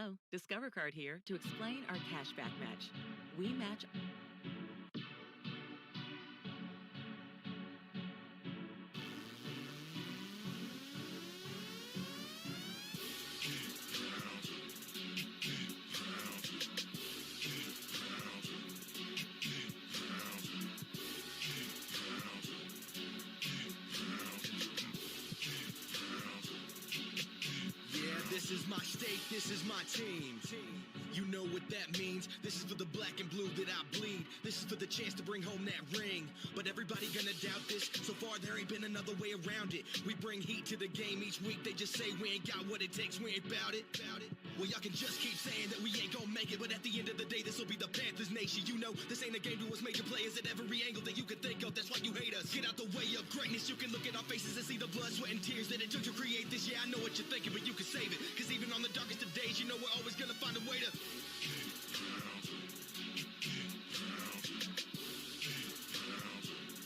Hello, Discover Card here to explain our cashback match. We match. This is my state, this is my team. You know what that means. This is for the black and blue that I bleed. This is for the chance to bring home that ring. But everybody gonna doubt this. So far there ain't been another way around it. We bring heat to the game each week. They just say we ain't got what it takes, we ain't bout it. Well, y'all can just keep saying that we ain't gonna make it, but at the end of the day, this will be the Panthers nation. You know, this ain't a game to us major players at every angle that you can think of. That's why you hate us. Get out the way of greatness. You can look at our faces and see the blood, sweat, and tears that it took to create this. Yeah, I know what you're thinking, but you can save it. Cause even on the darkest of days, you know we're always gonna find a way to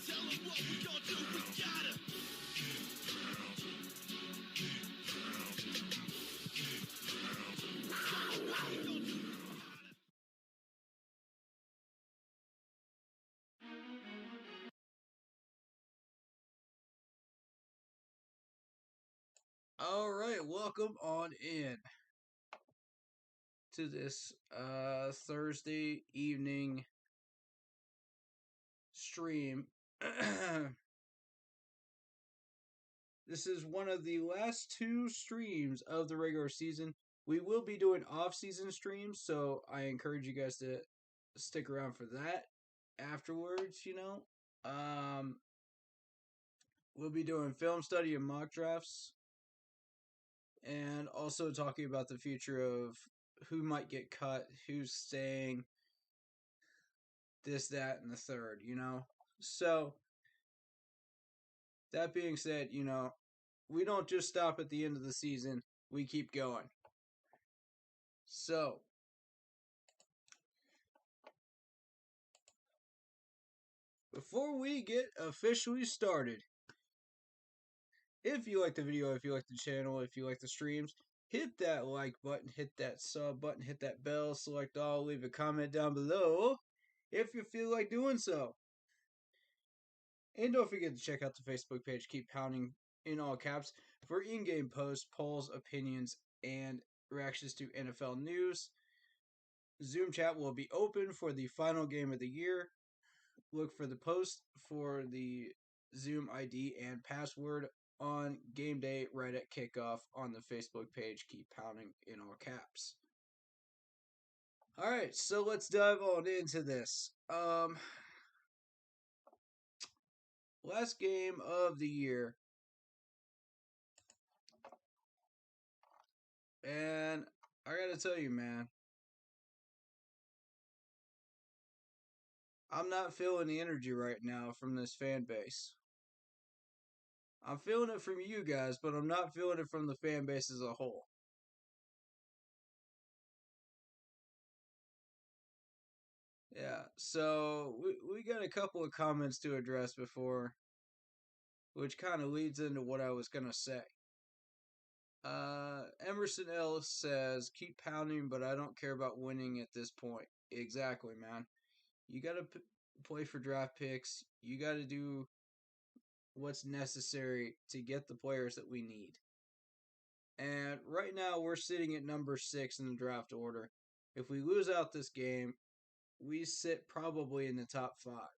tell them what we gonna do, we gotta All right, welcome on in to this Thursday evening stream. This is one of the last two streams of the regular season. We will be doing off-season streams, so I encourage you guys to stick around for that afterwards, you know. We'll be doing film study and mock drafts, and also talking about the future of who might get cut, who's staying, this, that, and the third, you know? So, that being said, you know, we don't just stop at the end of the season, we keep going. So, before we get officially started, if you like the video, if you like the channel, if you like the streams, hit that like button, hit that sub button, hit that bell, select all, leave a comment down below if you feel like doing so. And don't forget to check out the Facebook page, Keep Pounding in all caps, for in-game posts, polls, opinions, and reactions to NFL news. Zoom chat will be open for the final game of the year. Look for the post for the Zoom ID and password on game day right at kickoff on the Facebook page, Keep Pounding in all caps. Alright, so let's dive on into this. Last game of the year. And I gotta tell you, man, I'm not feeling the energy right now from this fan base. I'm feeling it from you guys, but I'm not feeling it from the fan base as a whole. Yeah, so we got a couple of comments to address before, which kind of leads into what I was gonna say. Emerson Ellis says, "Keep pounding, but I don't care about winning at this point." Exactly, man. You gotta play for draft picks. You gotta do what's necessary to get the players that we need. And right now, we're sitting at number 6 in the draft order. If we lose out this game, we sit probably in the top 5,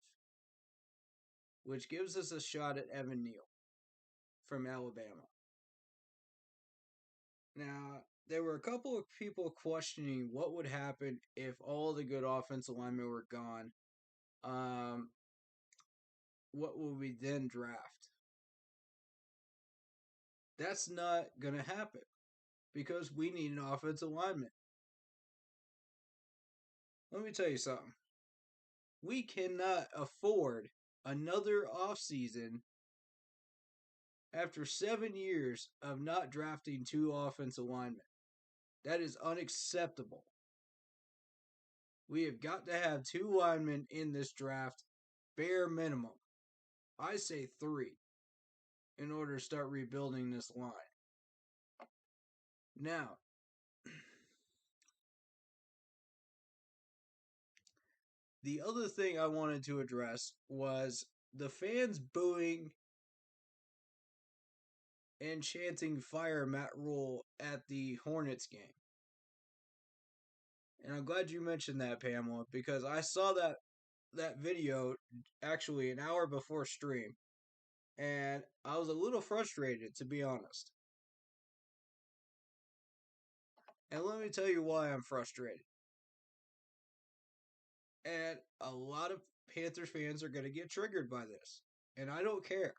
which gives us a shot at Evan Neal from Alabama. Now, there were a couple of people questioning what would happen if all the good offensive linemen were gone. What will we then draft? That's not going to happen because we need an offensive lineman. Let me tell you something. We cannot afford another offseason after 7 years of not drafting 2 offensive linemen. That is unacceptable. We have got to have 2 linemen in this draft, bare minimum. I say 3 in order to start rebuilding this line. Now, The other thing I wanted to address was the fans booing and chanting "Fire Matt Rule" at the Hornets game. And I'm glad you mentioned that, Pamela, because I saw that video actually an hour before stream, and I was a little frustrated, to be honest. And let me tell you why I'm frustrated. And a lot of Panthers fans are going to get triggered by this. And I don't care.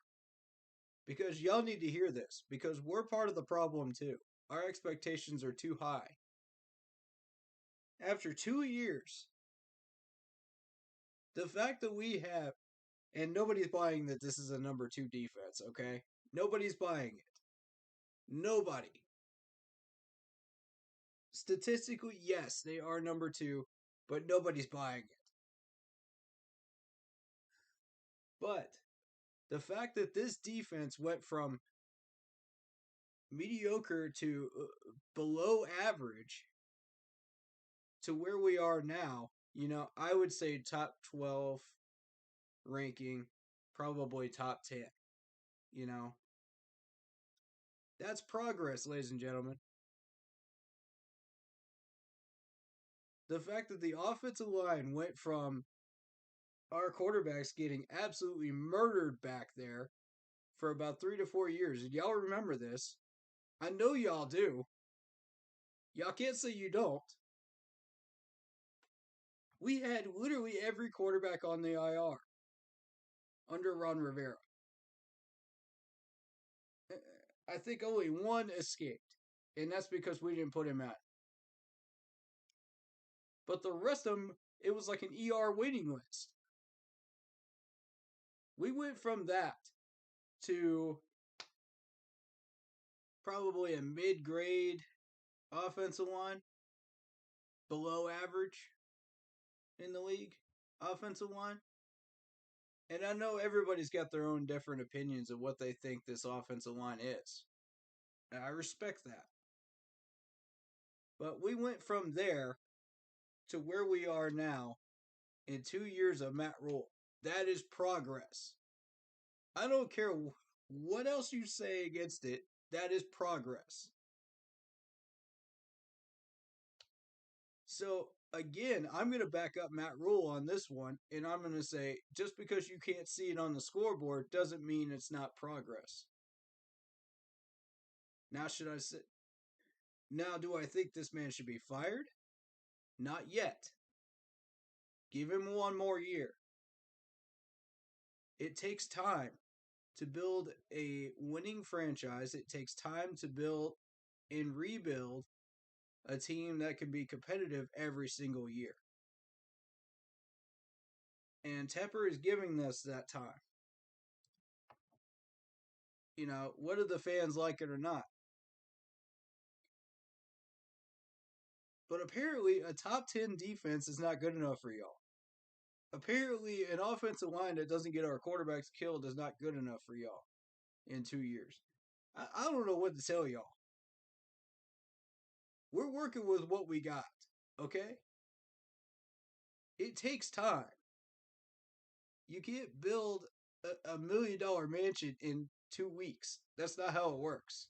Because y'all need to hear this. Because we're part of the problem too. Our expectations are too high. After 2 years, the fact that we have, and nobody's buying that this is a number 2 defense, okay? Nobody's buying it. Nobody. Statistically, yes, they are number 2, but nobody's buying it. But the fact that this defense went from mediocre to below average to where we are now, I would say top 12 ranking, probably top 10. That's progress, ladies and gentlemen. The fact that the offensive line went from our quarterbacks getting absolutely murdered back there for about 3 to 4 years. And y'all remember this. I know y'all do. Y'all can't say you don't. We had literally every quarterback on the IR under Ron Rivera. I think only one escaped, and that's because we didn't put him out. But the rest of them, it was like an ER waiting list. We went from that to probably a mid-grade offensive line, below average in the league offensive line. And I know everybody's got their own different opinions of what they think this offensive line is. And I respect that. But we went from there to where we are now in 2 years of Matt Rule. That is progress. I don't care what else you say against it. That is progress. So, again, I'm going to back up Matt Rule on this one, and I'm going to say just because you can't see it on the scoreboard doesn't mean it's not progress. Now, do I think this man should be fired? Not yet. Give him one more year. It takes time to build a winning franchise. It takes time to build and rebuild a team that can be competitive every single year. And Tepper is giving us that time. Whether the fans like it or not. But apparently, a top 10 defense is not good enough for y'all. Apparently, an offensive line that doesn't get our quarterbacks killed is not good enough for y'all in 2 years. I don't know what to tell y'all. We're working with what we got, okay? It takes time. You can't build a $1 million mansion in 2 weeks. That's not how it works.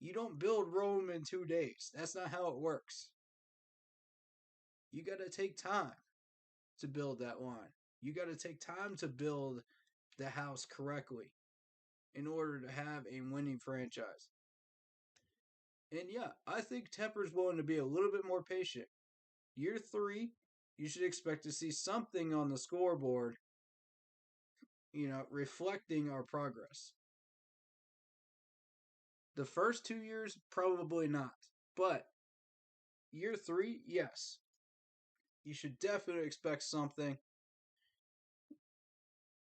You don't build Rome in 2 days. That's not how it works. You got to take time to build that line. You got to take time to build the house correctly in order to have a winning franchise. And yeah, I think Tepper's willing to be a little bit more patient. Year 3, you should expect to see something on the scoreboard, reflecting our progress. The first 2 years, probably not. But year 3, yes. You should definitely expect something.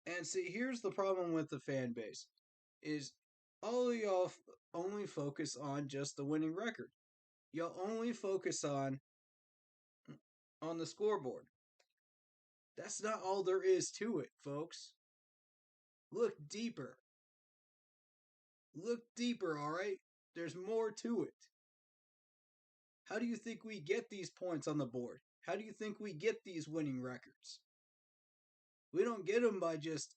And see, here's the problem with the fan base. Is all of y'all only focus on just the winning record. Y'all only focus on the scoreboard. That's not all there is to it, folks. Look deeper. Look deeper, all right? There's more to it. How do you think we get these points on the board? How do you think we get these winning records? We don't get them by just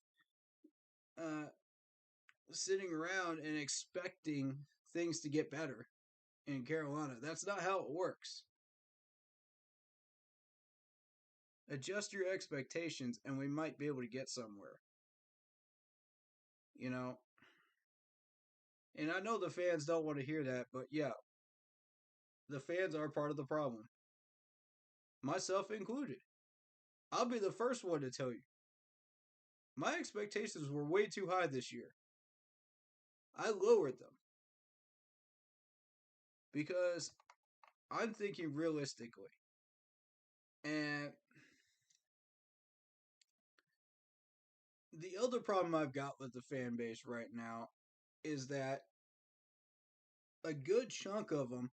uh, sitting around and expecting things to get better in Carolina. That's not how it works. Adjust your expectations, and we might be able to get somewhere. You know, and I know the fans don't want to hear that, but yeah, the fans are part of the problem, myself included. I'll be the first one to tell you. My expectations were way too high this year. I lowered them because I'm thinking realistically. And the other problem I've got with the fan base right now is that a good chunk of them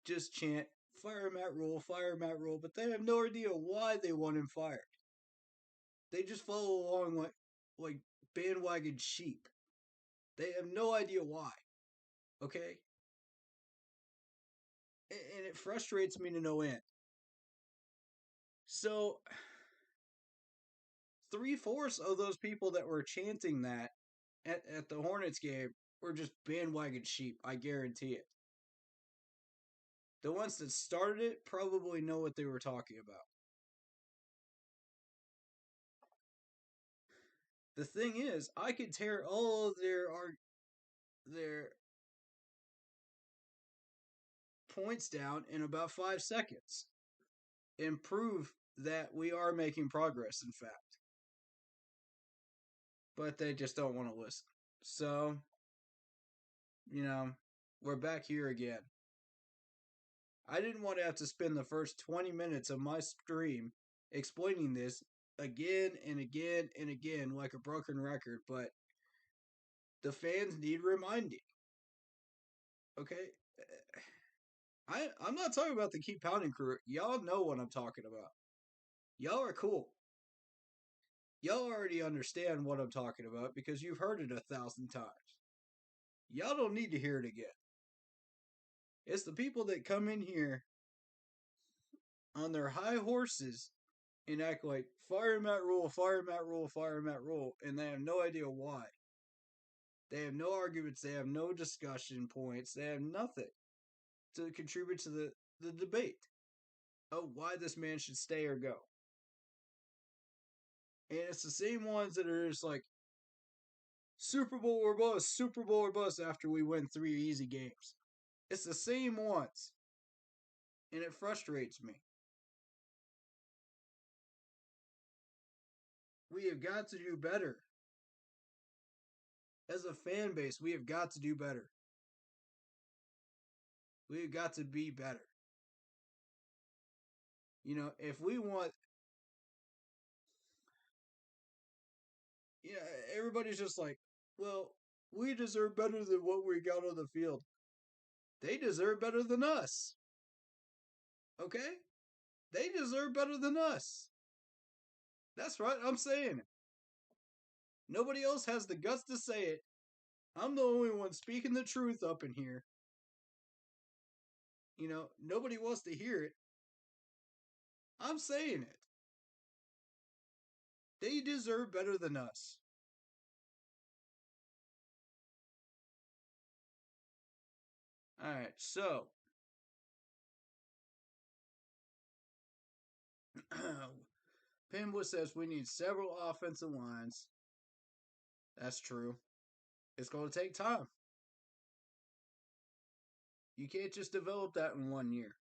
just chant, fire Matt Rule, but they have no idea why they want him fired. They just follow along like bandwagon sheep. They have no idea why. Okay? And it frustrates me to no end. So, 3/4 of those people that were chanting that at the Hornets game were just bandwagon sheep. I guarantee it. The ones that started it probably know what they were talking about. The thing is, I could tear all of their points down in about 5 seconds and prove that we are making progress, in fact. But they just don't want to listen. So, we're back here again. I didn't want to have to spend the first 20 minutes of my stream explaining this again and again and again like a broken record, but the fans need reminding. Okay? I'm not talking about the Keep Pounding crew. Y'all know what I'm talking about. Y'all are cool. Y'all already understand what I'm talking about because you've heard it 1,000 times. Y'all don't need to hear it again. It's the people that come in here on their high horses and act like fire Matt Rule, fire Matt Rule, fire Matt Rule, and they have no idea why. They have no arguments, they have no discussion points, they have nothing to contribute to the debate of why this man should stay or go. And it's the same ones that are just like, Super Bowl or bust after we win 3 easy games. It's the same ones. And it frustrates me. We have got to do better. As a fan base, we have got to do better. We have got to be better. If we want. Everybody's just like, well, we deserve better than what we got on the field. They deserve better than us. Okay? They deserve better than us. That's right, I'm saying it. Nobody else has the guts to say it. I'm the only one speaking the truth up in here. Nobody wants to hear it. I'm saying it. They deserve better than us. Alright, so. Penwood says we need several offensive lines. That's true. It's going to take time. You can't just develop that in 1 year.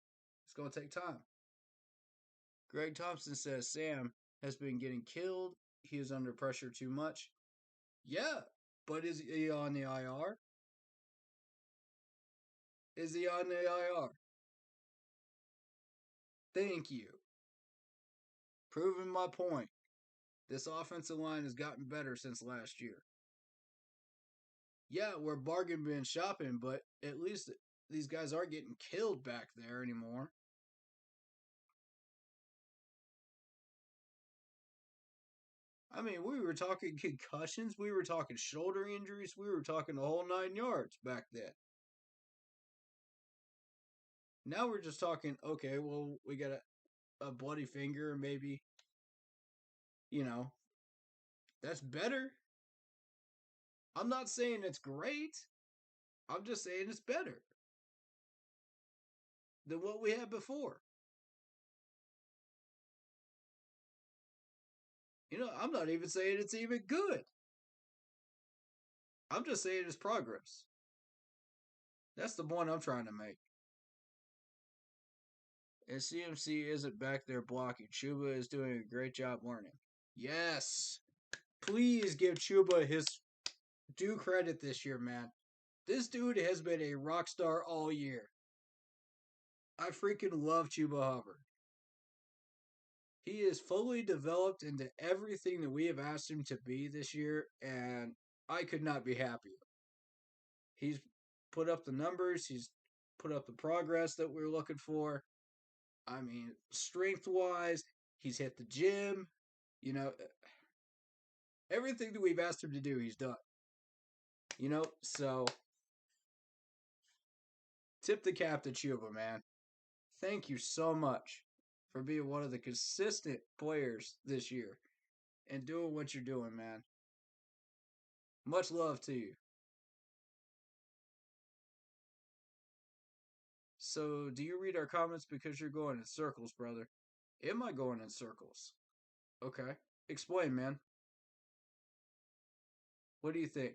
It's going to take time. Greg Thompson says Sam has been getting killed. He is under pressure too much. Yeah, but is he on the IR? Is he on the IR? Thank you. Proving my point. This offensive line has gotten better since last year. Yeah, we're bargain bin shopping, but at least these guys aren't getting killed back there anymore. I mean, we were talking concussions, we were talking shoulder injuries, we were talking the whole 9 yards back then. Now we're just talking, okay, well, we gotta a bloody finger, maybe, you know, that's better. I'm not saying it's great. I'm just saying it's better than what we had before. I'm not even saying it's even good. I'm just saying it's progress. That's the point I'm trying to make. And CMC isn't back there blocking. Chuba is doing a great job learning. Yes. Please give Chuba his due credit this year, man. This dude has been a rock star all year. I freaking love Chuba Hubbard. He is fully developed into everything that we have asked him to be this year, and I could not be happier. He's put up the numbers, he's put up the progress that we're looking for. I mean, strength wise, he's hit the gym. Everything that we've asked him to do, he's done. So tip the cap to Chuba, man. Thank you so much for being one of the consistent players this year and doing what you're doing, man. Much love to you. So, do you read our comments because you're going in circles, brother? Am I going in circles? Okay. Explain, man. What do you think?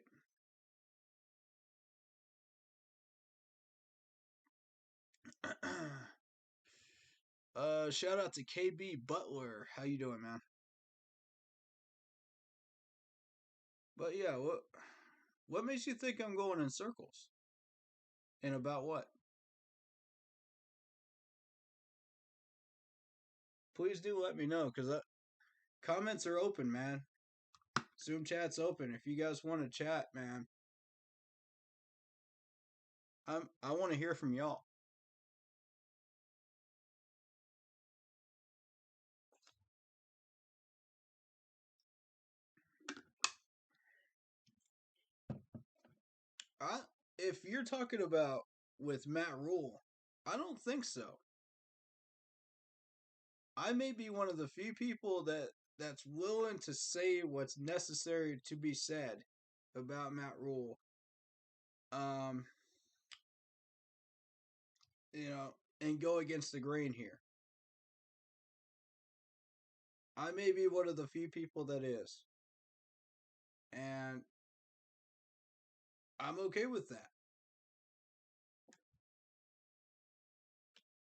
Shout out to KB Butler. How you doing, man? But yeah, what makes you think I'm going in circles? And about what? Please do let me know, because comments are open, man. Zoom chat's open. If you guys want to chat, man, I want to hear from y'all. If you're talking about with Matt Rule, I don't think so. I may be one of the few people that's willing to say what's necessary to be said about Matt Rule. Um, and go against the grain here. I may be one of the few people that is. And I'm okay with that.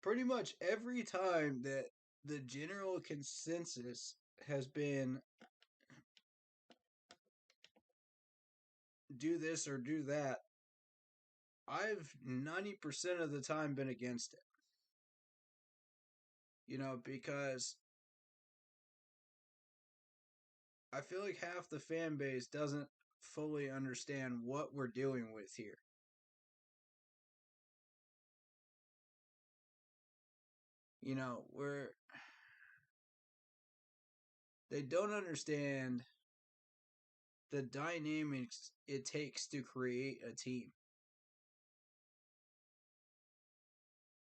Pretty much every time that the general consensus has been do this or do that, I've 90% of the time been against it. Because I feel like half the fan base doesn't fully understand what we're dealing with here. They don't understand the dynamics it takes to create a team.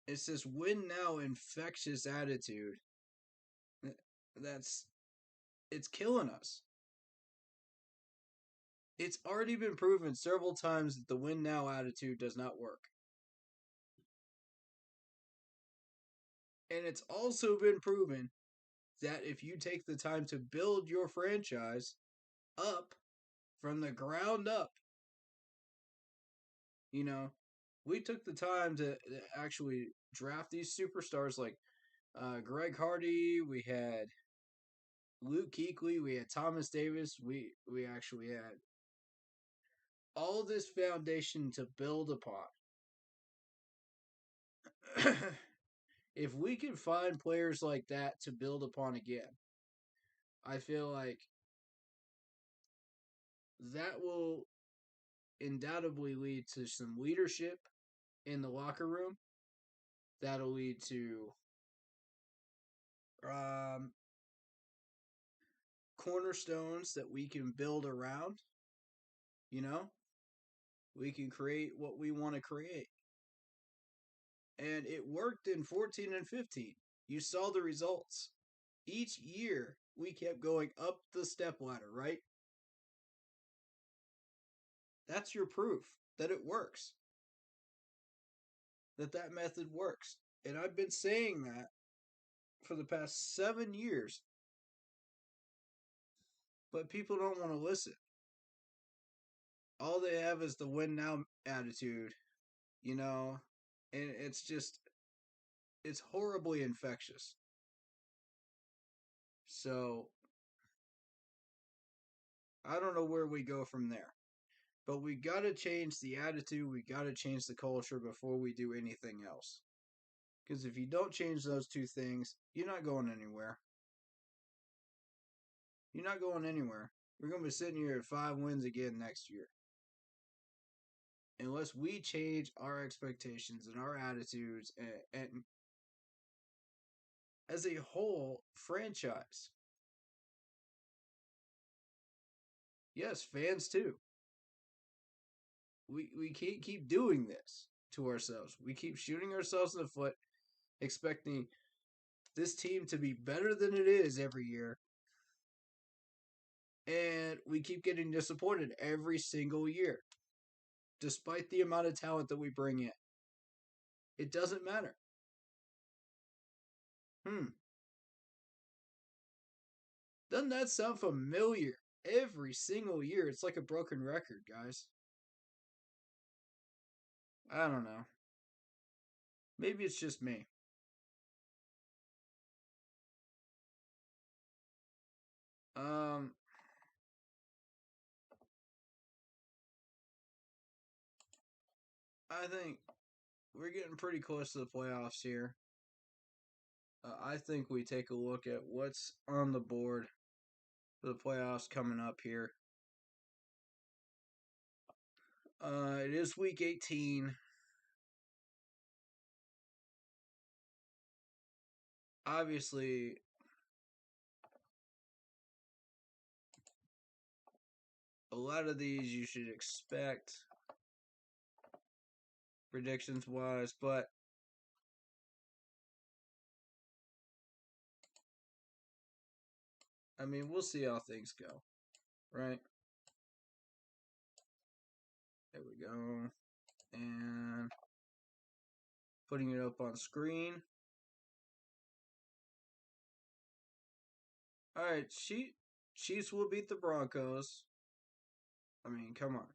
It's this win now infectious attitude it's killing us. It's already been proven several times that the win now attitude does not work. And it's also been proven that if you take the time to build your franchise up from the ground up, we took the time to actually draft these superstars like Greg Hardy, we had Luke Kuechly, we had Thomas Davis, we actually had all this foundation to build upon. If we can find players like that to build upon again, I feel like that will undoubtedly lead to some leadership in the locker room. That'll lead to cornerstones that we can build around. We can create what we want to create. And it worked in 14 and 15. You saw the results. Each year, we kept going up the step ladder, right? That's your proof that it works. That method works. And I've been saying that for the past 7 years. But people don't want to listen. All they have is the win now attitude, and it's horribly infectious. So, I don't know where we go from there. But we got to change the attitude, we got to change the culture before we do anything else. Because if you don't change those two things, you're not going anywhere. You're not going anywhere. We're going to be sitting here at 5 wins again next year. Unless we change our expectations and our attitudes and as a whole franchise. Yes, fans too. We can't keep doing this to ourselves. We keep shooting ourselves in the foot, expecting this team to be better than it is every year. And we keep getting disappointed every single year, despite the amount of talent that we bring in. It doesn't matter. Doesn't that sound familiar? Every single year, it's like a broken record, guys. I don't know. Maybe it's just me. I think we're getting pretty close to the playoffs here. I think we take a look at what's on the board for the playoffs coming up here. It is week 18. Obviously, a lot of these you should expect predictions wise, but I mean, we'll see how things go, right? There we go. And putting it up on screen. All right, Chiefs will beat the Broncos. I mean, come on.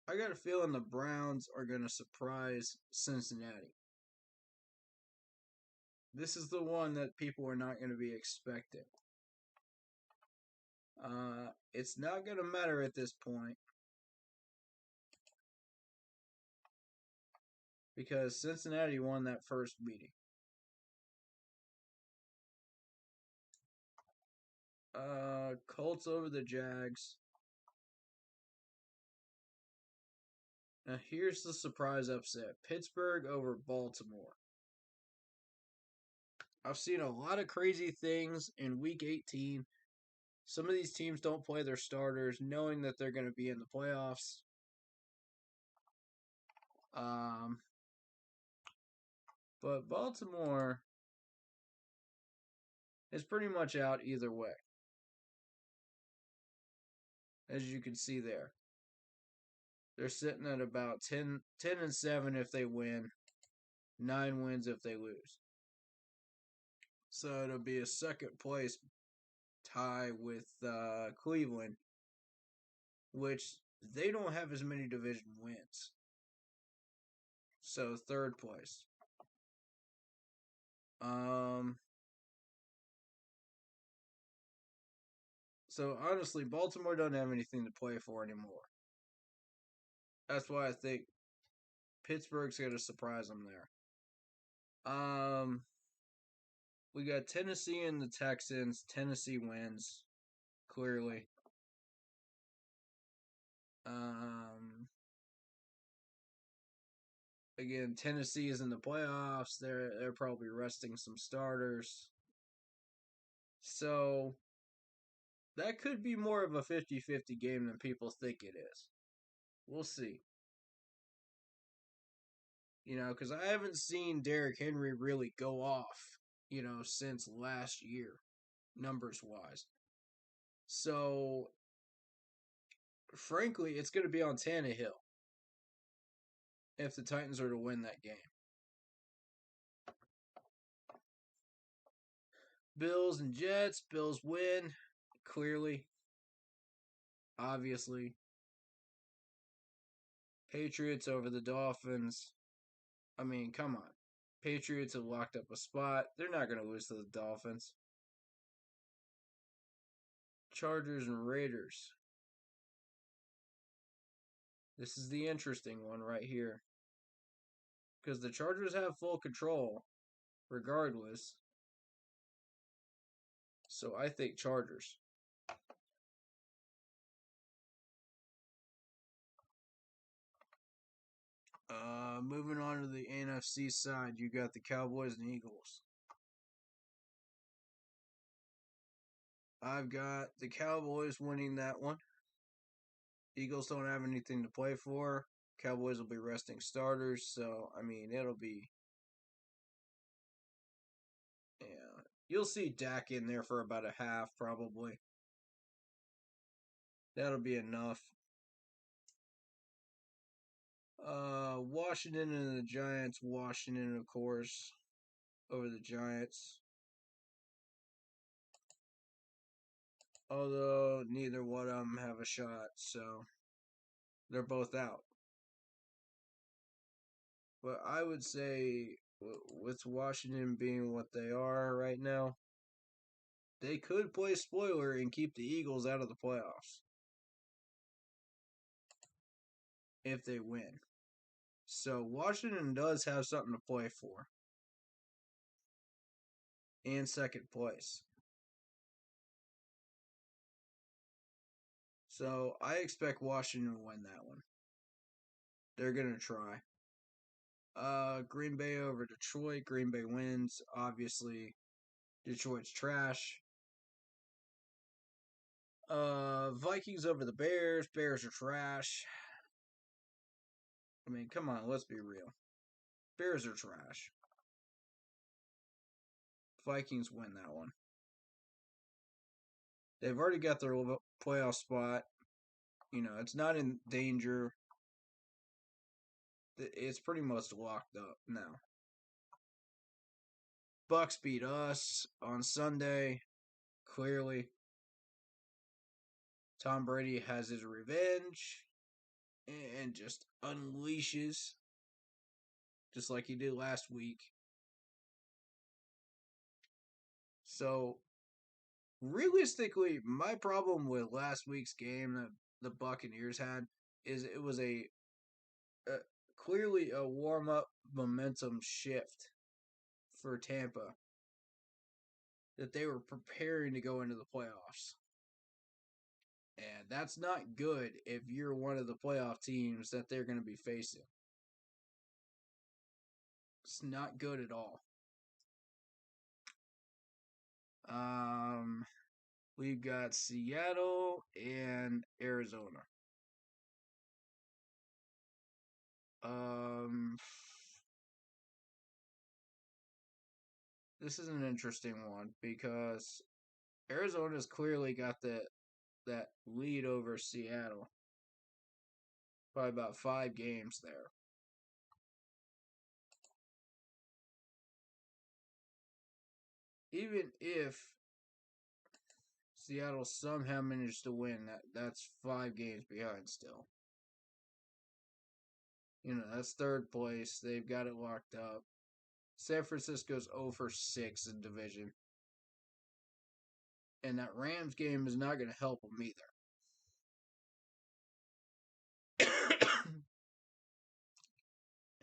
I got a feeling the Browns are going to surprise Cincinnati. This is the one that people are not going to be expecting. It's not going to matter at this point because Cincinnati won that first meeting. Colts over the Jags. Now here's the surprise upset. Pittsburgh over Baltimore. I've seen a lot of crazy things in week 18. Some of these teams don't play their starters knowing that they're going to be in the playoffs. But Baltimore is pretty much out either way. As you can see there. They're sitting at about 10-7 if they win, 9 wins if they lose. So it'll be a second place tie with Cleveland, which they don't have as many division wins. So third place. So honestly, Baltimore don't have anything to play for anymore. That's why I think Pittsburgh's going to surprise them there. We got Tennessee and the Texans. Tennessee wins, clearly. Again, Tennessee is in the playoffs. They're probably resting some starters. So that could be more of a 50-50 game than people think it is. We'll see. Because I haven't seen Derrick Henry really go off, since last year, numbers wise. So, frankly, it's going to be on Tannehill if the Titans are to win that game. Bills and Jets. Bills win, clearly. Obviously. Patriots over the Dolphins. I mean, come on. Patriots have locked up a spot. They're not going to lose to the Dolphins. Chargers and Raiders. This is the interesting one right here. Because the Chargers have full control, regardless. So I think Chargers. Moving on to the NFC side, you got the Cowboys and Eagles. I've got the Cowboys winning that one. Eagles don't have anything to play for. Cowboys will be resting starters, so I mean it'll be. Yeah, you'll see Dak in there for about a half, probably. That'll be enough. Washington and the Giants. Washington, of course, over the Giants. Although neither one of them have a shot, so they're both out. But I would say, with Washington being what they are right now, they could play spoiler and keep the Eagles out of the playoffs if they win. So Washington does have something to play for. And second place. So I expect Washington to win that one. They're going to try. Green Bay over Detroit. Green Bay wins. Obviously, Detroit's trash. Vikings over the Bears. Bears are trash. I mean, come on, let's be real. Bears are trash. Vikings win that one. They've already got their playoff spot. It's not in danger. It's pretty much locked up now. Bucks beat us on Sunday. Clearly. Tom Brady has his revenge and just unleashes just like he did last week. So, realistically, my problem with last week's game that the Buccaneers had is it was clearly a warm-up momentum shift for Tampa that they were preparing to go into the playoffs. And that's not good if you're one of the playoff teams that they're going to be facing. It's not good at all. We've got Seattle and Arizona. This is an interesting one because Arizona's clearly got that lead over Seattle by about 5 games there. Even if Seattle somehow managed to win, that's 5 games behind still. That's third place. They've got it locked up. San Francisco's 0-6 in division. And that Rams game is not going to help them either.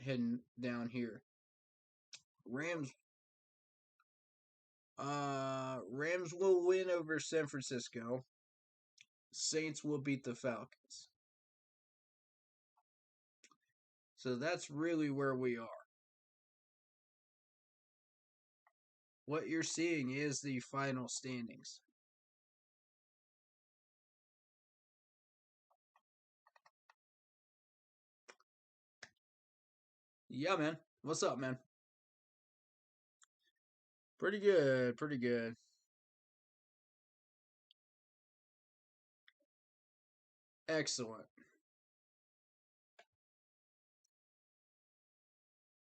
Heading down here. Rams will win over San Francisco. Saints will beat the Falcons. So that's really where we are. What you're seeing is the final standings. Yeah, man. What's up, man? Pretty good, pretty good. Excellent.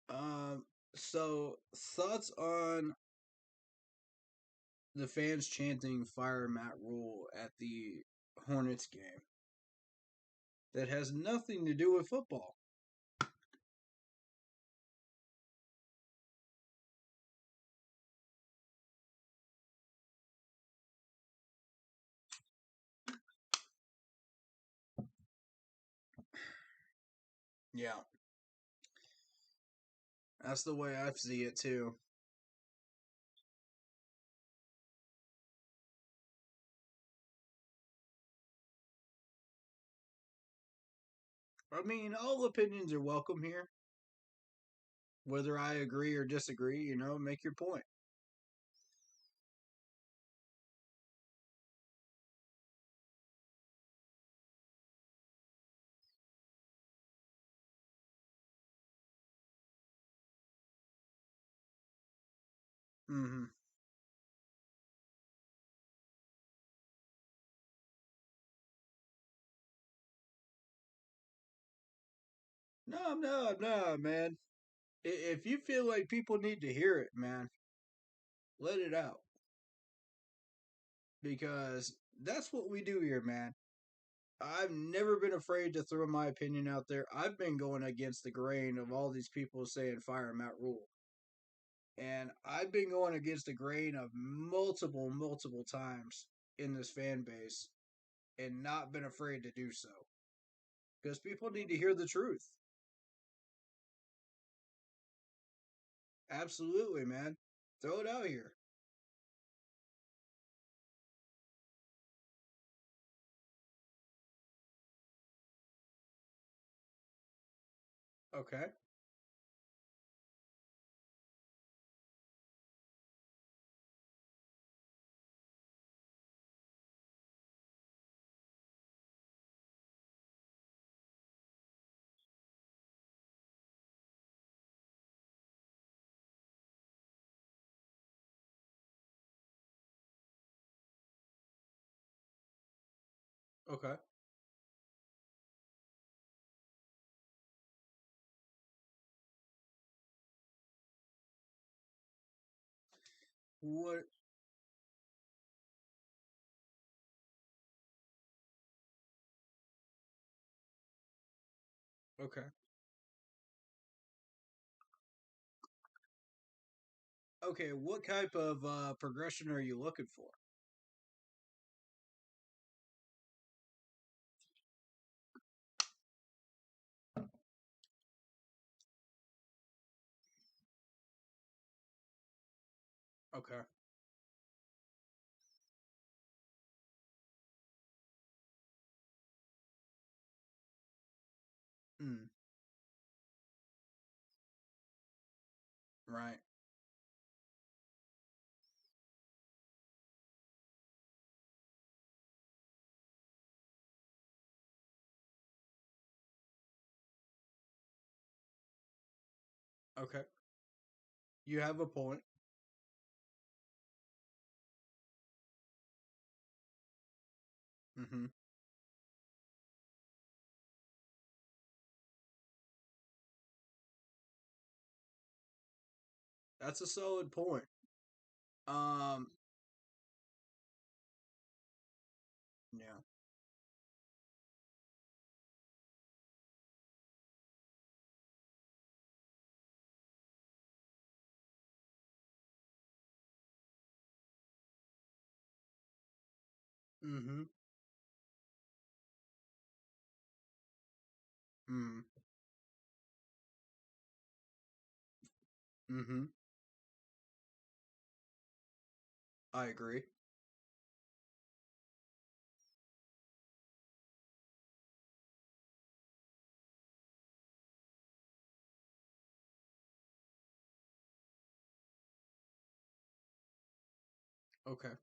Um, so thoughts on the fans chanting "Fire Matt Rule" at the Hornets game that has nothing to do with football. Yeah, that's the way I see it too. I mean, all opinions are welcome here. Whether I agree or disagree, make your point. Mm-hmm. No, no, no, man. If you feel like people need to hear it, man, let it out because that's what we do here, man. I've never been afraid to throw my opinion out there. I've been going against the grain of all these people saying fire Matt Rule. And I've been going against the grain of multiple, multiple times in this fan base and not been afraid to do so. Because people need to hear the truth. Absolutely, man. Throw it out here. Okay. Okay. What? Okay. Okay. What type of progression are you looking for? Okay. Mm, right. Okay. You have a point. Mm-hmm. That's a solid point. Um. Yeah. Mm-hmm. Mm. Mm-hmm. I agree. Okay.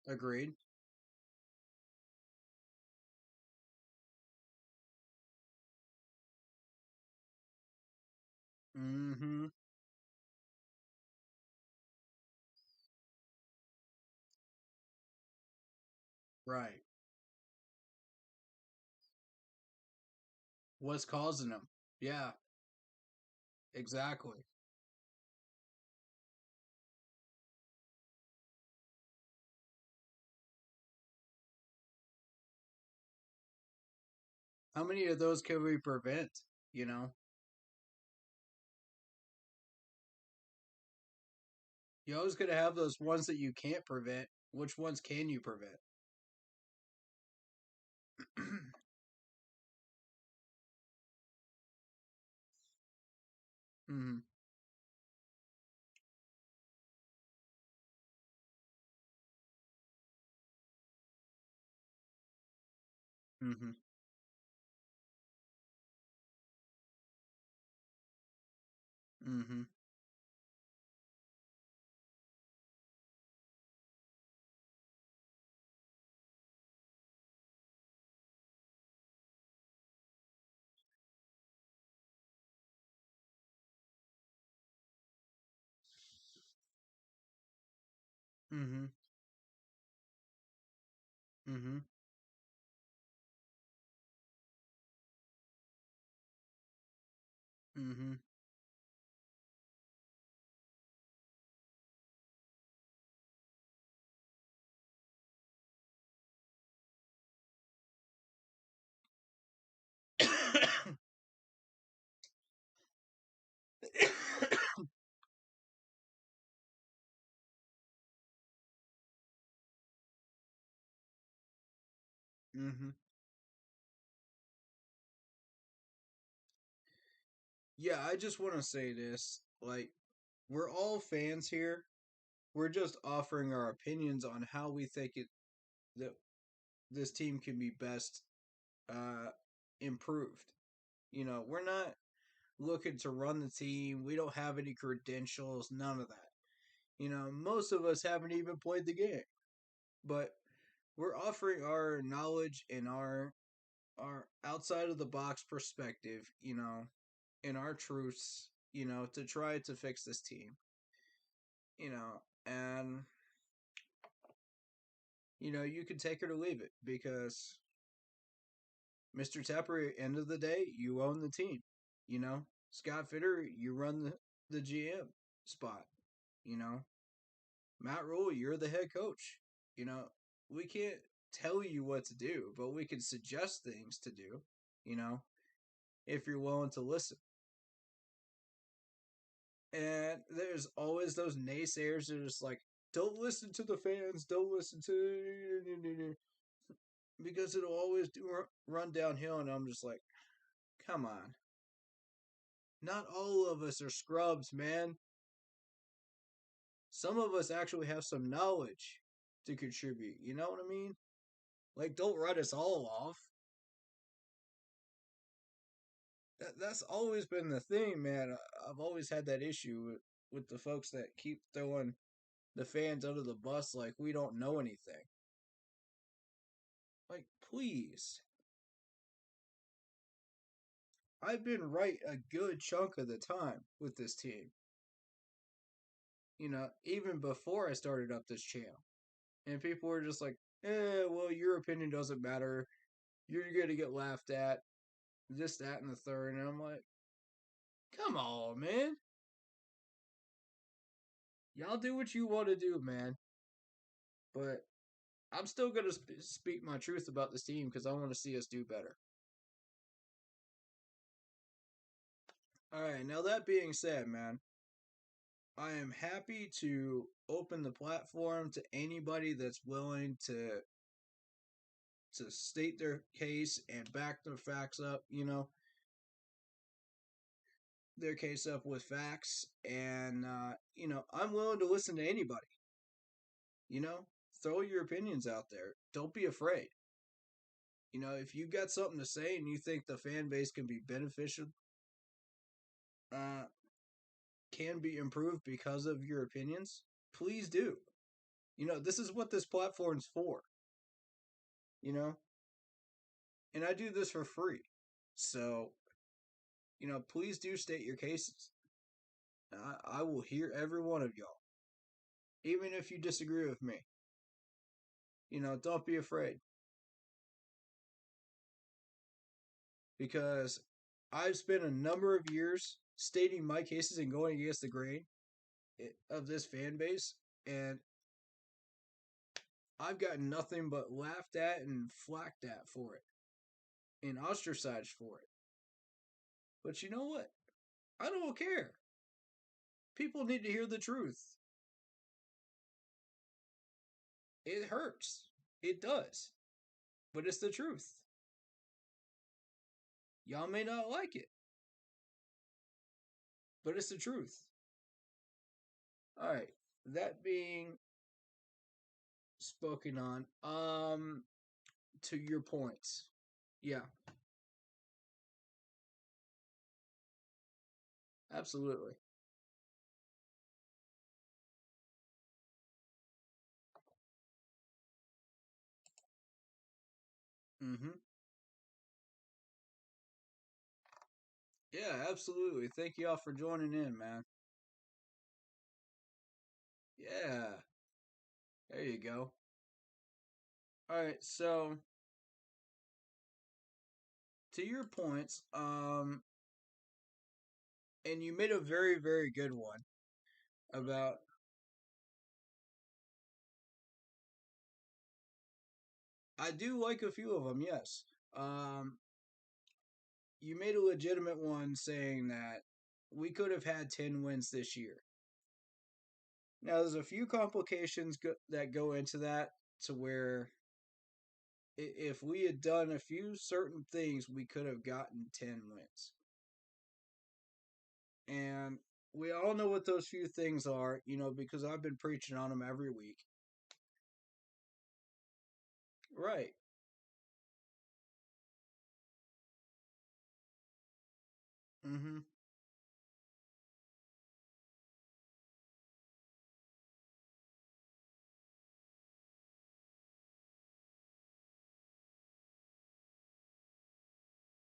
Agreed. Mm-hmm. Right. What's causing them? Yeah, exactly. How many of those can we prevent? You know, you always gonna have those ones that you can't prevent. Which ones can you prevent? Mm-hmm. Mm-hmm. Mm-hmm. Mm-hmm. Mm-hmm. Mm-hmm. Mm-hmm. Yeah, I just want to say this. Like, we're all fans here. We're just offering our opinions on how we think it that this team can be best uh improved. We're not looking to run the team. We don't have any credentials, none of that. Most of us haven't even played the game. But we're offering our knowledge and our outside of the box perspective, and our truths, to try to fix this team. And you can take it or leave it because Mr. Tapper, end of the day, you own the team. Scott Fitter, you run the GM spot. You know, Matt Rule, you're the head coach. You know, we can't tell you what to do, but we can suggest things to do, you know, if you're willing to listen. And there's always those naysayers that are just like, don't listen to the fans, don't listen to. Because it'll always run downhill. And I'm just like, come on. Not all of us are scrubs, man. Some of us actually have some knowledge to contribute. You know what I mean? Like, don't write us all off. That's always been the thing, man. I've always had that issue with the folks that keep throwing the fans under the bus like we don't know anything. Like, please. I've been right a good chunk of the time with this team. Even before I started up this channel. And people were just like, well, your opinion doesn't matter. You're going to get laughed at. This, that, and the third. And I'm like, come on, man. Y'all do what you want to do, man. But I'm still going to speak my truth about this team because I want to see us do better. All right, now that being said, man, I am happy to open the platform to anybody that's willing to state their case and back their facts up, their case up with facts. And, I'm willing to listen to anybody, you know, throw your opinions out there. Don't be afraid. If you got something to say and you think the fan base can be beneficial, uh, can be improved because of your opinions, please do. This is what this platform's for, you know, and I do this for free. So, please do state your cases. I will hear every one of y'all, even if you disagree with me. Don't be afraid, because I've spent a number of years stating my cases and going against the grain of this fan base, and I've gotten nothing but laughed at and flacked at for it, and ostracized for it. But you know what? I don't care. People need to hear the truth. It hurts. It does. But it's the truth. Y'all may not like it, but it's the truth. All right. That being spoken on, to your points. Yeah, absolutely. Mm-hmm. Yeah, absolutely. Thank you all for joining in, man. Yeah, there you go. All right, so to your points, and you made a very, very good one about. I do like a few of them, yes. Um, you made a legitimate one saying that we could have had 10 wins this year. Now, there's a few complications that go into that, to where if we had done a few certain things, we could have gotten 10 wins. And we all know what those few things are, because I've been preaching on them every week. Right. Mm-hmm.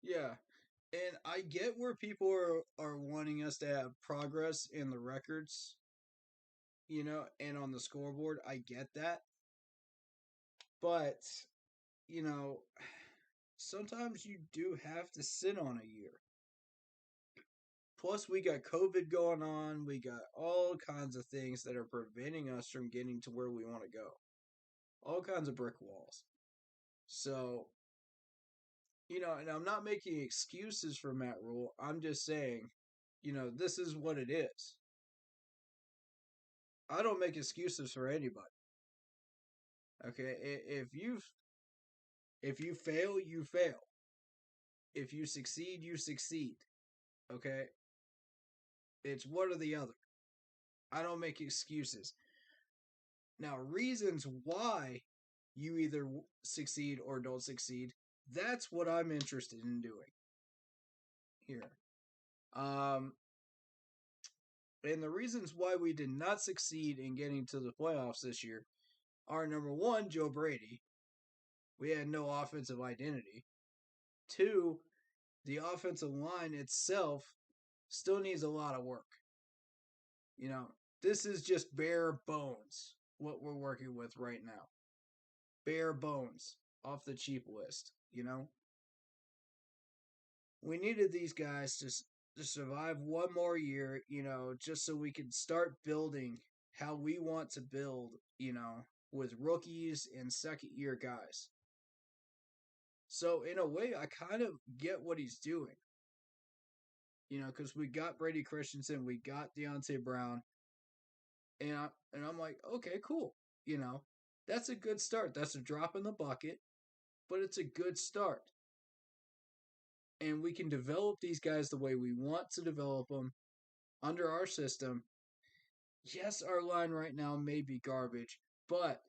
Yeah. And I get where people are wanting us to have progress in the records, and on the scoreboard. I get that. But, you know, sometimes you do have to sit on a year. Plus, we got COVID going on. We got all kinds of things that are preventing us from getting to where we want to go. All kinds of brick walls. So, and I'm not making excuses for Matt Rule. I'm just saying, this is what it is. I don't make excuses for anybody. Okay, if you fail, you fail. If you succeed, you succeed. Okay, it's one or the other. I don't make excuses. Now, reasons why you either succeed or don't succeed, that's what I'm interested in doing here. Um, and the reasons why we did not succeed in getting to the playoffs this year are, number one, Joe Brady. We had no offensive identity. Two, the offensive line itself still needs a lot of work. This is just bare bones what we're working with right now. Bare bones off the cheap list. We needed these guys to survive one more year, just so we could start building how we want to build, with rookies and second year guys. So in a way, I kind of get what he's doing. Because we got Brady Christensen, we got Deontay Brown, and I'm like, okay, cool. That's a good start. That's a drop in the bucket, but it's a good start. And we can develop these guys the way we want to develop them under our system. Yes, our line right now may be garbage, but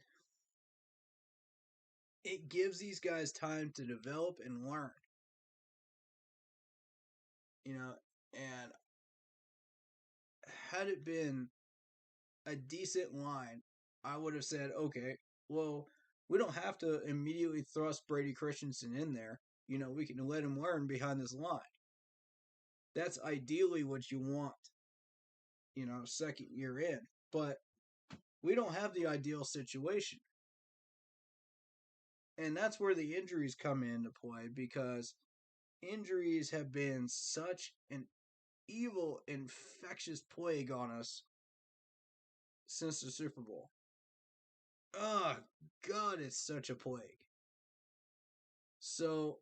it gives these guys time to develop and learn. And had it been a decent line, I would have said, okay, well, we don't have to immediately thrust Brady Christensen in there. We can let him learn behind this line. That's ideally what you want. second year in. But we don't have the ideal situation. And that's where the injuries come into play, because injuries have been such an evil, infectious plague on us since the Super Bowl. Oh, God, it's such a plague. So,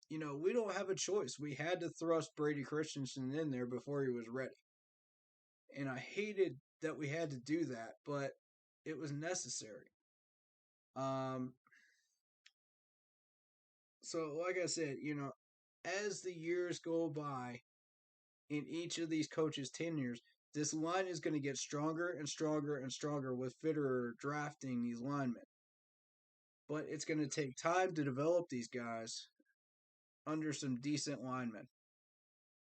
we don't have a choice. We had to thrust Brady Christensen in there before he was ready. And I hated that we had to do that, but it was necessary. So, like I said, as the years go by in each of these coaches' tenures, this line is going to get stronger and stronger and stronger with Fitterer drafting these linemen. But it's going to take time to develop these guys under some decent linemen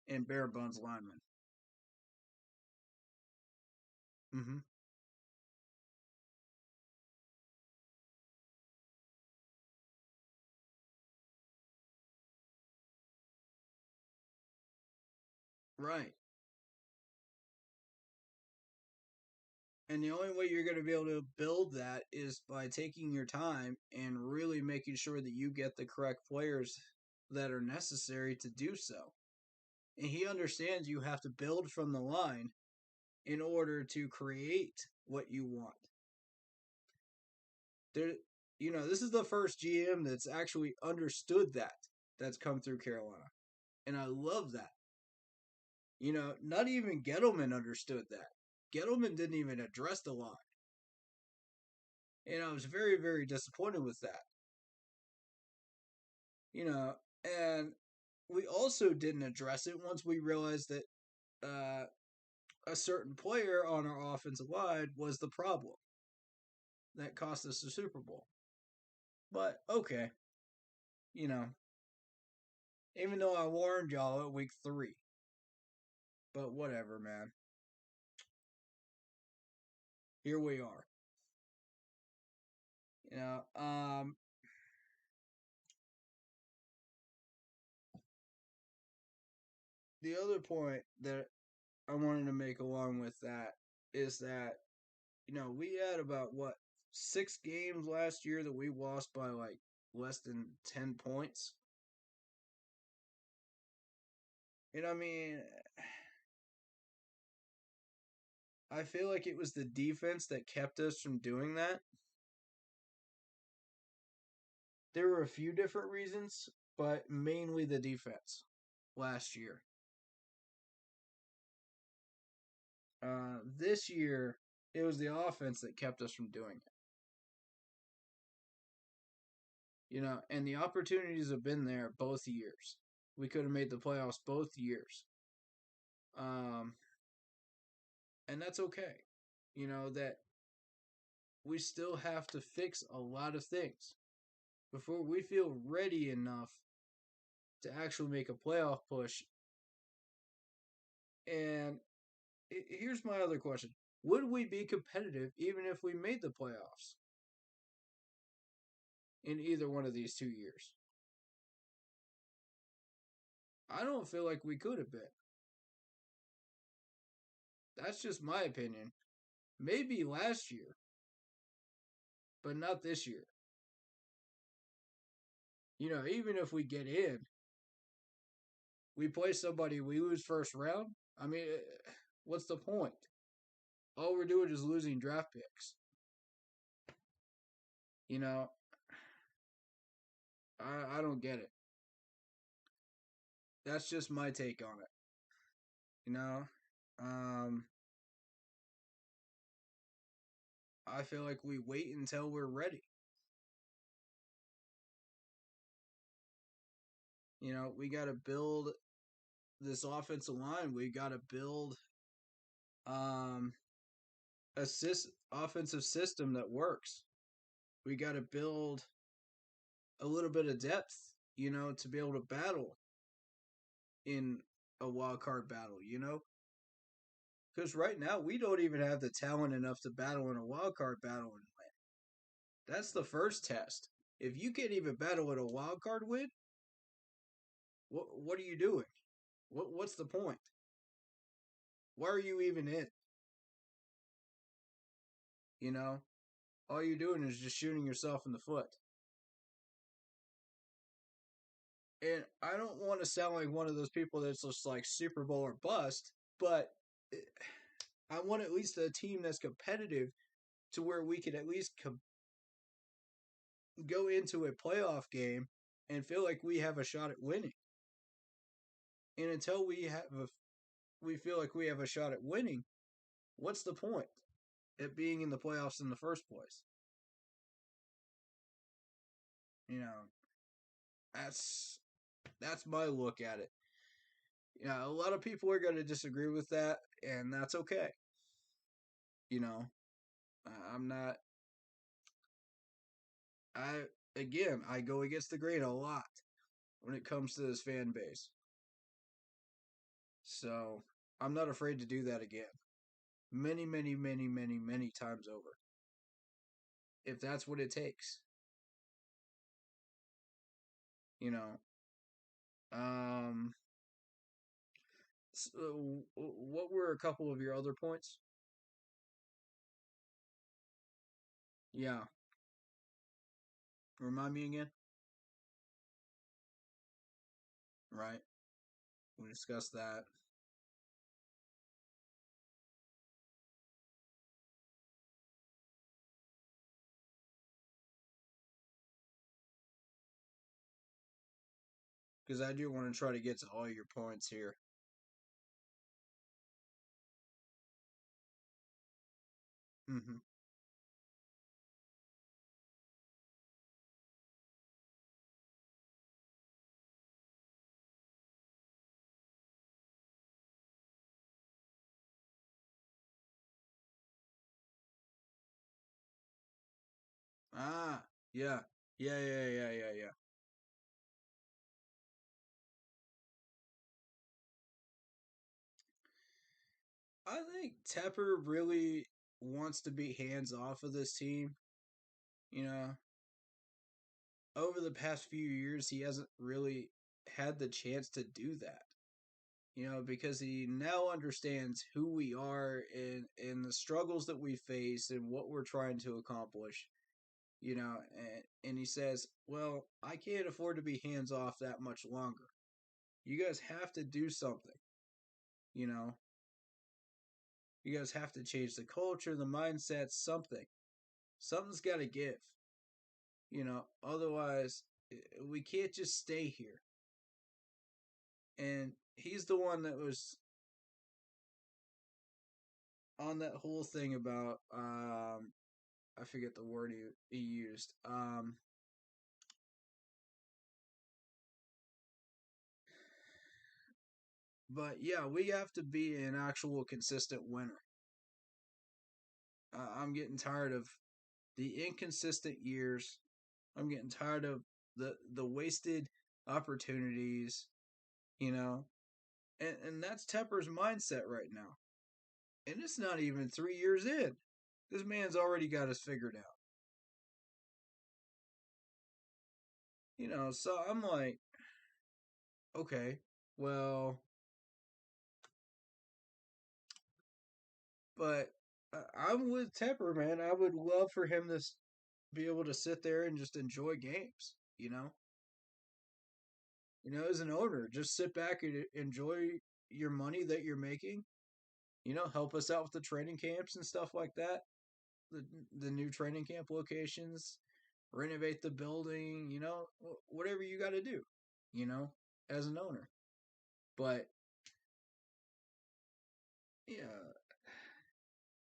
and bare bones linemen. Mm-hmm. Right. And the only way you're going to be able to build that is by taking your time and really making sure that you get the correct players that are necessary to do so. And he understands you have to build from the line in order to create what you want. There, this is the first GM that's actually understood that's come through Carolina. And I love that. Not even Gettleman understood that. Gettleman didn't even address the line. And I was very, very disappointed with that. And we also didn't address it once we realized that a certain player on our offensive line was the problem that cost us the Super Bowl. But okay, even though I warned y'all at week 3. But whatever, man. Here we are. The other point that I wanted to make along with that is that, we had about 6 games last year that we lost by like less than 10 points. And I mean, I feel like it was the defense that kept us from doing that. There were a few different reasons, but mainly the defense last year. This year, it was the offense that kept us from doing it. And the opportunities have been there both years. We could have made the playoffs both years. And that's okay. That we still have to fix a lot of things before we feel ready enough to actually make a playoff push. And here's my other question. Would we be competitive even if we made the playoffs in either one of these 2 years? I don't feel like we could have been. That's just my opinion. Maybe last year, but not this year. Even if we get in, we play somebody, we lose first round. I mean, what's the point? All we're doing is losing draft picks. I don't get it. That's just my take on it. I feel like we wait until we're ready. We got to build this offensive line. We got to build offensive system that works. We got to build a little bit of depth, to be able to battle in a wild card battle, Because right now, we don't even have the talent enough to battle in a wild card battle and win. That's the first test. If you can't even battle in a wild card win, what are you doing? What's the point? Why are you even in? You know, all you're doing is just shooting yourself in the foot. And I don't want to sound like one of those people that's just like Super Bowl or bust, but I want at least a team that's competitive to where we could at least go into a playoff game and feel like we have a shot at winning. And until we feel like we have a shot at winning, what's the point at being in the playoffs in the first place? You know, that's that's my look at it. You know, a lot of people are going to disagree with that, and that's okay. You know, I'm not. I go against the grain a lot when it comes to this fan base. So I'm not afraid to do that again. Many, many, many, many, many times over. If that's what it takes. You know. Um so what were a couple of your other points? Yeah. Remind me again. Right. We discussed that. Because I do want to try to get to all your points here. Mm-hmm. Ah, yeah. Yeah. I think Tepper really wants to be hands off of this team. You know, over the past few years, he hasn't really had the chance to do that. You know, because he now understands who we are and the struggles that we face and what we're trying to accomplish. You know, and he says, well, I can't afford to be hands off that much longer. You guys have to do something. You know, you guys have to change the culture, the mindset, something. Something's got to give. You know, otherwise, we can't just stay here. And he's the one that was on that whole thing about I forget the word he used. But yeah, we have to be an actual consistent winner. I'm getting tired of the inconsistent years. I'm getting tired of the wasted opportunities, you know. And that's Tepper's mindset right now. And it's not even 3 years in. This man's already got us figured out. You know, so I'm like, okay, well, but I'm with Tepper, man. I would love for him to be able to sit there and just enjoy games, you know? You know, as an owner, just sit back and enjoy your money that you're making. You know, help us out with the training camps and stuff like that. The the new training camp locations, renovate the building, you know, whatever you got to do, you know, as an owner. But yeah,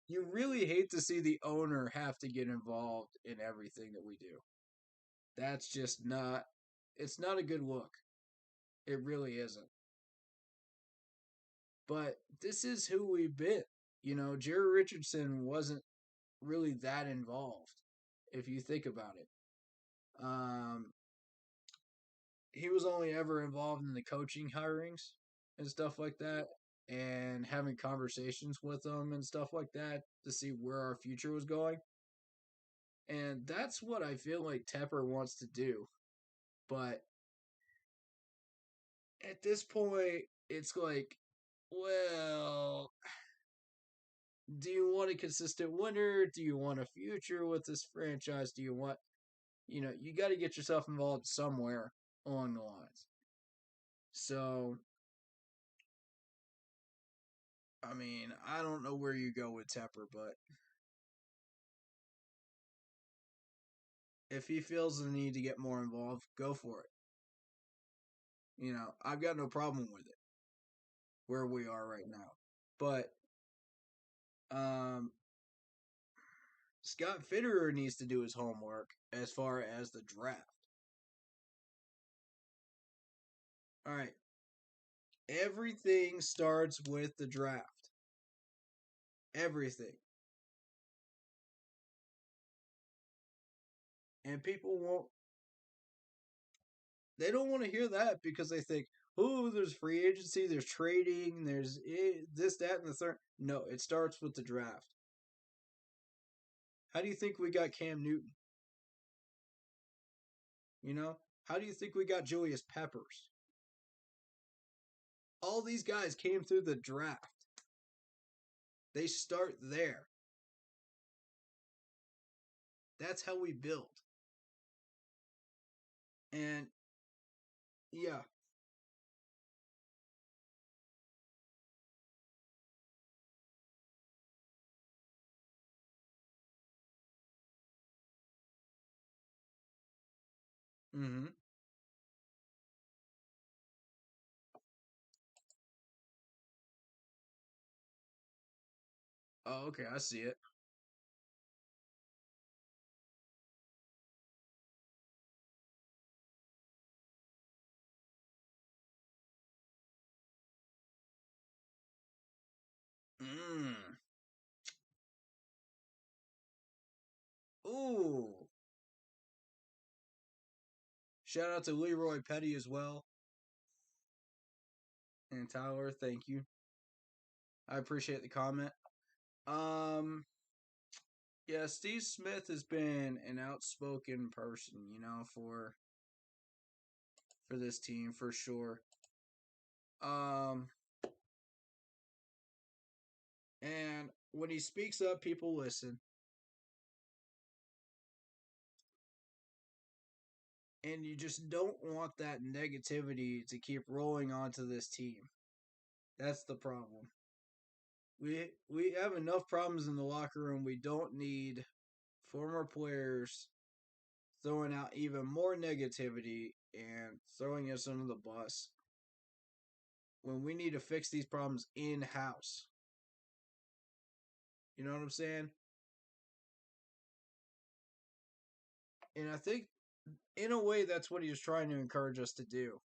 you really hate to see the owner have to get involved in everything that we do. That's just not, it's not a good look. It really isn't. But this is who we've been. You know, Jerry Richardson wasn't really that involved, if you think about it. Um, he was only ever involved in the coaching hirings and stuff like that, and having conversations with them and stuff like that to see where our future was going. And that's what I feel like Tepper wants to do. But at this point, it's like, well, do you want a consistent winner? Do you want a future with this franchise? Do you want, you got to get yourself involved somewhere along the lines. So, I mean, I don't know where you go with Tepper, but if he feels the need to get more involved, go for it. I've got no problem with it where we are right now. But um, Scott Fitterer needs to do his homework as far as the draft. All right. Everything starts with the draft. Everything. And people won't, they don't want to hear that because they think, oh, there's free agency, there's trading, there's this, that, and the third. No, it starts with the draft. How do you think we got Cam Newton? How do you think we got Julius Peppers? All these guys came through the draft. They start there. That's how we build. And yeah. Mm-hmm. Oh, okay, I see it. Mm. Ooh. Shout out to Leroy Petty as well. And Tyler, thank you. I appreciate the comment. Um, yeah, Steve Smith has been an outspoken person, for this team for sure. Um, and when he speaks up, people listen. And you just don't want that negativity to keep rolling onto this team. That's the problem. We have enough problems in the locker room. We don't need former players throwing out even more negativity and throwing us under the bus when we need to fix these problems in house. You know what I'm saying? And I think, in a way, that's what he was trying to encourage us to do.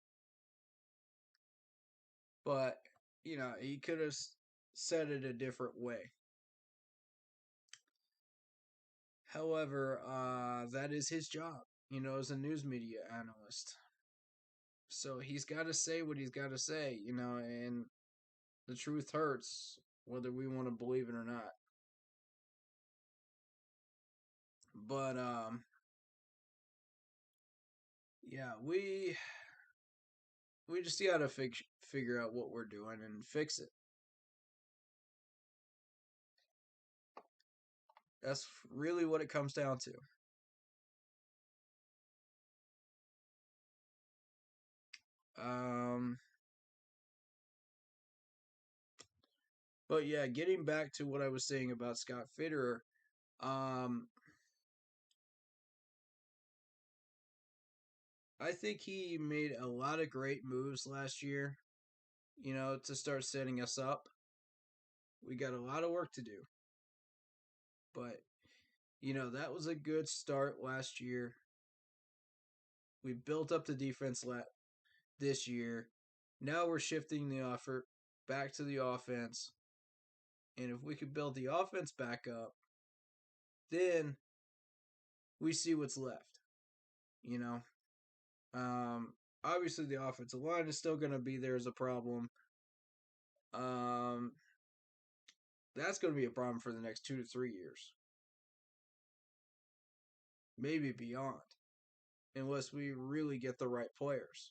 But, he could have said it a different way. However, that is his job, as a news media analyst. So he's got to say what he's got to say, and the truth hurts, whether we want to believe it or not. But yeah, we just got to figure out what we're doing and fix it. That's really what it comes down to. Um, but yeah, getting back to what I was saying about Scott Fitterer, I think he made a lot of great moves last year, to start setting us up. We got a lot of work to do. But, that was a good start last year. We built up the defense this year. Now we're shifting the effort back to the offense. And if we could build the offense back up, then we see what's left. You know, obviously the offensive line is still going to be there as a problem. That's going to be a problem for the next 2 to 3 years, maybe beyond, unless we really get the right players.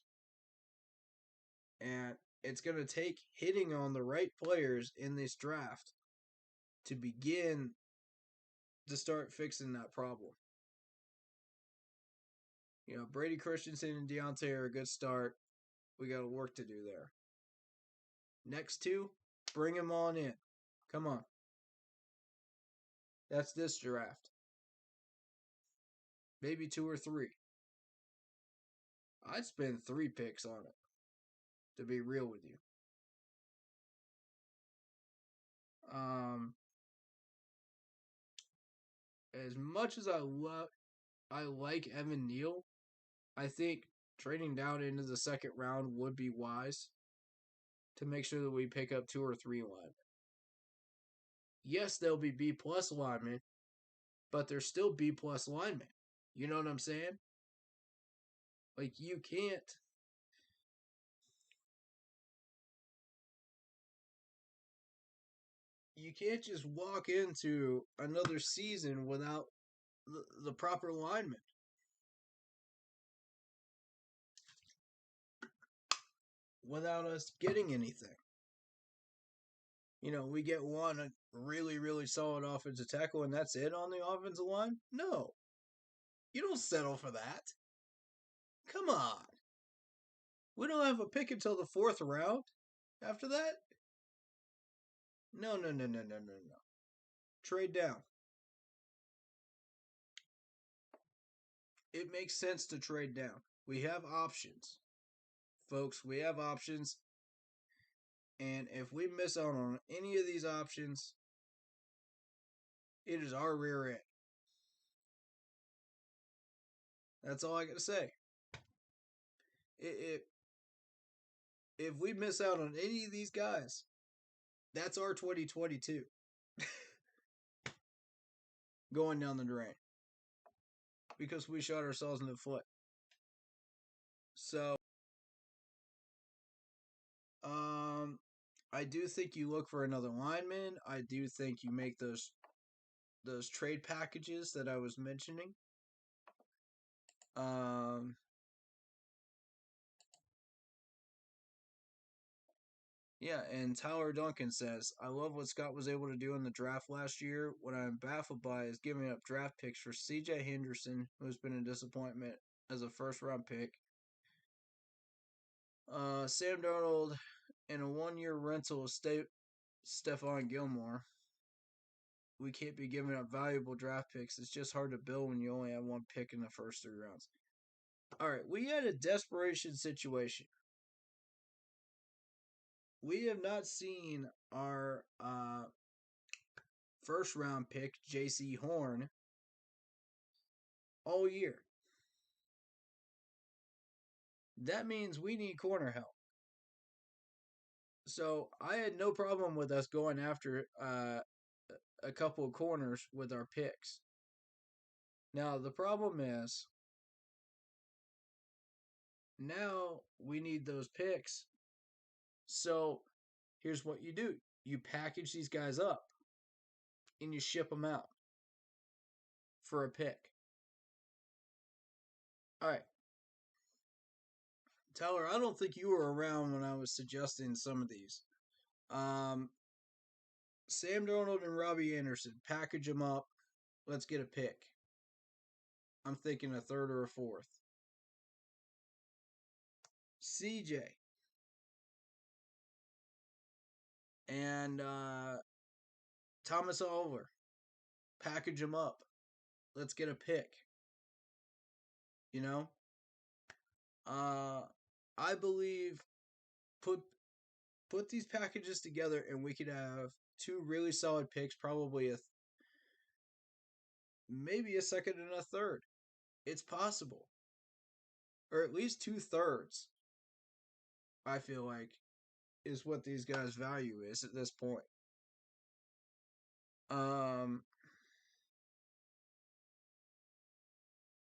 And It's going to take hitting on the right players in this draft to begin to start fixing that problem. Brady Christensen and Deontay are a good start. We got work to do there. Next two, bring them on in. Come on. That's this draft. Maybe 2 or 3. I'd spend 3 picks on it, to be real with you. As much as I like Evan Neal, I think trading down into the second round would be wise to make sure that we pick up 2 or 3 linemen. Yes, they'll be B+ linemen, but they're still B+ linemen. You know what I'm saying? Like, you can't just walk into another season without the proper linemen. Without us getting anything. We get one really, really solid offensive tackle and that's it on the offensive line? No. You don't settle for that. Come on. We don't have a pick until the 4th round after that? No. Trade down. It makes sense to trade down. We have options. Folks, we have options. And if we miss out on any of these options, it is our rear end. That's all I got to say. If we miss out on any of these guys, that's our 2022 going down the drain because we shot ourselves in the foot. So, I do think you look for another lineman. I do think you make those trade packages that I was mentioning. Yeah, and Tyler Duncan says, I love what Scott was able to do in the draft last year. What I'm baffled by is giving up draft picks for C.J. Henderson, who's been a disappointment as a first-round pick. Sam Darnold and a 1-year rental of Stephon Gilmore. We can't be giving up valuable draft picks. It's just hard to build when you only have 1 pick in the first 3 rounds. All right, we had a desperation situation. We have not seen our first-round pick, J.C. Horn, all year. That means we need corner help. So I had no problem with us going after a couple of corners with our picks. Now, the problem is, now we need those picks. So here's what you do. You package these guys up and you ship them out for a pick. All right. Tyler, I don't think you were around when I was suggesting some of these. Sam Darnold and Robbie Anderson, package them up. Let's get a pick. I'm thinking a 3rd or a 4th. CJ and Thomas Oliver, package them up. Let's get a pick. I believe put these packages together and we could have 2 really solid picks, probably maybe a 2nd and a 3rd. It's possible. Or at least 2/3, I feel like, is what these guys' value is at this point.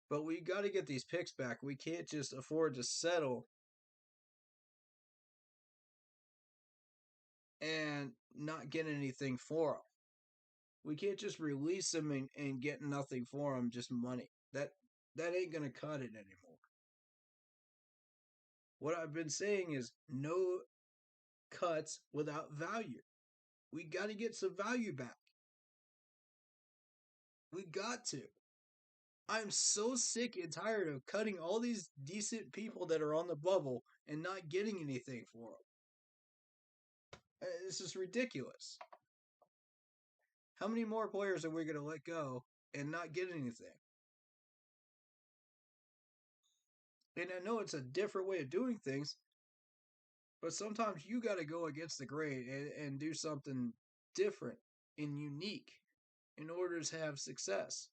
But we got to get these picks back. We can't just afford to settle and not get anything for them. We can't just release them and get nothing for them, just money. That ain't going to cut it anymore. What I've been saying is no cuts without value. We got to get some value back. We got to. I'm so sick and tired of cutting all these decent people that are on the bubble and not getting anything for them. This is ridiculous. How many more players are we going to let go and not get anything? And I know it's a different way of doing things, but sometimes you got to go against the grain and do something different and unique in order to have success.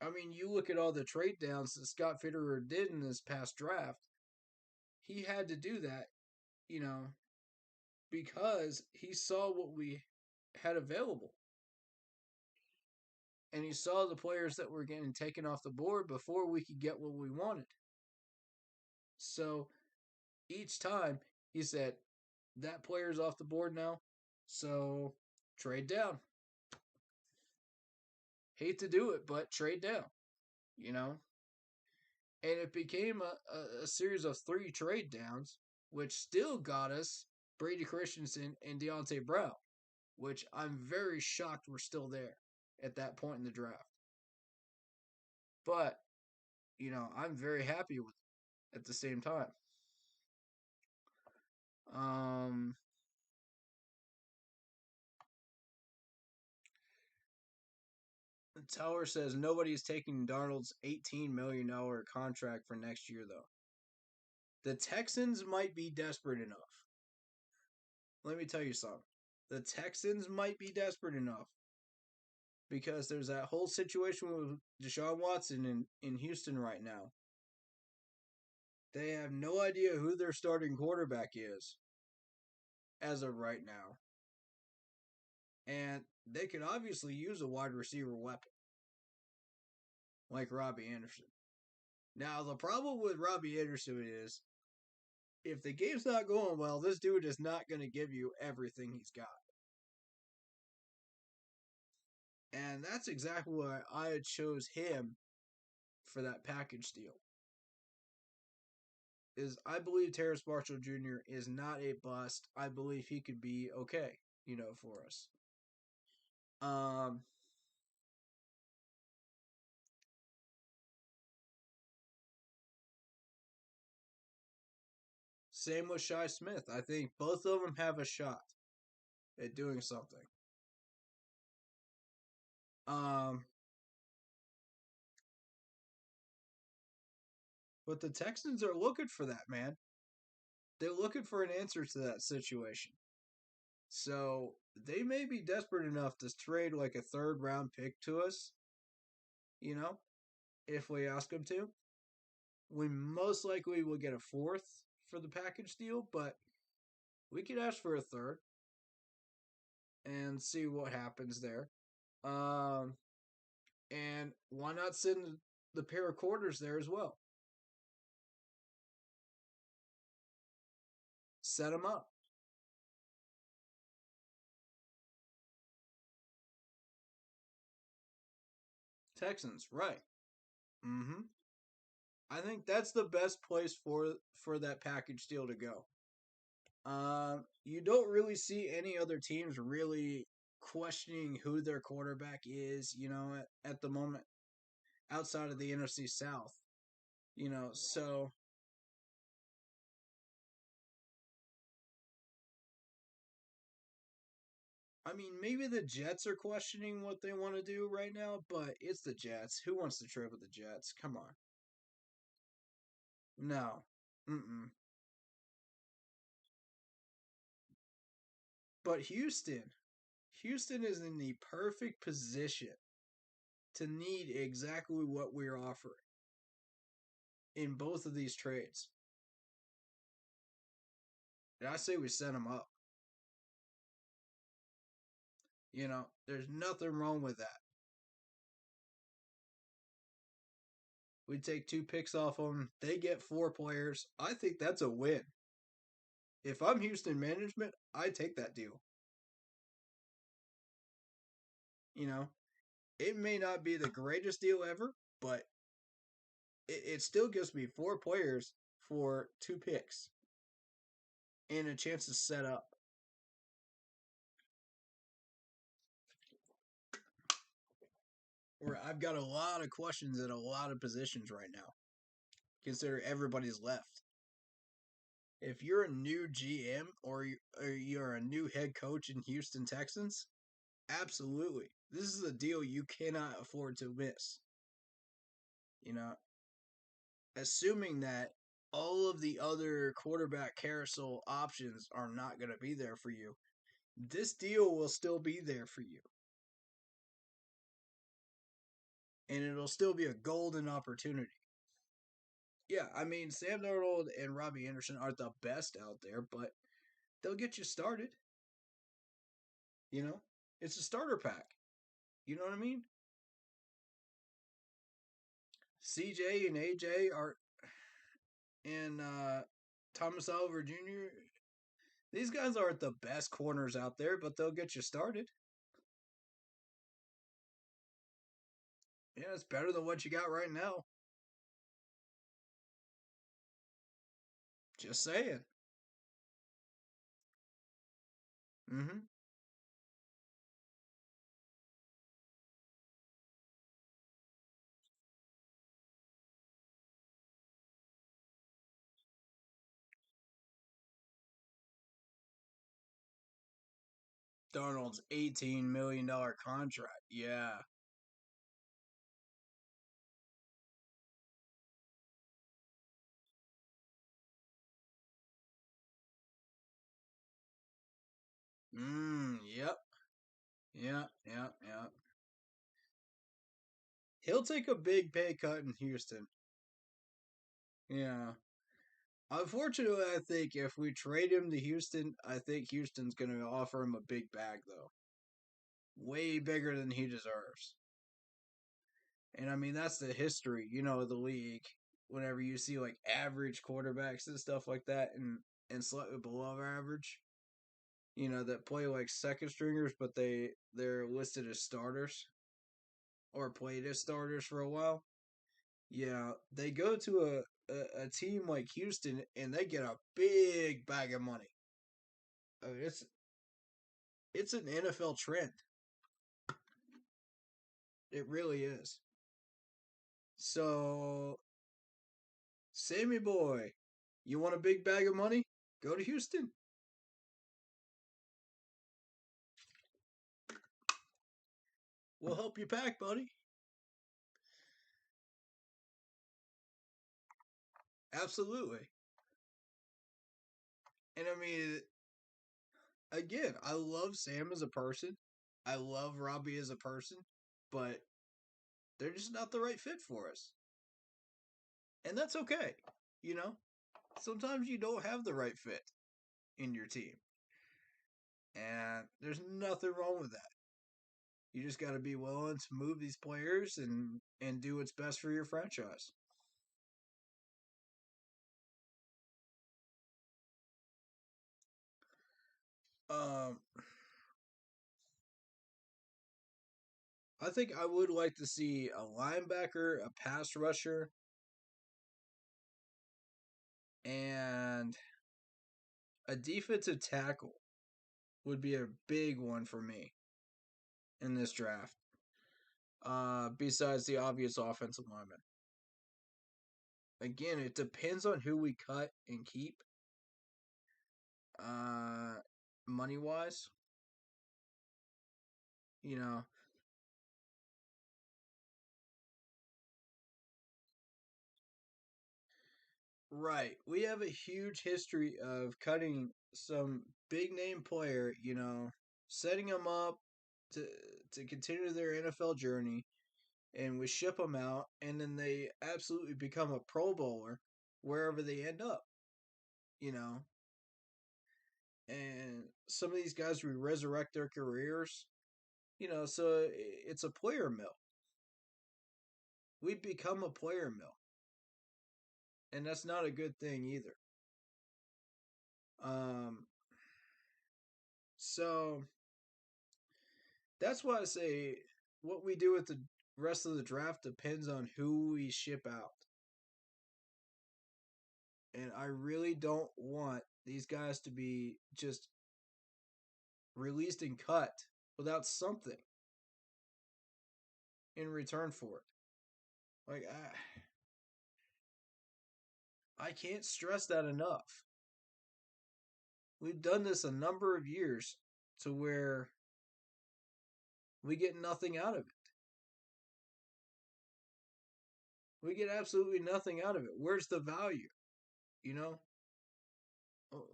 I mean, you look at all the trade downs that Scott Fitterer did in this past draft. He had to do that, you know, because he saw what we had available. And he saw the players that were getting taken off the board before we could get what we wanted. So each time he said, that player's off the board now, so trade down. Hate to do it, but trade down, you know? And it became a series of 3 trade downs, which still got us Brady Christensen and Deontay Brown, which I'm very shocked we're still there at that point in the draft. But, you know, I'm very happy with it at the same time. The Tower says nobody's taking Darnold's $18 million contract for next year, though. The Texans might be desperate enough. Let me tell you something. The Texans might be desperate enough because there's that whole situation with Deshaun Watson in Houston right now. They have no idea who their starting quarterback is as of right now. And they could obviously use a wide receiver weapon like Robbie Anderson. Now, the problem with Robbie Anderson is if the game's not going well, this dude is not going to give you everything he's got. And that's exactly why I chose him for that package deal. Is I believe Terrace Marshall Jr. is not a bust. I believe he could be okay, you know, for us. Same with Shi Smith. I think both of them have a shot at doing something. But the Texans are looking for that, man. They're looking for an answer to that situation. So they may be desperate enough to trade like a 3rd round pick to us, you know, if we ask them to. We most likely will get a 4th for the package deal, but we could ask for a 3rd and see what happens there. And why not send the pair of quarters there as well? Set them up. Texans, right. I think that's the best place for that package deal to go. You don't really see any other teams really questioning who their quarterback is, you know, at the moment outside of the NFC South. You know, so I mean, maybe the Jets are questioning what they want to do right now, but it's the Jets. Who wants to trade with the Jets? Come on. No. Mm-mm. But Houston is in the perfect position to need exactly what we're offering in both of these trades. And I say we set them up. You know, there's nothing wrong with that. We take 2 picks off them. They get 4 players. I think that's a win. If I'm Houston management, I take that deal. You know, it may not be the greatest deal ever, but it still gives me 4 players for 2 picks. and a chance to set up. Where I've got a lot of questions at a lot of positions right now. Consider everybody's left. If you're a new GM or you're a new head coach in Houston Texans, absolutely. This is a deal you cannot afford to miss. You know, assuming that all of the other quarterback carousel options are not going to be there for you, this deal will still be there for you. And it'll still be a golden opportunity. Yeah, I mean, Sam Darnold and Robbie Anderson aren't the best out there, but they'll get you started. You know, it's a starter pack. You know what I mean? CJ and AJ are, and Thomas Oliver Jr. These guys aren't the best corners out there, but they'll get you started. Yeah, it's better than what you got right now. Just saying. Mm-hmm. Darnold's $18 million contract. Yeah. Yep. Yeah. He'll take a big pay cut in Houston. Yeah. Unfortunately, I think if we trade him to Houston, I think Houston's going to offer him a big bag, though. Way bigger than he deserves. And I mean, that's the history, of the league. Whenever you see like average quarterbacks and stuff like that and slightly below average, that play like second stringers, but they're listed as starters or played as starters for a while. Yeah, they go to a team like Houston and they get a big bag of money. I mean, it's an NFL trend. It really is. So, Sammy boy, you want a big bag of money? Go to Houston. We'll help you pack, buddy. Absolutely. And I mean, again, I love Sam as a person. I love Robbie as a person, but they're just not the right fit for us. And that's okay. You know, sometimes you don't have the right fit in your team. And there's nothing wrong with that. You just got to be willing to move these players and do what's best for your franchise. Um, I think I would like to see a linebacker, a pass rusher, and a defensive tackle would be a big one for me in this draft. Besides the obvious offensive lineman. Again, it depends on who we cut and keep. Uh, money wise, you know, right. We have a huge history of cutting some big name player, setting them up to to continue their NFL journey, and we ship them out, and then they absolutely become a Pro Bowler wherever they end up, you know. And some of these guys we resurrect their careers, so it's a player mill. We become a player mill, and that's not a good thing either. Um, so that's why I say what we do with the rest of the draft depends on who we ship out. And I really don't want these guys to be just released and cut without something in return for it. Like, I can't stress that enough. We've done this a number of years to where we get nothing out of it. We get absolutely nothing out of it. Where's the value? You know?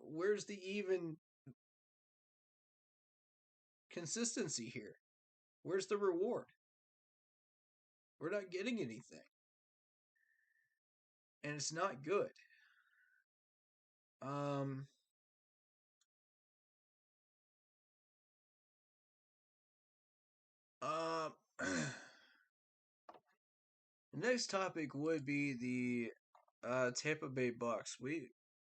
Where's the even consistency here? Where's the reward? We're not getting anything. And it's not good. Um uh, the next topic would be the Tampa Bay Bucks.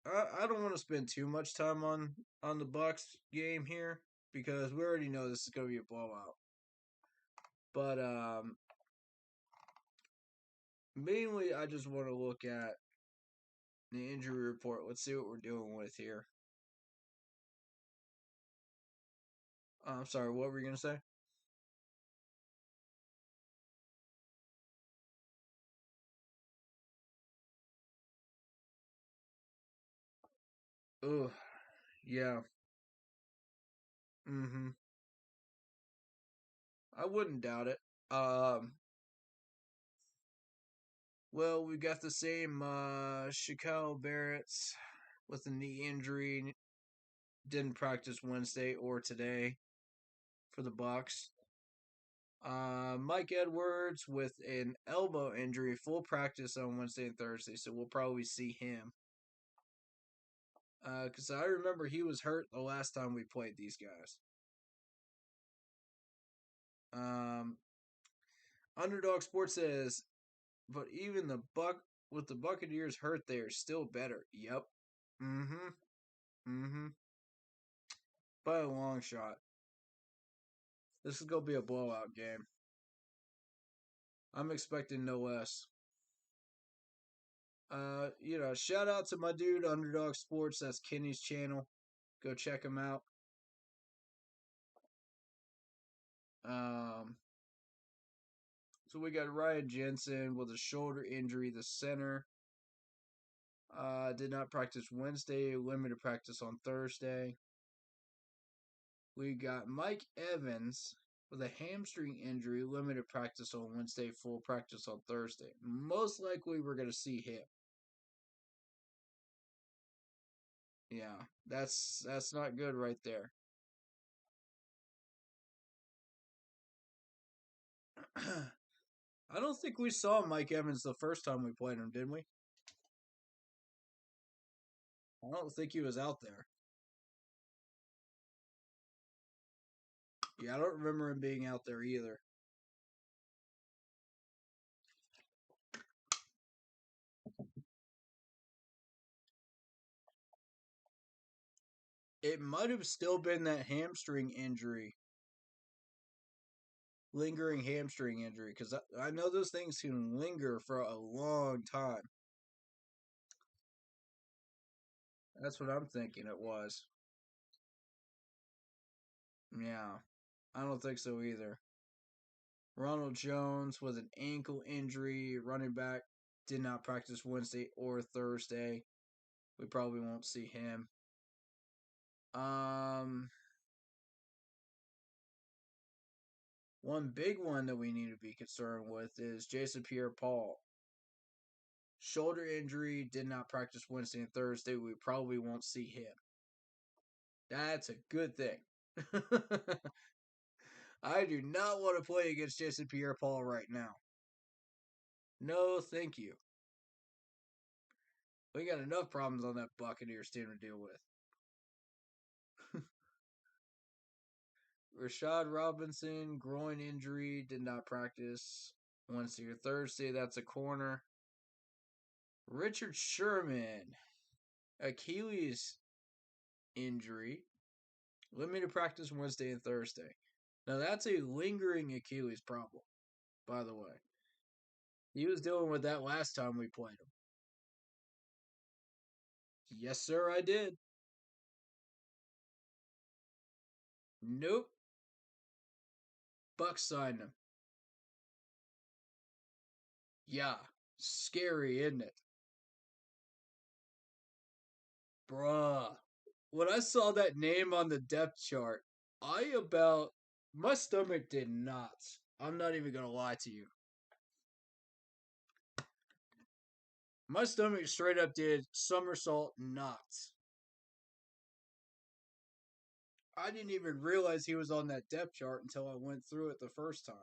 I don't want to spend too much time on the Bucks game here because we already know this is going to be a blowout. But mainly I just want to look at the injury report. Let's see what we're dealing with here. I'm sorry, what were you going to say? Ugh, yeah. Mm-hmm. I wouldn't doubt it. Um, well, we got the same Shaquille Barrett's with a knee injury. Didn't practice Wednesday or today for the Bucks. Mike Edwards with an elbow injury, full practice on Wednesday and Thursday, so we'll probably see him. Because I remember he was hurt the last time we played these guys. Um, Underdog Sports says, but even with the Buccaneers hurt, they are still better. Yep. Mm-hmm. Mm-hmm. By a long shot. This is gonna be a blowout game. I'm expecting no less. Shout out to my dude Underdog Sports. That's Kenny's channel. Go check him out. Um, so we got Ryan Jensen with a shoulder injury, the center. Did not practice Wednesday, limited practice on Thursday. We got Mike Evans with a hamstring injury, limited practice on Wednesday, full practice on Thursday. Most likely we're going to see him. Yeah, that's not good right there. I don't think we saw Mike Evans the first time we played him, did we? I don't think he was out there. Yeah, I don't remember him being out there either. It might have still been that hamstring injury, lingering hamstring injury, because I know those things can linger for a long time. That's what I'm thinking it was. Yeah, I don't think so either. Ronald Jones with an ankle injury, running back, did not practice Wednesday or Thursday. We probably won't see him. One big one that we need to be concerned with is Jason Pierre-Paul. Shoulder injury, did not practice Wednesday and Thursday. We probably won't see him. That's a good thing. I do not want to play against Jason Pierre-Paul right now. No, thank you. We got enough problems on that Buccaneers team to deal with. Rashad Robinson, groin injury, did not practice Wednesday or Thursday. That's a corner. Richard Sherman, Achilles injury, limited practice Wednesday and Thursday. Now that's a lingering Achilles problem, by the way. He was dealing with that last time we played him. Yes, sir, I did. Nope. Bucks signed him. Yeah. Scary, isn't it? Bruh. When I saw that name on the depth chart, my stomach did knots. I'm not even gonna lie to you. My stomach straight up did somersault knots. I didn't even realize he was on that depth chart until I went through it the first time.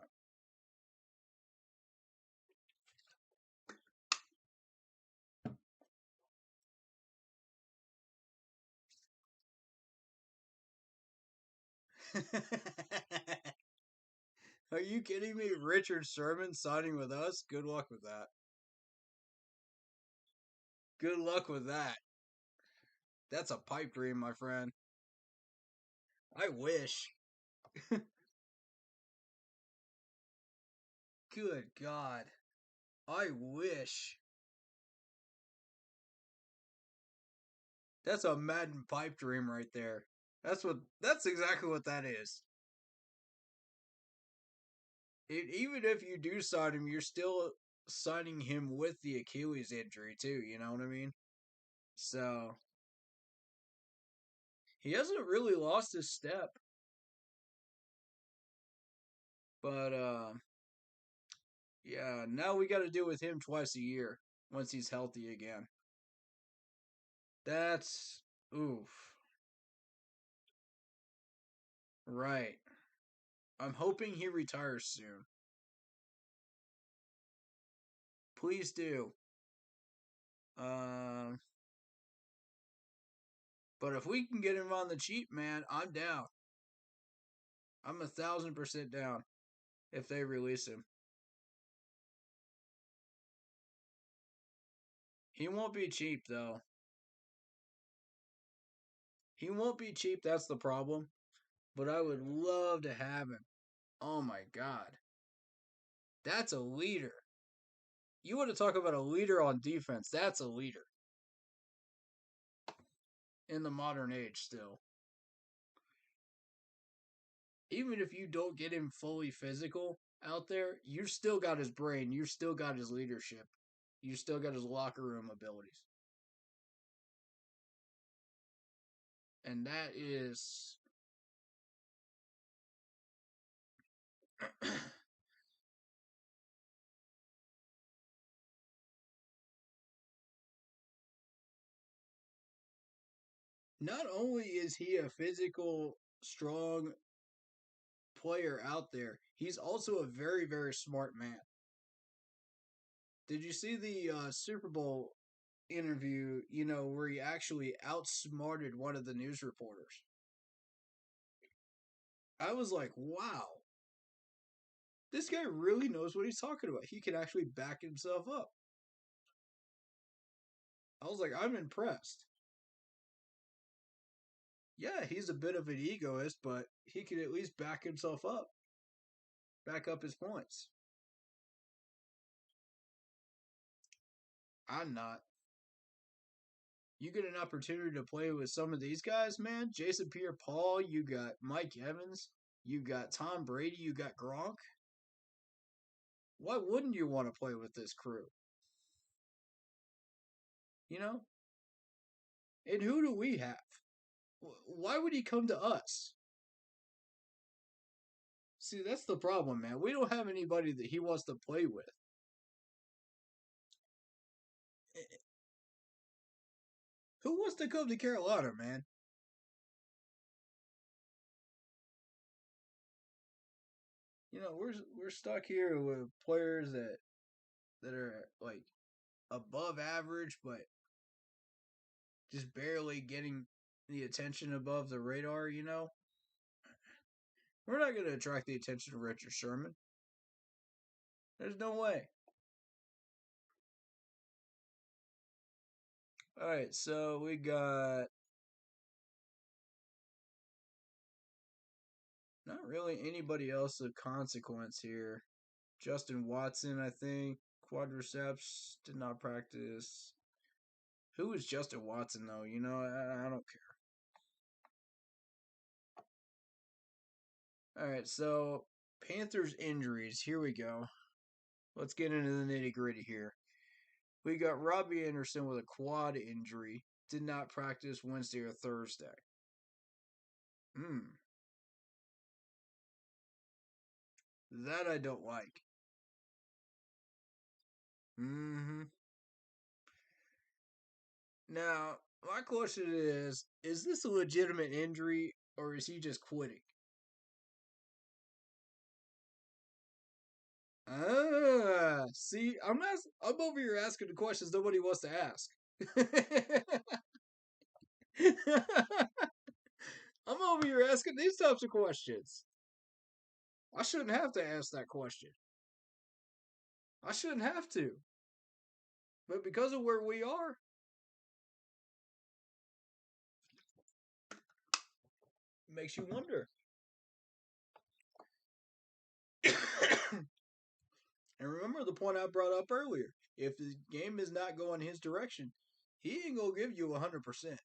Are you kidding me? Richard Sherman signing with us? Good luck with that. Good luck with that. That's a pipe dream, my friend. I wish. Good God. I wish. That's a Madden pipe dream right there. That's exactly what that is. Even if you do sign him, you're still signing him with the Achilles injury too, you know what I mean? So he hasn't really lost his step. But yeah, now we gotta deal with him twice a year once he's healthy again. That's oof. Right. I'm hoping he retires soon. Please do. Um, but if we can get him on the cheap, man, I'm down. I'm 1,000% down if they release him. He won't be cheap though. He won't be cheap. That's the problem. But I would love to have him. Oh my god, that's a leader. You want to talk about a leader on defense? That's a leader in the modern age. Still, even if you don't get him fully physical out there, you still got his brain. You still got his leadership. You still got his locker room abilities. And that is not only is he a physical, strong player out there, he's also a very, very smart man. Did you see the Super Bowl interview, where he actually outsmarted one of the news reporters? I was like, wow, this guy really knows what he's talking about. He can actually back himself up. I was like, I'm impressed. Yeah, he's a bit of an egoist, but he can at least back himself up, back up his points. I'm not. You get an opportunity to play with some of these guys, man. Jason Pierre-Paul, you got Mike Evans, you got Tom Brady, you got Gronk. Why wouldn't you want to play with this crew? You know? And who do we have? Why would he come to us? See, that's the problem, man. We don't have anybody that he wants to play with. Who wants to come to Carolina, man? We're stuck here with players that are like above average, but just barely getting the attention above the radar. We're not going to attract the attention of Richard Sherman. There's no way. All right, so we got not really anybody else of consequence here. Justin Watson, I think, quadriceps, did not practice. Who is Justin Watson, though? I don't care. All right, so Panthers injuries. Here we go. Let's get into the nitty gritty here. We got Robbie Anderson with a quad injury. Did not practice Wednesday or Thursday. That I don't like. Now, my question is this a legitimate injury or is he just quitting? See, I'm over here asking the questions nobody wants to ask. I'm over here asking these types of questions. I shouldn't have to ask that question. I shouldn't have to. But because of where we are, it makes you wonder. And remember the point I brought up earlier. If the game is not going his direction, he ain't gonna give you 100%.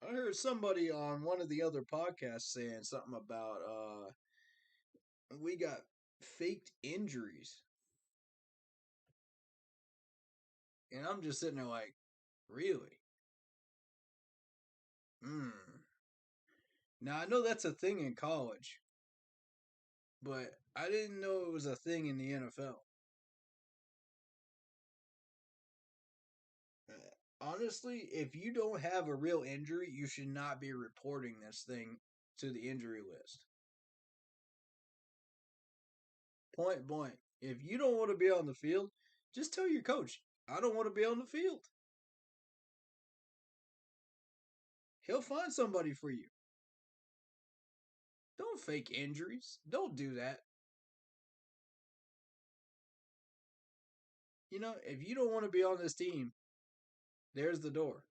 I heard somebody on one of the other podcasts saying something about we got faked injuries. And I'm just sitting there like, really? Now I know that's a thing in college, but I didn't know it was a thing in the NFL. Honestly, if you don't have a real injury, you should not be reporting this thing to the injury list. Point blank. If you don't want to be on the field, just tell your coach, I don't want to be on the field. He'll find somebody for you. Don't fake injuries. Don't do that. If you don't want to be on this team, there's the door.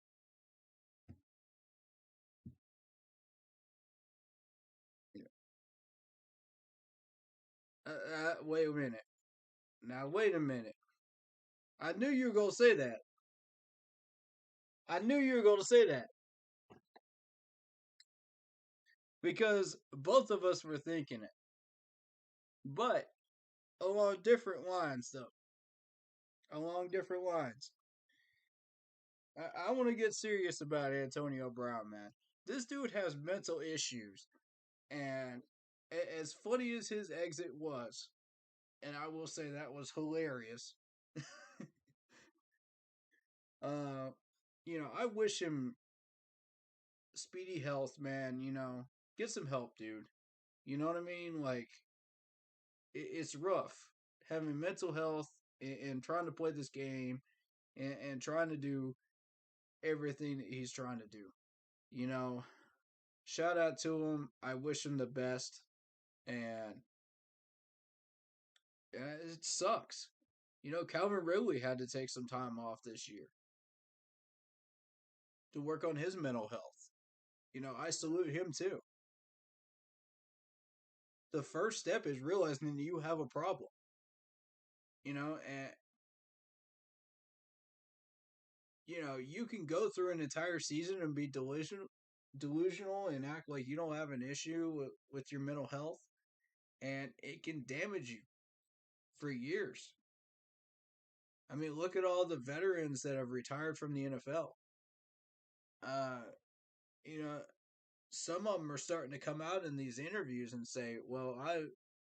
Wait a minute. Now, wait a minute. I knew you were going to say that. I knew you were going to say that. Because both of us were thinking it. But along different lines, though. Along different lines. I want to get serious about Antonio Brown, man. This dude has mental issues. And as funny as his exit was, and I will say that was hilarious. I wish him speedy health, man. Get some help, dude. You know what I mean? Like, it's rough having mental health and trying to play this game and trying to do everything that he's trying to do. You know, shout out to him. I wish him the best. And it sucks. Calvin Ridley had to take some time off this year to work on his mental health. I salute him too. The first step is realizing that you have a problem. And you can go through an entire season and be delusional and act like you don't have an issue with your mental health, and it can damage you for years. I mean, look at all the veterans that have retired from the NFL. Uh, you know, some of them are starting to come out in these interviews and say, "Well,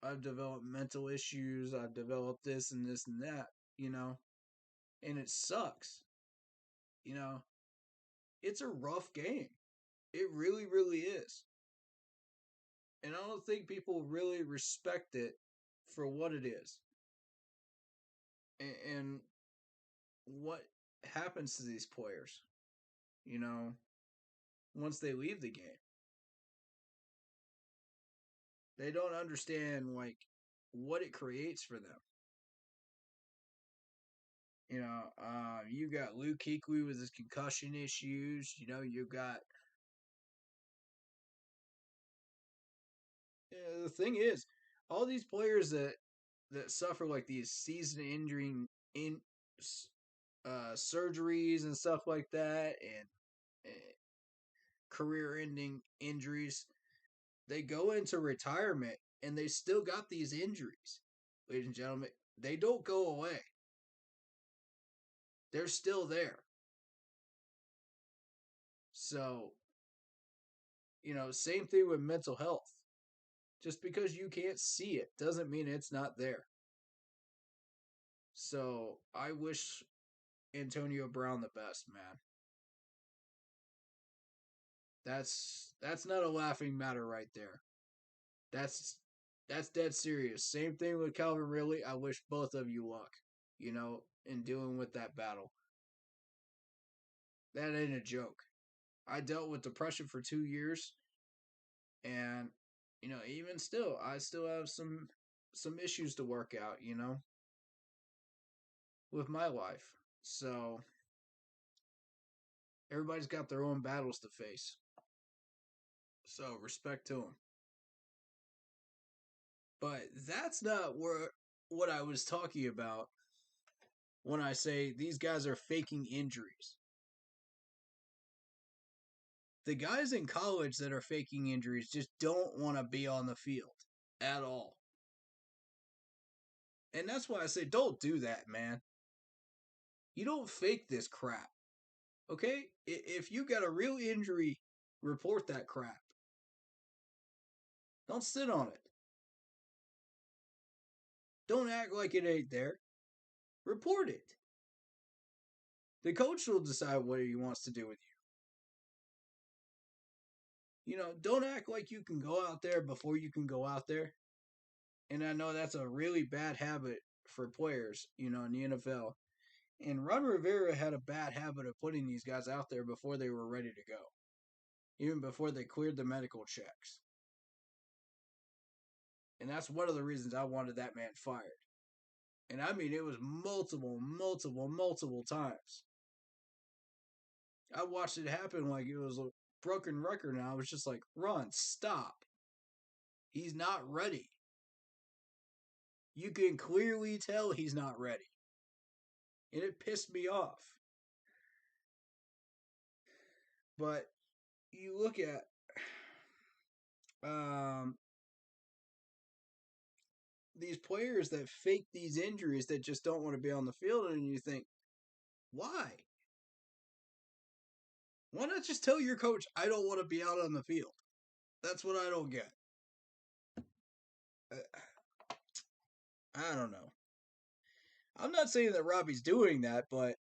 I've developed mental issues. I've developed this and this and that." And it sucks. You know, it's a rough game. It really, really is. And I don't think people really respect it for what it is. And what happens to these players, you know, once they leave the game. They don't understand, like, what it creates for them. You got Luke Kuechly with his concussion issues. You got. The thing is, all these players that that suffer like these season injury in surgeries and stuff like that, and career-ending injuries, they go into retirement and they still got these injuries. Ladies and gentlemen, they don't go away. They're still there. So, same thing with mental health. Just because you can't see it doesn't mean it's not there. So, I wish Antonio Brown the best, man. That's not a laughing matter right there. That's dead serious. Same thing with Calvin Ridley. I wish both of you luck, in dealing with that battle. That ain't a joke. I dealt with depression for 2 years, and even still, I still have some issues to work out, with my life. So everybody's got their own battles to face. So respect to them. But that's not what I was talking about when I say these guys are faking injuries. The guys in college that are faking injuries just don't want to be on the field at all. And that's why I say don't do that, man. You don't fake this crap. Okay? If you got a real injury, report that crap. Don't sit on it. Don't act like it ain't there. Report it. The coach will decide what he wants to do with you. Don't act like you can go out there before you can go out there. And I know that's a really bad habit for players, in the NFL. And Ron Rivera had a bad habit of putting these guys out there before they were ready to go, even before they cleared the medical checks. And that's one of the reasons I wanted that man fired. And I mean, it was multiple times. I watched it happen like it was a broken record, and I was just like, Ron, stop. He's not ready. You can clearly tell he's not ready. And it pissed me off. But you look at these players that fake these injuries that just don't want to be on the field, and you think, why? Why not just tell your coach, I don't want to be out on the field? That's what I don't get. I don't know. I'm not saying that Robbie's doing that, but,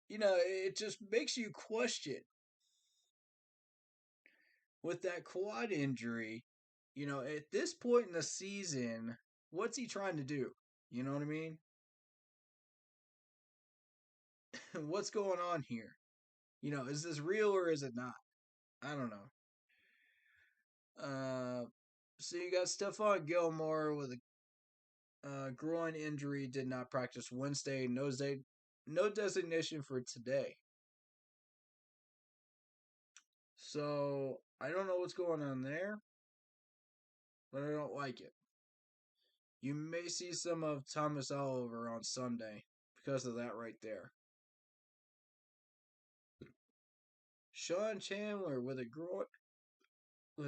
it just makes you question. With that quad injury, at this point in the season, what's he trying to do? You know what I mean? What's going on here? Is this real or is it not? I don't know. So you got Stephon Gilmore with a groin injury, did not practice Wednesday. No designation for today. So I don't know what's going on there, but I don't like it. You may see some of Thomas Oliver on Sunday because of that right there. Sean Chandler with a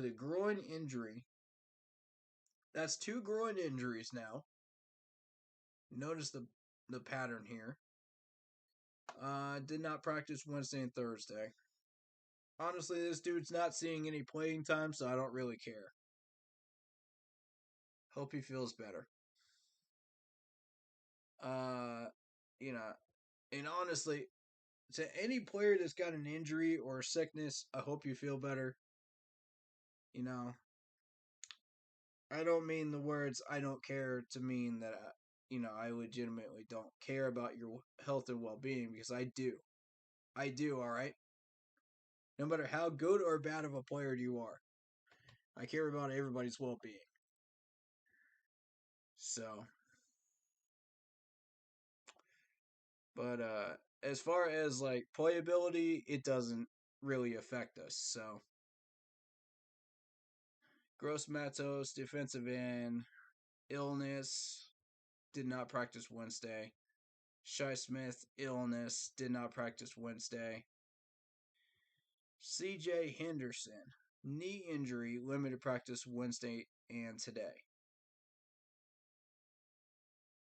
groin injury. That's 2 groin injuries now. Notice the pattern here. Did not practice Wednesday and Thursday. Honestly, this dude's not seeing any playing time, so I don't really care. Hope he feels better. And honestly, to any player that's got an injury or a sickness, I hope you feel better. I don't mean the words I don't care to mean that, I legitimately don't care about your health and well-being, because I do. I do, alright? No matter how good or bad of a player you are, I care about everybody's well-being. So, but as far as like playability, it doesn't really affect us. So, Gross Matos, defensive end, illness, did not practice Wednesday. Shi Smith, illness, did not practice Wednesday. CJ Henderson, knee injury, limited practice Wednesday and today.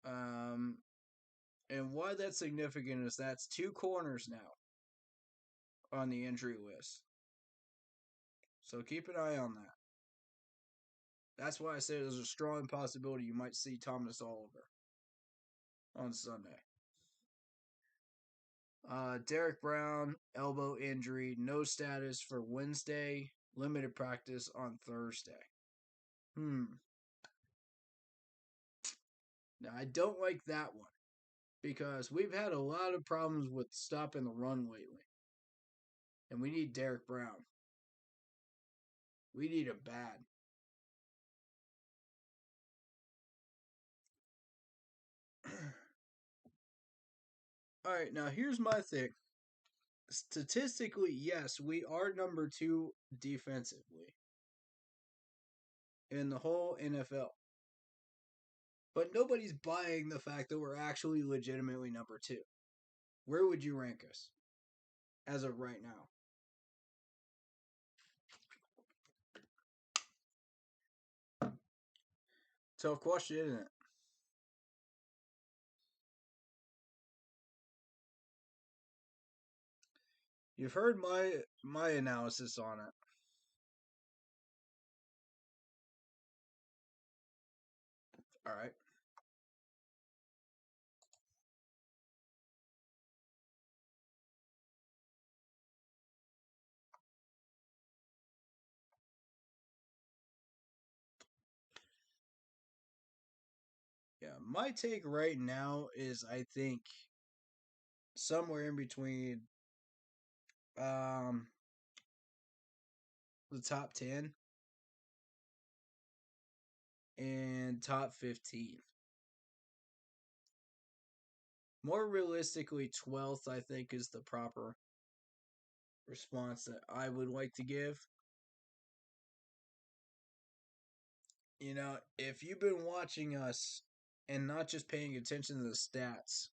And why that's significant is that's 2 corners now on the injury list. So keep an eye on that. That's why I say there's a strong possibility you might see Thomas Oliver on Sunday. Derek Brown, elbow injury, no status for Wednesday, limited practice on Thursday. Now, I don't like that one because we've had a lot of problems with stopping the run lately. And we need Derek Brown. We need him bad. All right, now here's my thing. Statistically, yes, we are number 2 defensively in the whole NFL. But nobody's buying the fact that we're actually legitimately number 2. Where would you rank us as of right now? Tough question, isn't it? You've heard my analysis on it. All right. Yeah, my take right now is I think somewhere in between the top 10 and top 15. More realistically, 12th, I think, is the proper response that I would like to give. You know, if you've been watching us and not just paying attention to the stats,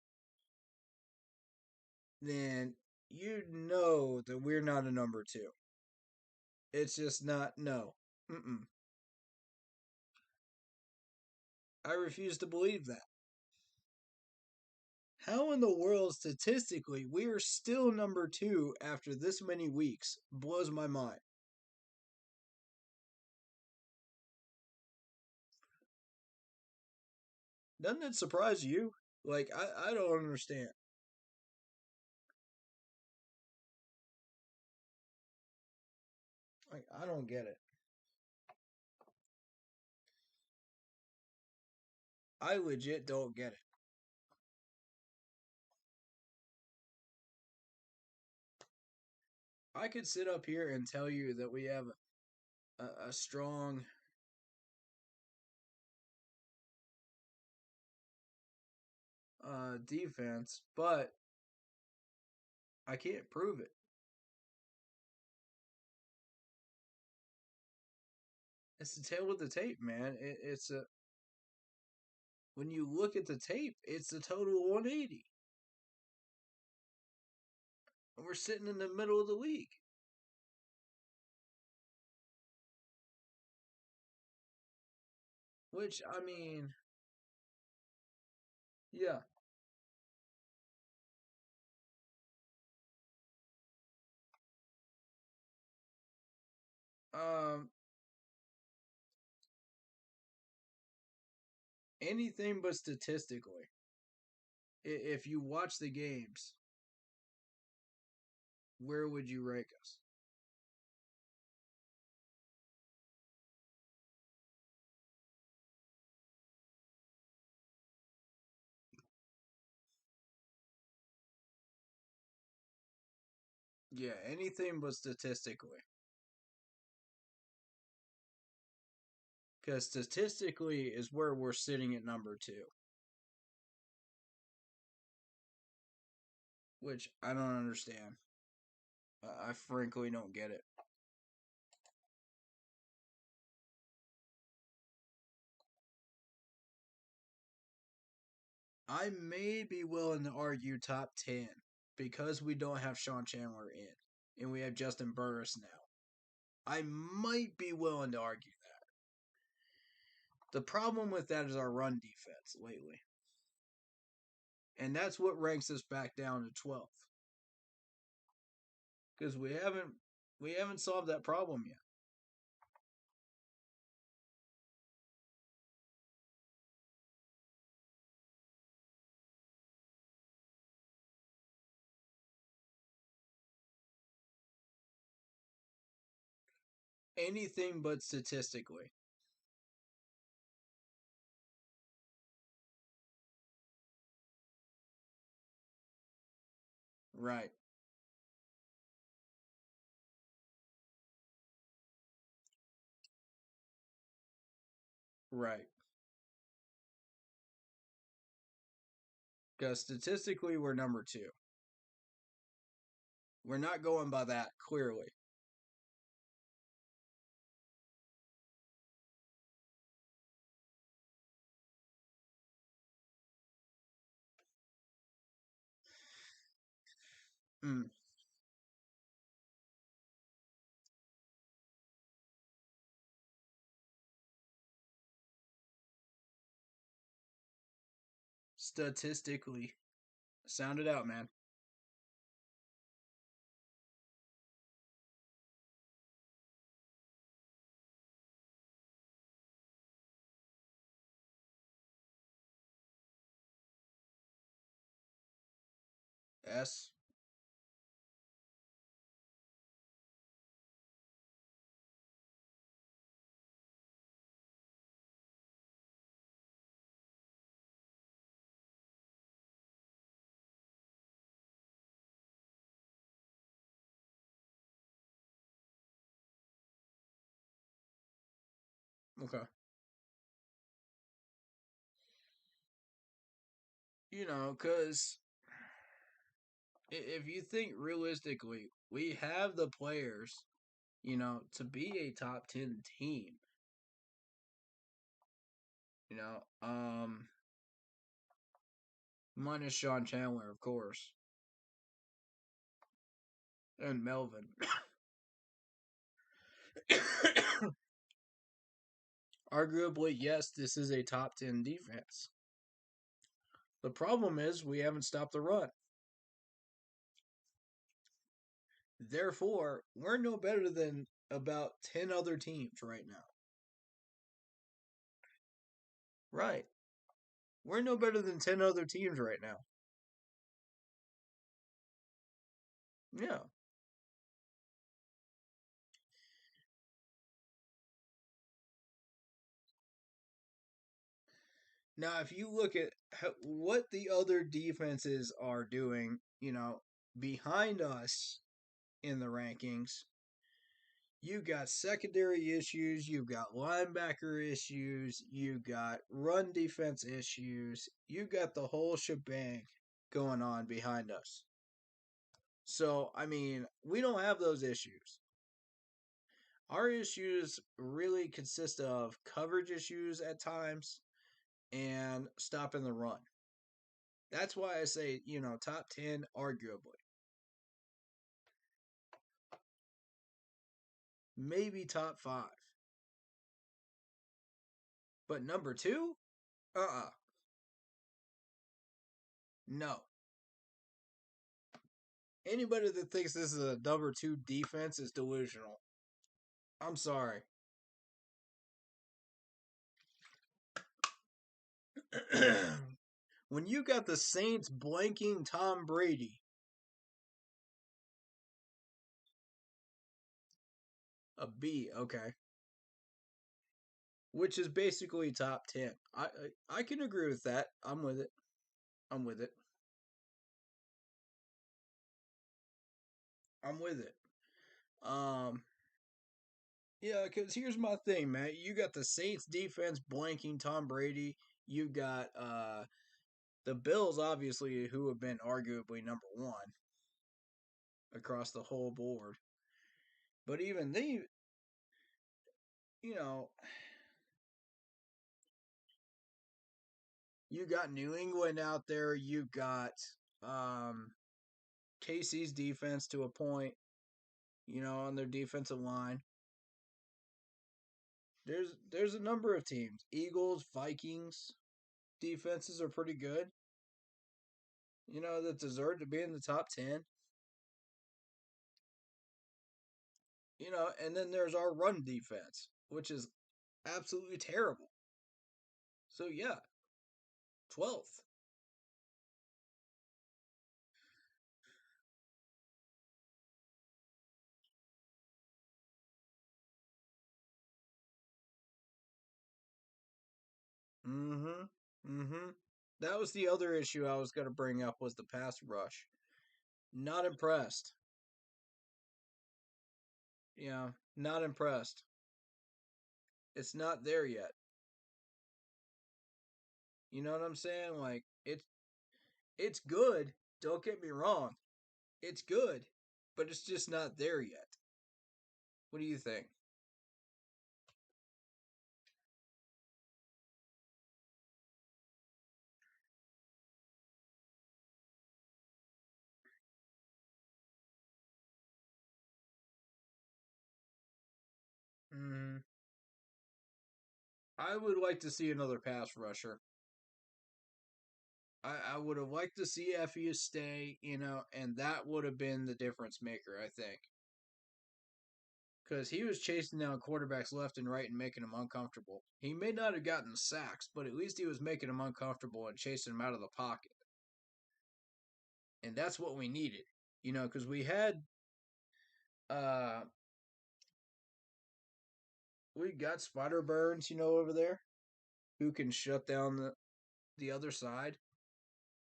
then you know that we're not a number 2. It's just not, no. I refuse to believe that. How in the world, statistically, we are still number 2 after this many weeks blows my mind. Doesn't it surprise you? Like, I don't understand. Like, I don't get it. I legit don't get it. I could sit up here and tell you that we have a strong defense, but I can't prove it. It's the tail of the tape, man. It's a when you look at the tape, it's a total 180. And we're sitting in the middle of the league. Which, I mean, yeah. Um, anything but statistically. If you watch the games, where would you rank us? Yeah, anything but statistically. Because statistically is where we're sitting at number 2. Which I don't understand. I frankly don't get it. I may be willing to argue top 10 because we don't have Sean Chandler in and we have Justin Burris now. I might be willing to argue that. The problem with that is our run defense lately. And that's what ranks us back down to 12th. Because we haven't solved that problem yet. Anything but statistically. Right. Right. Because statistically, we're number 2. We're not going by that, clearly. Mm. Statistically. Sound it out, man. S. Okay. Because if you think realistically, we have the players, to be a top 10 team. You know, um, minus Sean Chandler, of course, and Melvin. Arguably, yes, this is a top 10 defense. The problem is we haven't stopped the run. Therefore, we're no better than about 10 other teams right now. Right. We're no better than 10 other teams right now. Yeah. Now, if you look at what the other defenses are doing, behind us in the rankings, you got secondary issues, you've got linebacker issues, you got run defense issues, you got the whole shebang going on behind us. So, I mean, we don't have those issues. Our issues really consist of coverage issues at times and stopping the run. That's why I say, top 10, arguably. Maybe top 5. But number 2? No. Anybody that thinks this is a number 2 defense is delusional. I'm sorry. When you got the Saints blanking Tom Brady, a B, okay, which is basically top 10. I can agree with that. I'm with it. I'm with it. I'm with it. Um, yeah, because here's my thing, man. You got the Saints defense blanking Tom Brady. You got the Bills, obviously, who have been arguably number 1 across the whole board. But even they, you know, You got New England out there. You got um, KC's defense to a point. On their defensive line. There's a number of teams. Eagles, Vikings, defenses are pretty good. That deserve to be in the top 10. And then there's our run defense, which is absolutely terrible. So yeah, 12th. Mm-hmm. Mm-hmm. That was the other issue I was going to bring up was the pass rush. Not impressed. Not impressed. It's not there yet. You know what I'm saying? Like it's good. Don't get me wrong. It's good, but it's just not there yet. What do you think? Mm, I would like to see another pass rusher. I would have liked to see Effie stay, and that would have been the difference maker, I think. Because he was chasing down quarterbacks left and right and making them uncomfortable. He may not have gotten sacks, but at least he was making them uncomfortable and chasing them out of the pocket. And that's what we needed, because uh we got Spider Burns, over there, who can shut down the other side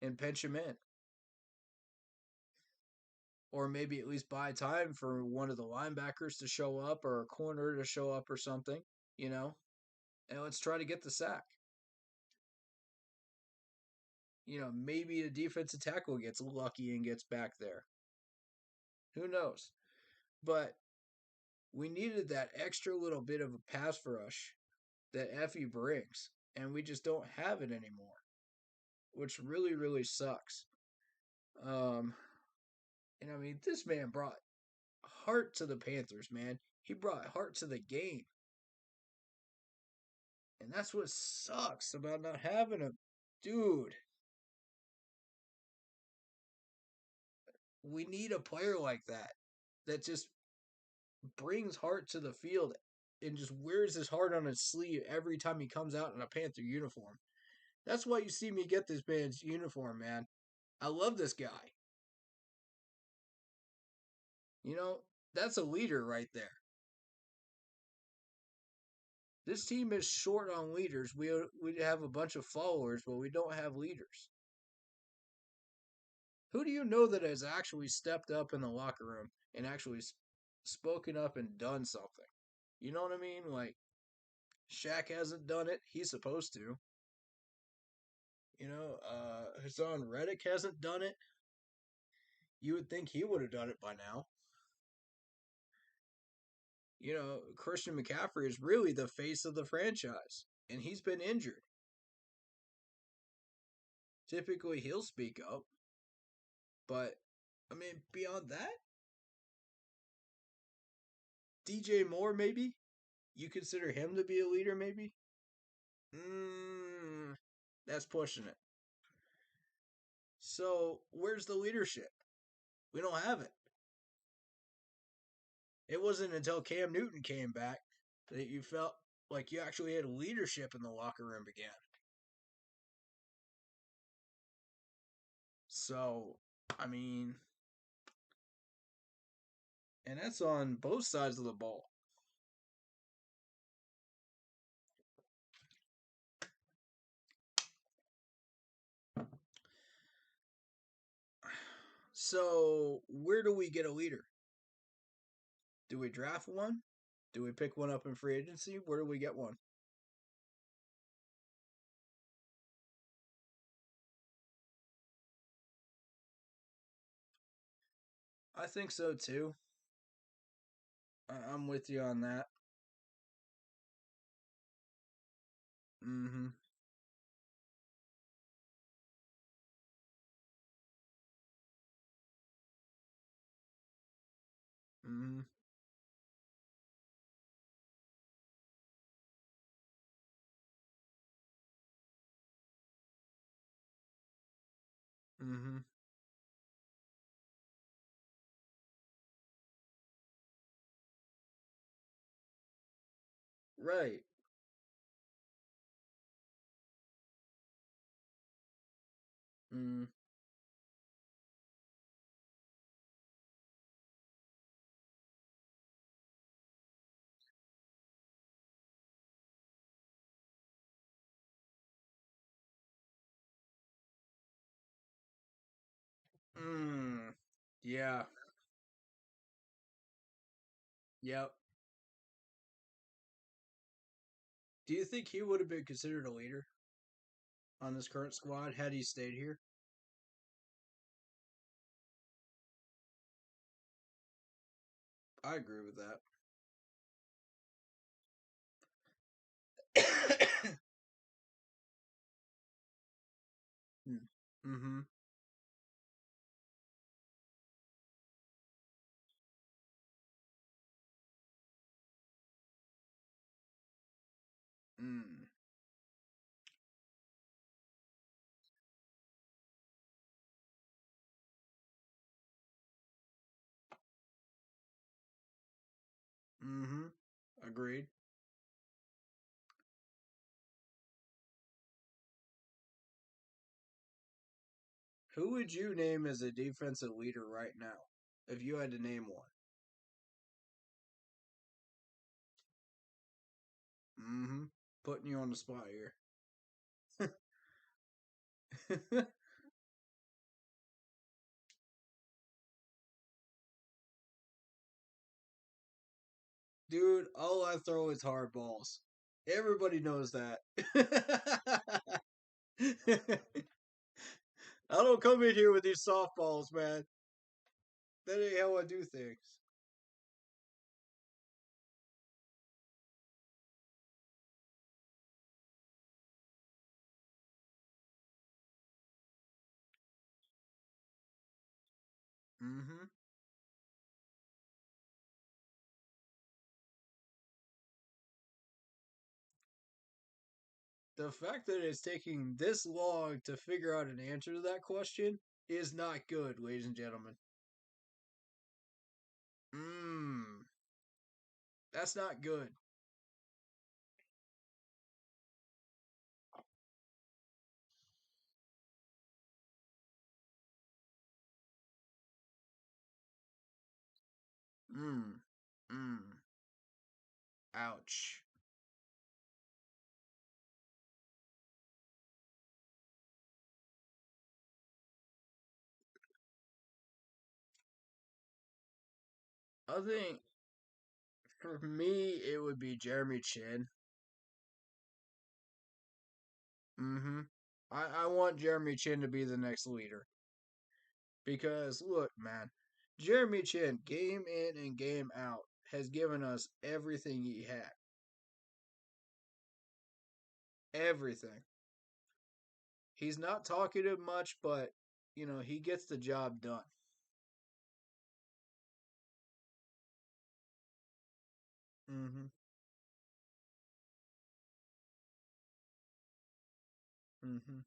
and pinch him in. Or maybe at least buy time for one of the linebackers to show up or a corner to show up or something, you know? And let's try to get the sack. Maybe a defensive tackle gets lucky and gets back there. Who knows? But we needed that extra little bit of a pass rush that Effie brings, and we just don't have it anymore, which really, really sucks. Um, and I mean, this man brought heart to the Panthers, man. He brought heart to the game. And that's what sucks about not having him. Dude, we need a player like that just brings heart to the field and just wears his heart on his sleeve every time he comes out in a Panther uniform. That's why you see me get this man's uniform, man. I love this guy. You know, that's a leader right there. This team is short on leaders. We have a bunch of followers, but we don't have leaders. Who do you know that has actually stepped up in the locker room and actually spoken up and done something? You know what I mean? Like, Shaq hasn't done it. He's supposed to. Hassan Reddick hasn't done it. You would think he would have done it by now. Christian McCaffrey is really the face of the franchise, and he's been injured. Typically, he'll speak up, but I mean, beyond that, DJ Moore, maybe you consider him to be a leader, maybe. Mm, that's pushing it. So, where's the leadership? We don't have it. It wasn't until Cam Newton came back that you felt like you actually had leadership in the locker room again. So, I mean, and that's on both sides of the ball. So, where do we get a leader? Do we draft one? Do we pick one up in free agency? Where do we get one? I think so too. I'm with you on that. Mm-hmm. Mm-hmm. Right. Mm. Mm. Yeah. Yep. Do you think he would have been considered a leader on this current squad had he stayed here? I agree with that. Mm-hmm. Mm. Mm-hmm. Agreed. Who would you name as a defensive leader right now, if you had to name one? Mm-hmm. Putting you on the spot here. Dude, all I throw is hard balls. Everybody knows that. I don't come in here with these softballs, man. That ain't how I do things. Mm-hmm. The fact that it's taking this long to figure out an answer to that question is not good, ladies and gentlemen. Mmm. That's not good. Mmm. Mmm. Ouch. I think for me it would be Jeremy Chin. Mm-hmm. I want Jeremy Chin to be the next leader. Because look, man, Jeremy Chin, game in and game out, has given us everything he had. Everything. He's not talkative much, but he gets the job done. Mm-hmm. Mm-hmm.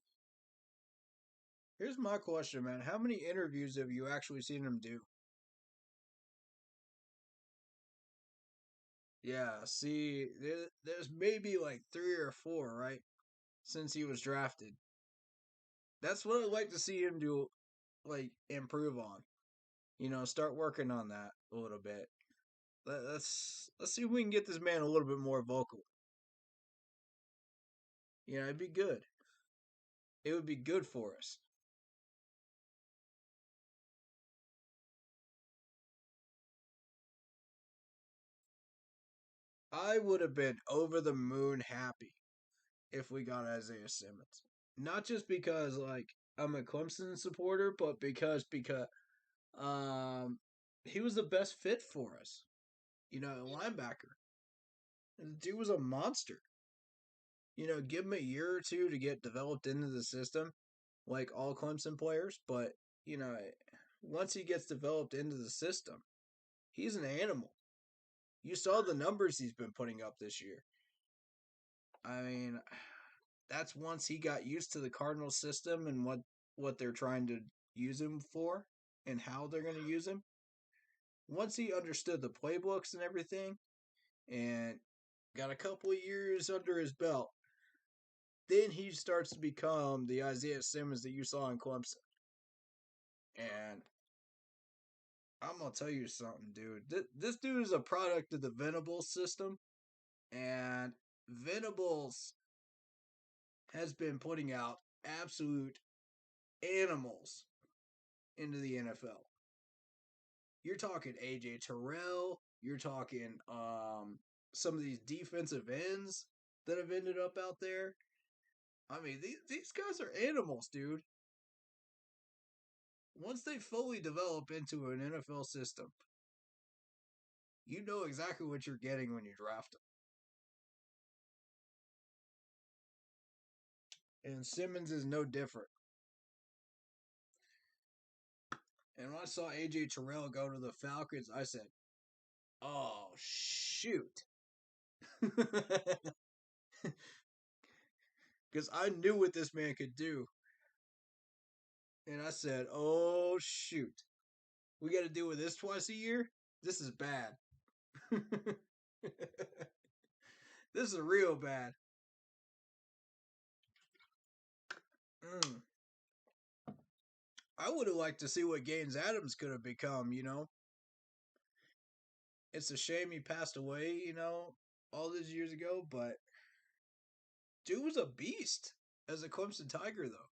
Here's my question, man. How many interviews have you actually seen him do? Yeah, see, there's maybe like three or four, right? Since he was drafted. That's what I'd like to see him do, like, improve on. Start working on that a little bit. Let's see if we can get this man a little bit more vocal. It'd be good. It would be good for us. I would have been over the moon happy if we got Isaiah Simmons. Not just because like I'm a Clemson supporter, but because um he was the best fit for us. Linebacker. The dude was a monster. Give him a year or two to get developed into the system, like all Clemson players. But you know, once he gets developed into the system, he's an animal. You saw the numbers he's been putting up this year. I mean, that's once he got used to the Cardinal system and what what they're trying to use him for and how they're going to use him. Once he understood the playbooks and everything and got a couple of years under his belt, then he starts to become the Isaiah Simmons that you saw in Clemson. And I'm going to tell you something, dude. This dude is a product of the Venables system. And Venables has been putting out absolute animals into the NFL. You're talking AJ Terrell. You're talking some of these defensive ends that have ended up out there. I mean, these guys are animals, dude. Once they fully develop into an NFL system, you know exactly what you're getting when you draft them. And Simmons is no different. And when I saw AJ Terrell go to the Falcons, I said, oh, shoot. Because I knew what this man could do. And I said, oh, shoot. We got to deal with this twice a year? This is bad. This is real bad. I would have liked to see what Gaines Adams could have become, you know? It's a shame he passed away, you know, all those years ago, but dude was a beast as a Clemson Tiger, though.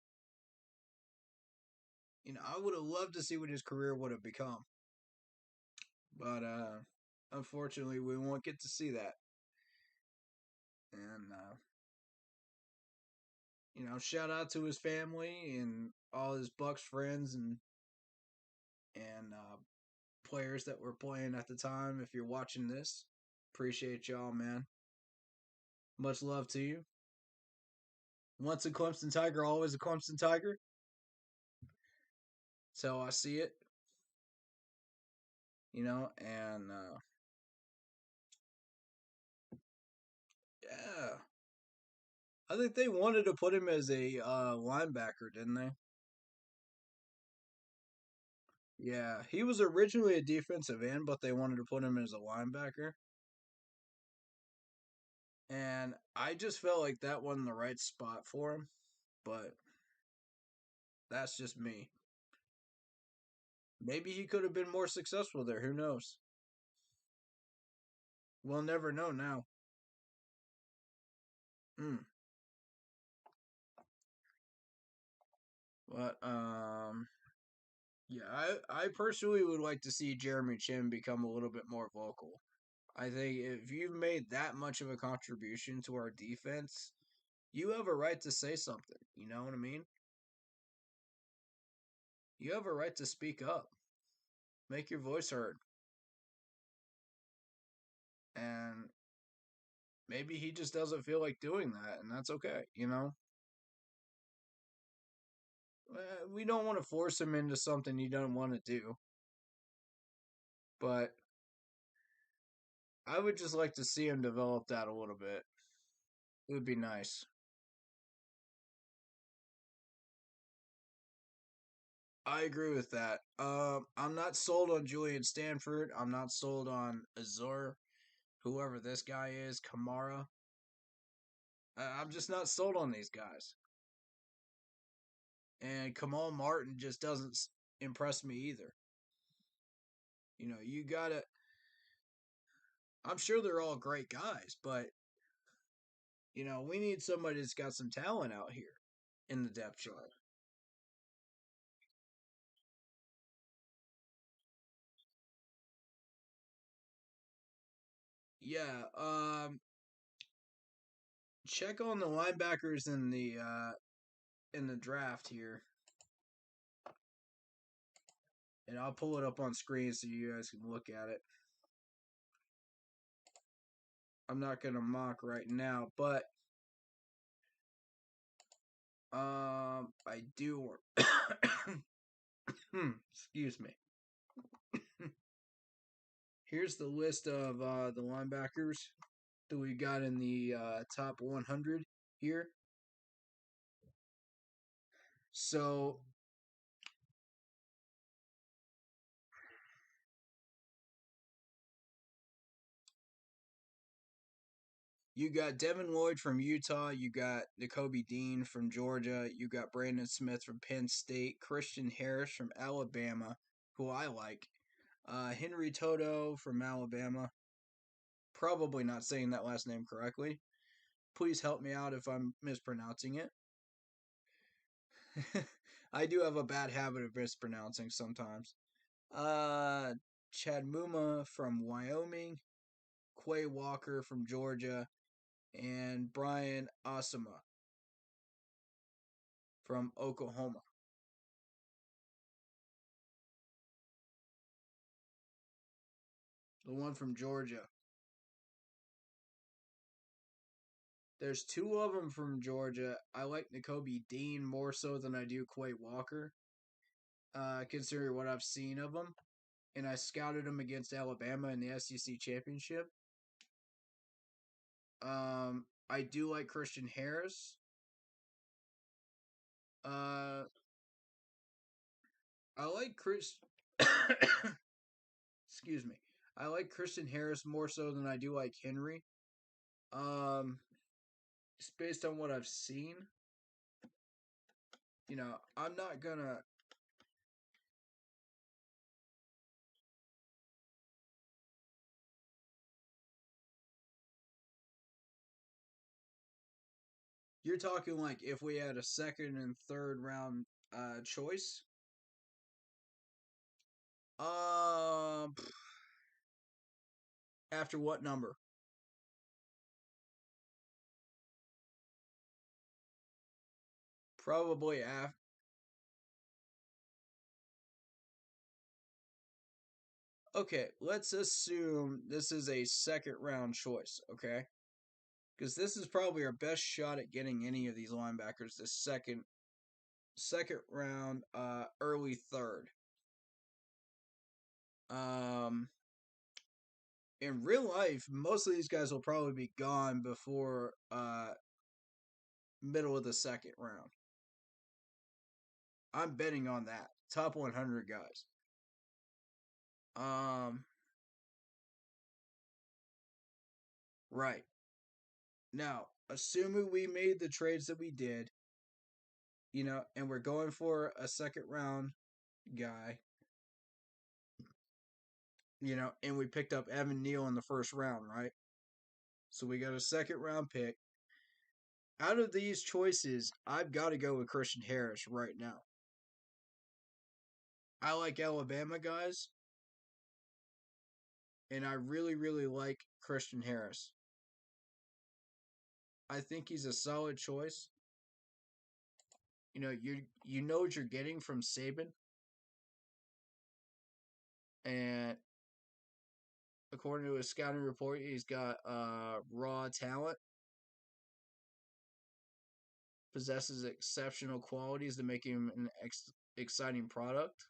You know, I would have loved to see what his career would have become. But unfortunately, we won't get to see that. And you know, shout out to his family and all his Bucks friends and players that were playing at the time. If you're watching this, appreciate y'all, man. Much love to you. Once a Clemson Tiger, always a Clemson Tiger. So I see it. You know, and yeah. I think they wanted to put him as a linebacker, didn't they? Yeah, he was originally a defensive end, but they wanted to put him as a linebacker. And I just felt like that wasn't the right spot for him, but that's just me. Maybe he could have been more successful there. Who knows? We'll never know now. Mm. But yeah, I personally would like to see Jeremy Chin become a little bit more vocal. I think if you've made that much of a contribution to our defense, you have a right to say something. You know what I mean? You have a right to speak up, make your voice heard. And maybe he just doesn't feel like doing that, and that's okay, you know? We don't want to force him into something he doesn't want to do. But I would just like to see him develop that a little bit. It would be nice. I agree with that. I'm not sold on Julian Stanford. I'm not sold on Azur, whoever this guy is, Kamara. I'm just not sold on these guys. And Kamal Martin just doesn't impress me either. You know, you gotta. I'm sure they're all great guys, but you know, we need somebody that's got some talent out here in the depth chart. Yeah, check on the linebackers in the draft here, and I'll pull it up on screen so you guys can look at it. I'm not gonna mock right now, but I do. Excuse me. Here's the list of the linebackers that we got in the top 100 here. So you got Devin Lloyd from Utah. You got Nakobe Dean from Georgia. You got Brandon Smith from Penn State. Christian Harris from Alabama, who I like. Henry Toto from Alabama. Probably not saying that last name correctly. Please help me out if I'm mispronouncing it. I do have a bad habit of mispronouncing sometimes. Chad Muma from Wyoming. Quay Walker from Georgia. And Brian Osama from Oklahoma. The one from Georgia. There's two of them from Georgia. I like Nakobe Dean more so than I do Quay Walker, considering what I've seen of him. And I scouted him against Alabama in the SEC championship. I do like Christian Harris. Uh, I like Chris. Excuse me. I like Christian Harris more so than I do like Henry. Um, just based on what I've seen, I'm not gonna. You're talking like if we had a second and third round choice. Um, after what number? Probably after. Okay, let's assume this is a second round choice. Okay, because this is probably our best shot at getting any of these linebackers. This second round, early third. Um, in real life, most of these guys will probably be gone before middle of the second round. I'm betting on that. Top 100 guys. Um, right. Now, assuming we made the trades that we did, and we're going for a second round guy, and we picked up Evan Neal in the first round, right? So we got a second round pick. Out of these choices, I've got to go with Christian Harris right now. I like Alabama guys, and I really, really like Christian Harris. I think he's a solid choice. You know what you're getting from Saban, and according to his scouting report, he's got raw talent, possesses exceptional qualities to make him an exciting product.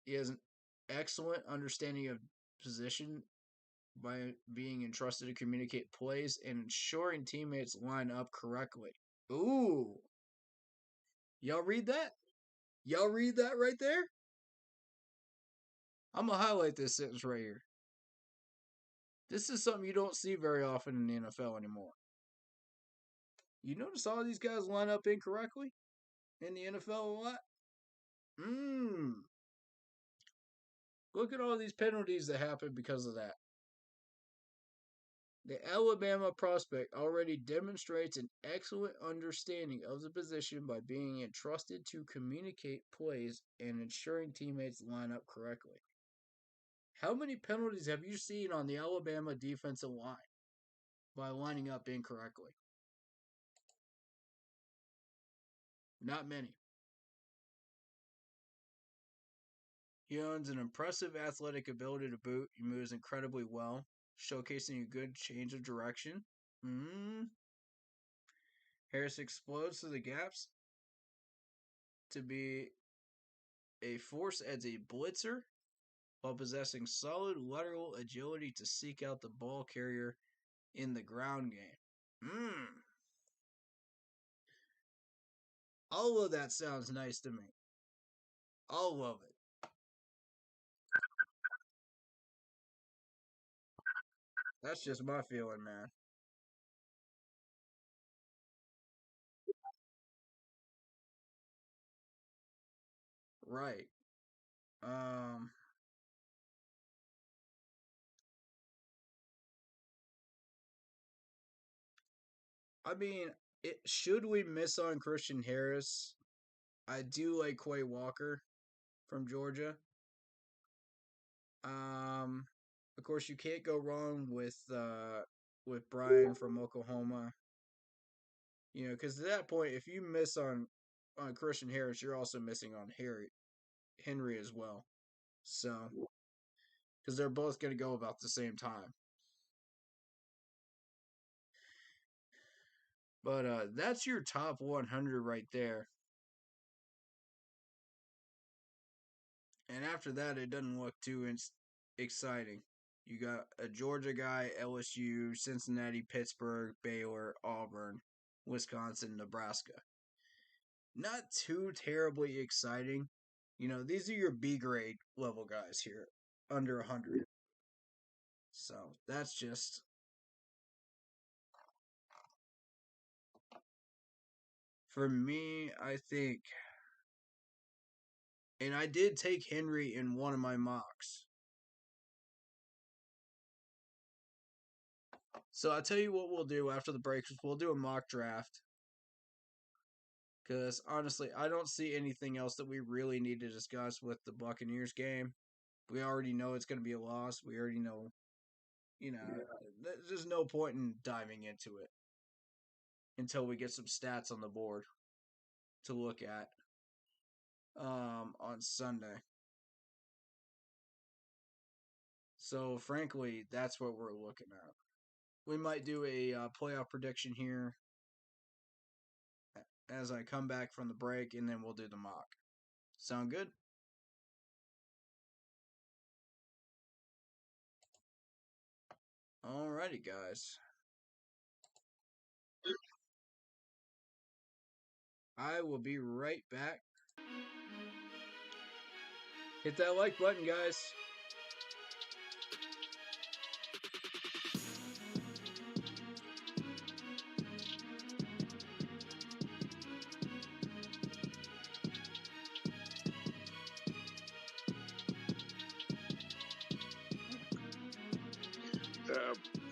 He has an excellent understanding of position by being entrusted to communicate plays and ensuring teammates line up correctly. Ooh. Y'all read that? Y'all read that right there? I'm going to highlight this sentence right here. This is something you don't see very often in the NFL anymore. You notice all these guys line up incorrectly in the NFL a lot? Look at all these penalties that happen because of that. The Alabama prospect already demonstrates an excellent understanding of the position by being entrusted to communicate plays and ensuring teammates line up correctly. How many penalties have you seen on the Alabama defensive line by lining up incorrectly? Not many. He owns an impressive athletic ability to boot. He moves incredibly well, showcasing a good change of direction. Harris explodes through the gaps to be a force as a blitzer while possessing solid lateral agility to seek out the ball carrier in the ground game. All of that sounds nice to me. All of it. That's just my feeling, man. Right. Um, I mean, should we miss on Christian Harris? I do like Quay Walker from Georgia. Um, of course, you can't go wrong with Brian from Oklahoma. You know, because at that point, if you miss on Christian Harris, you're also missing on Henry as well. So, because they're both going to go about the same time. But that's your top 100 right there. And after that, it doesn't look too exciting. You got a Georgia guy, LSU, Cincinnati, Pittsburgh, Baylor, Auburn, Wisconsin, Nebraska. Not too terribly exciting. You know, these are your B grade level guys here, under 100. So that's just for me, I think. And I did take Henry in one of my mocks. So I'll tell you what we'll do after the break. We'll do a mock draft. Because honestly, I don't see anything else that we really need to discuss with the Buccaneers game. We already know it's going to be a loss. We already know, you know, there's no point in diving into it until we get some stats on the board to look at on Sunday. So frankly, that's what we're looking at. We might do a playoff prediction here as I come back from the break, and then we'll do the mock. Sound good? Alrighty, guys. I will be right back. Hit that like button, guys.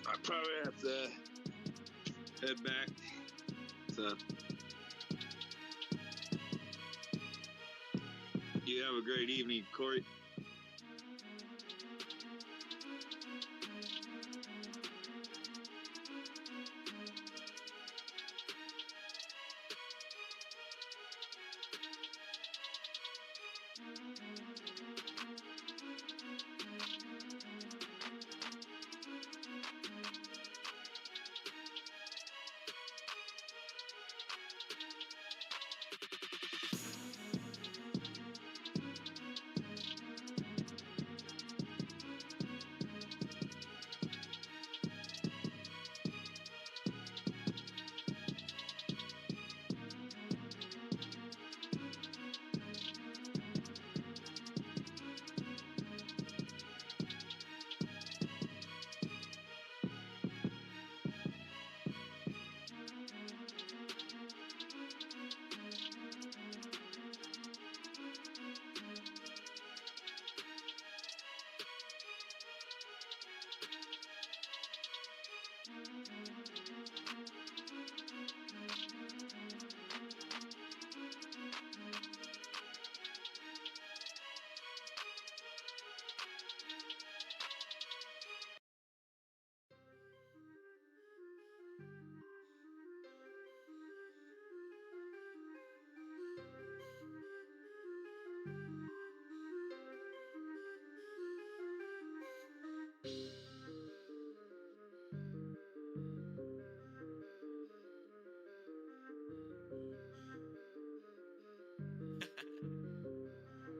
I probably have to head back. So you have a great evening, Corey.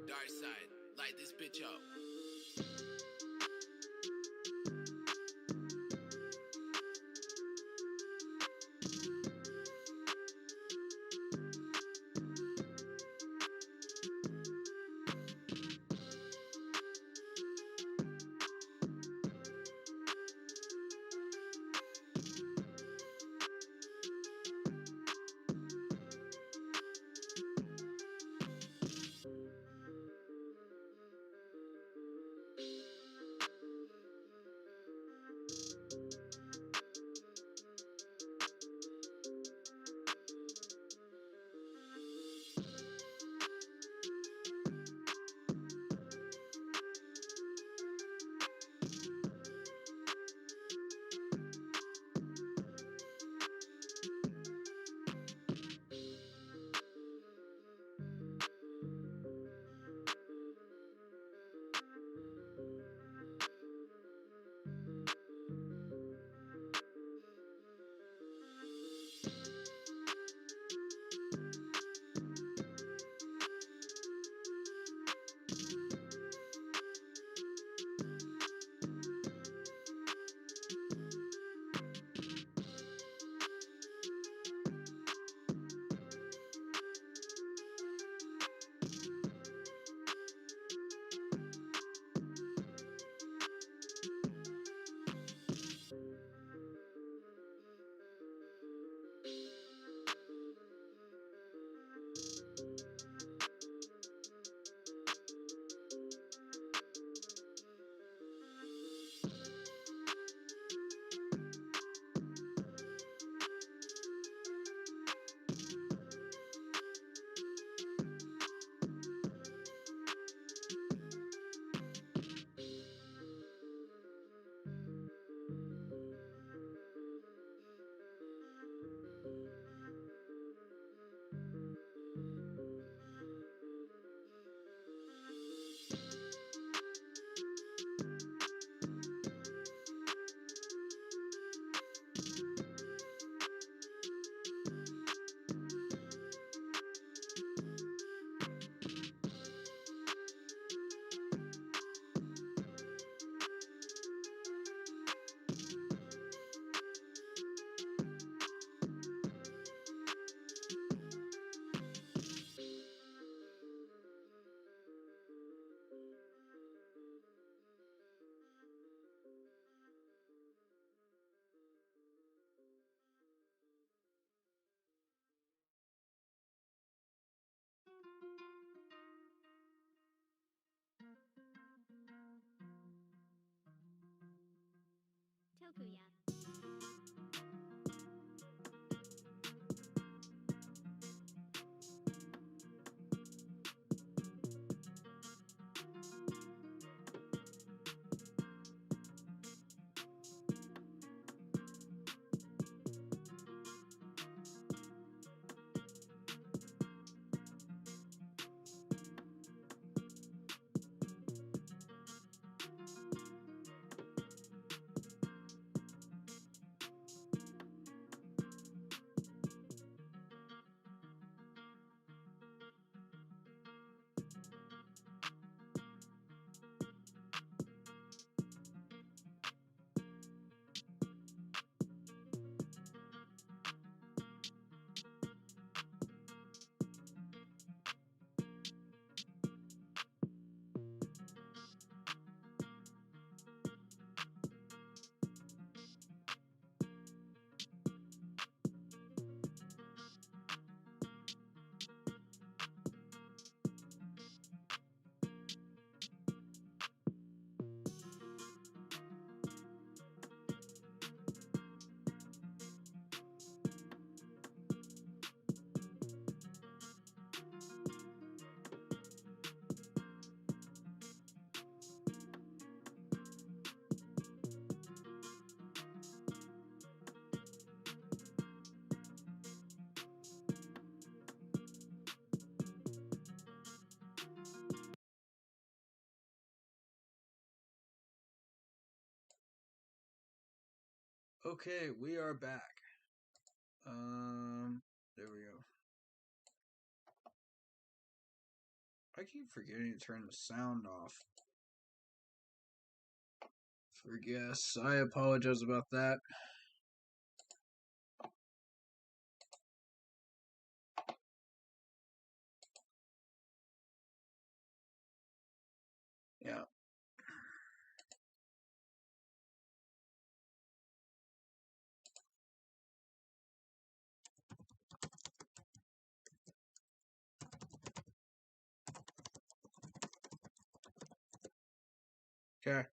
Dark side, light this bitch up. Okay, we are back. There we go. I keep forgetting to turn the sound off for guests. I apologize about that. Yeah. Okay.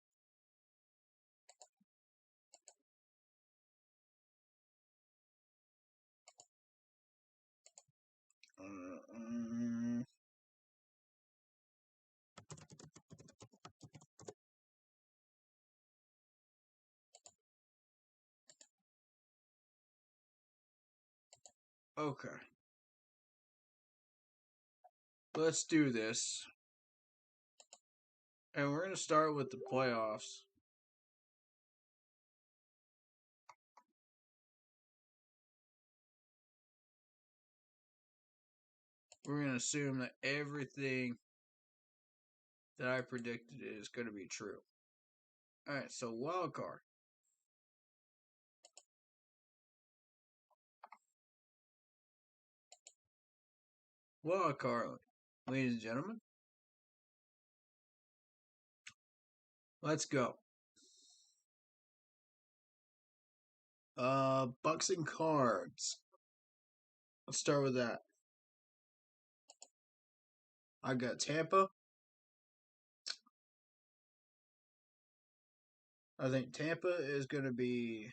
Okay. Let's do this. And we're going to start with the playoffs. We're going to assume that everything that I predicted is going to be true. Alright, so wild card. Wild card, ladies and gentlemen. Let's go. Bucks and Cards. Let's start with that. I got Tampa. I think Tampa is going to be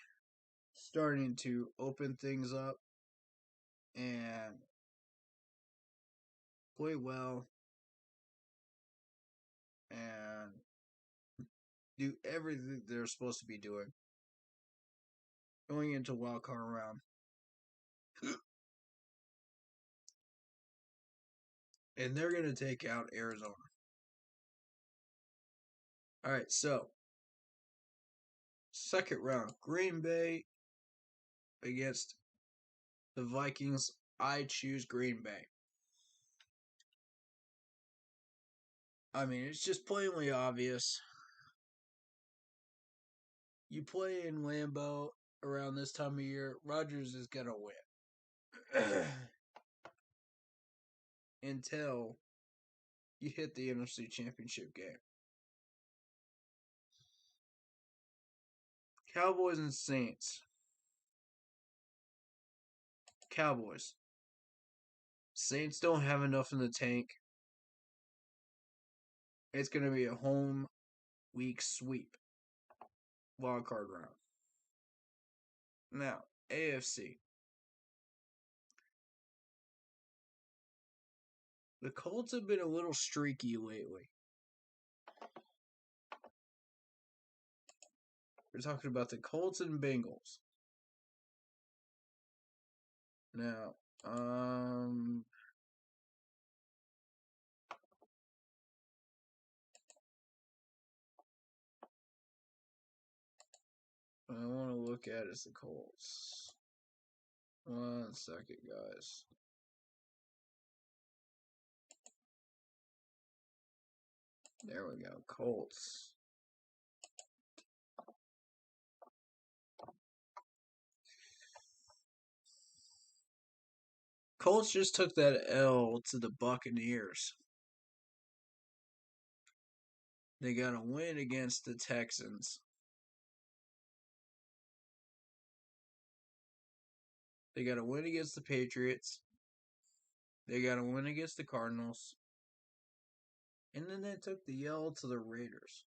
starting to open things up and play well and do everything they're supposed to be doing going into wild card round. And they're going to take out Arizona. All right, so second round, Green Bay against the Vikings. I choose Green Bay. I mean, it's just plainly obvious. You play in Lambeau around this time of year, Rodgers is going to win. Until you hit the NFC Championship game. Cowboys and Saints. Cowboys. Saints don't have enough in the tank. It's going to be a home week sweep. Wild card round. Now, AFC. The Colts have been a little streaky lately. We're talking about the Colts and Bengals. Now, I want to look at is the Colts. 1 second, guys. There we go, Colts. Colts just took that L to the Buccaneers. They got a win against the Texans. They got a win against the Patriots. They got a win against the Cardinals. And then they took the L to the Raiders.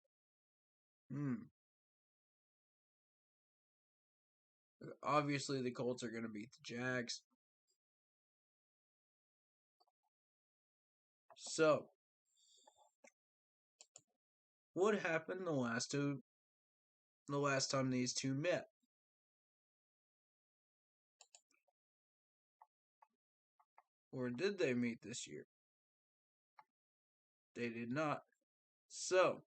Obviously, the Colts are going to beat the Jags. So, what happened the last time these two met? Or did they meet this year? They did not. So,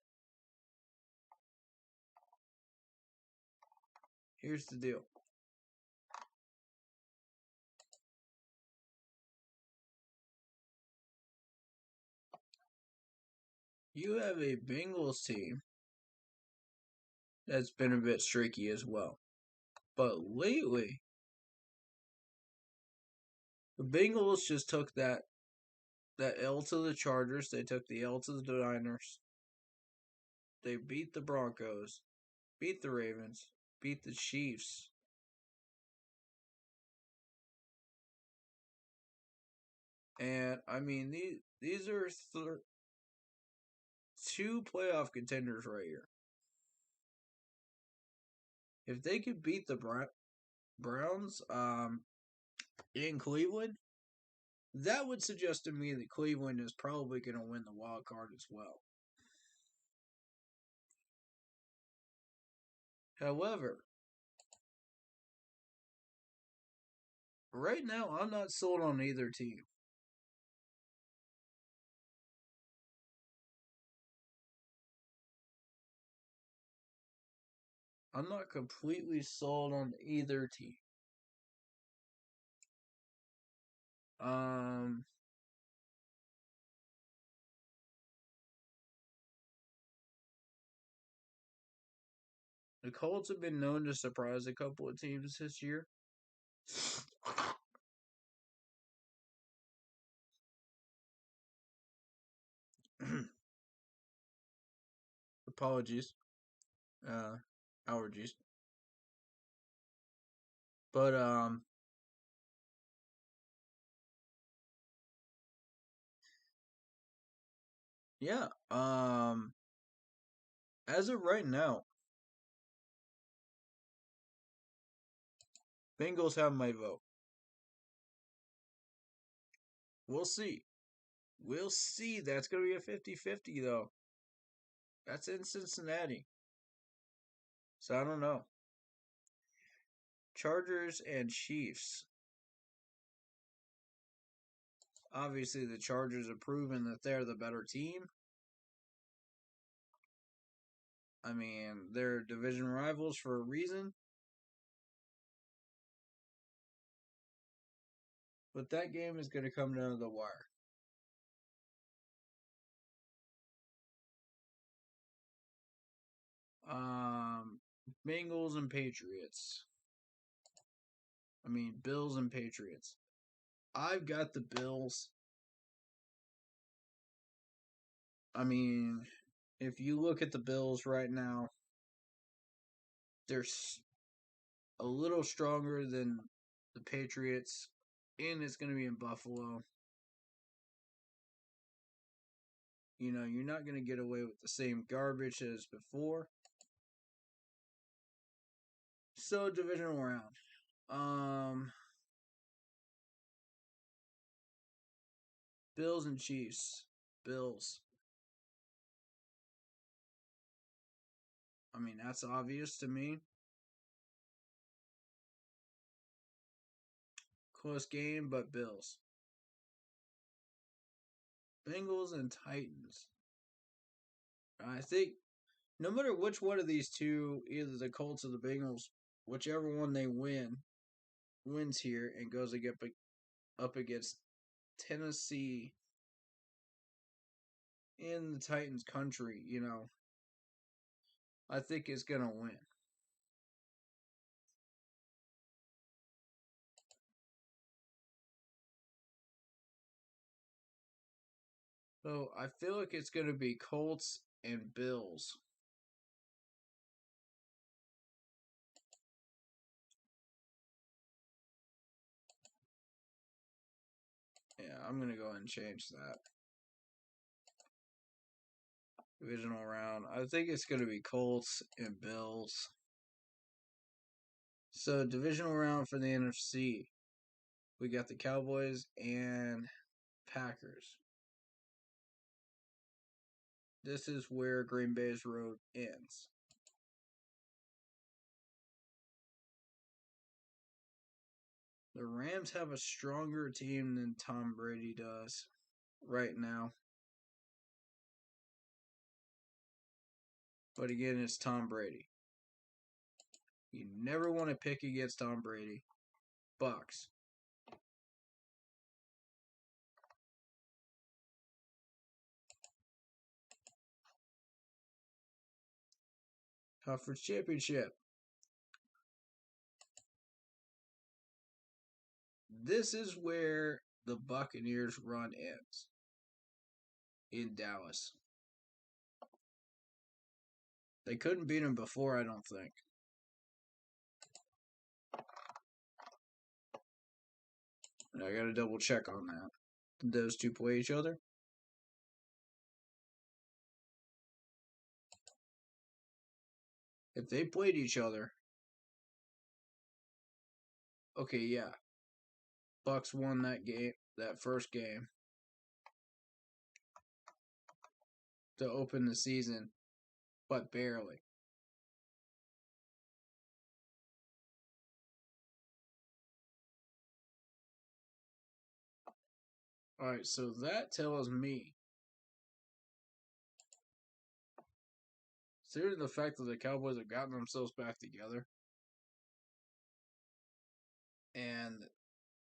here's the deal. You have a Bengals team that's been a bit streaky as well. But lately, the Bengals just took that L to the Chargers. They took the L to the Niners. They beat the Broncos, beat the Ravens, beat the Chiefs. And, I mean, these are two playoff contenders right here. If they could beat the Browns in Cleveland, that would suggest to me that Cleveland is probably going to win the wild card as well. However, right now, I'm not sold on either team. I'm not completely sold on either team. The Colts have been known to surprise a couple of teams this year. Apologies. Allergies. But, yeah, as of right now, Bengals have my vote. We'll see. We'll see. That's going to be a 50-50, though. That's in Cincinnati. So I don't know. Chargers and Chiefs. Obviously, the Chargers have proven that they're the better team. I mean, they're division rivals for a reason. But that game is going to come down to the wire. Bengals and Patriots. I mean, Bills and Patriots. I've got the Bills. I mean, if you look at the Bills right now, they're a little stronger than the Patriots, and it's going to be in Buffalo. You know, you're not going to get away with the same garbage as before. So, divisional round. Bills and Chiefs. Bills. I mean, that's obvious to me. Close game, but Bills. Bengals and Titans. I think no matter which one of these two, either the Colts or the Bengals, whichever one they wins here and goes up against Tennessee in the Titans country, I think is going to win. So I feel like it's going to be Colts and Bills. Yeah, I'm going to go ahead and change that. Divisional round. I think it's going to be Colts and Bills. So, divisional round for the NFC. We got the Cowboys and Packers. This is where Green Bay's road ends. The Rams have a stronger team than Tom Brady does right now. But again, it's Tom Brady. You never want to pick against Tom Brady. Bucks. Conference Championship. This is where the Buccaneers' run ends. In Dallas. They couldn't beat them before, I don't think. And I gotta double check on that. Did those two play each other? If they played each other, okay, yeah. Bucks won that first game to open the season, but barely. Alright, so that tells me, considering the fact that the Cowboys have gotten themselves back together, and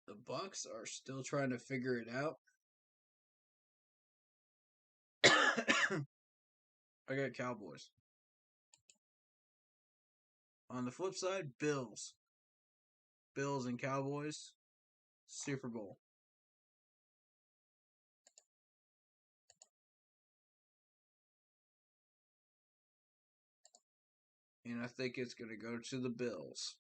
the Bucks are still trying to figure it out, I got Cowboys. On the flip side, Bills. Bills and Cowboys, Super Bowl. And I think it's going to go to the Bills.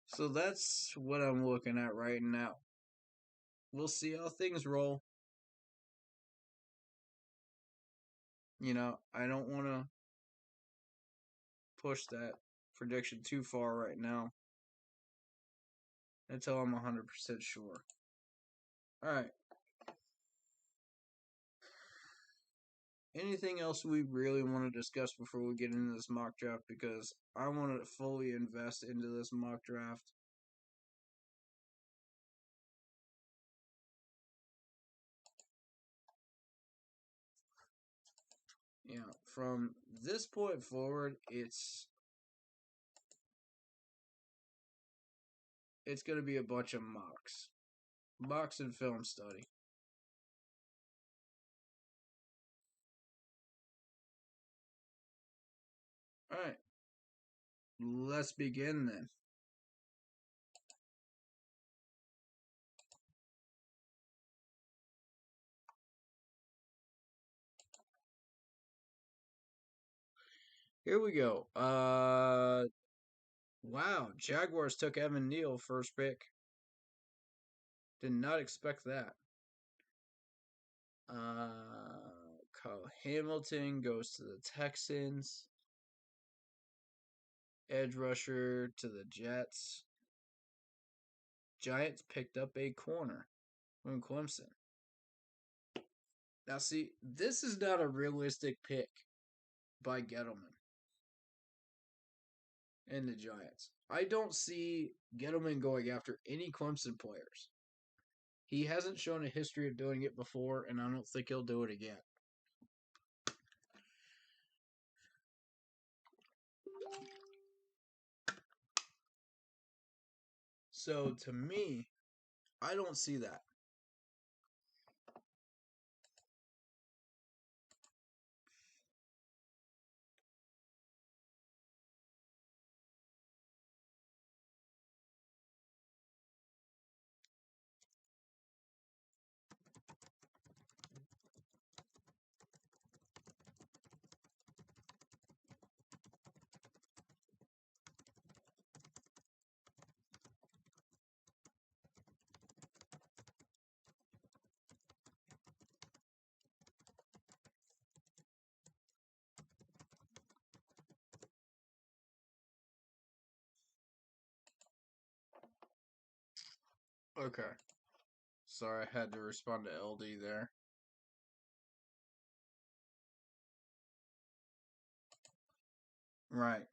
So that's what I'm looking at right now. We'll see how things roll. I don't want to push that prediction too far right now until I'm 100% sure. Alright. Anything else we really want to discuss before we get into this mock draft? Because I want to fully invest into this mock draft. From this point forward, it's going to be a bunch of mocks. Mocks and film study. Alright. Let's begin then. Here we go. Wow. Jaguars took Evan Neal first pick. Did not expect that. Kyle Hamilton goes to the Texans. Edge rusher to the Jets. Giants picked up a corner from Clemson. Now, see, this is not a realistic pick by Gettleman and the Giants. I don't see Gettleman going after any Clemson players. He hasn't shown a history of doing it before, and I don't think he'll do it again. So, to me, I don't see that. Okay. Sorry, I had to respond to LD there. Right.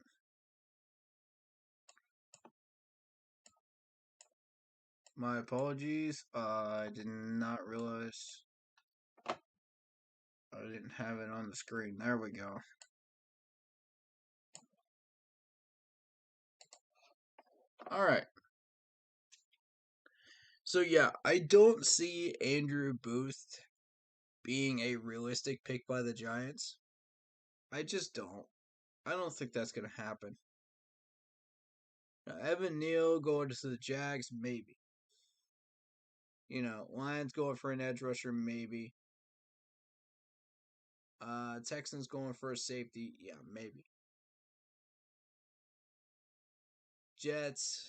My apologies. I did not realize I didn't have it on the screen. There we go. All right. So, yeah, I don't see Andrew Booth being a realistic pick by the Giants. I just don't. I don't think that's going to happen. Now, Evan Neal going to the Jags, maybe. Lions going for an edge rusher, maybe. Texans going for a safety, yeah, maybe. Jets,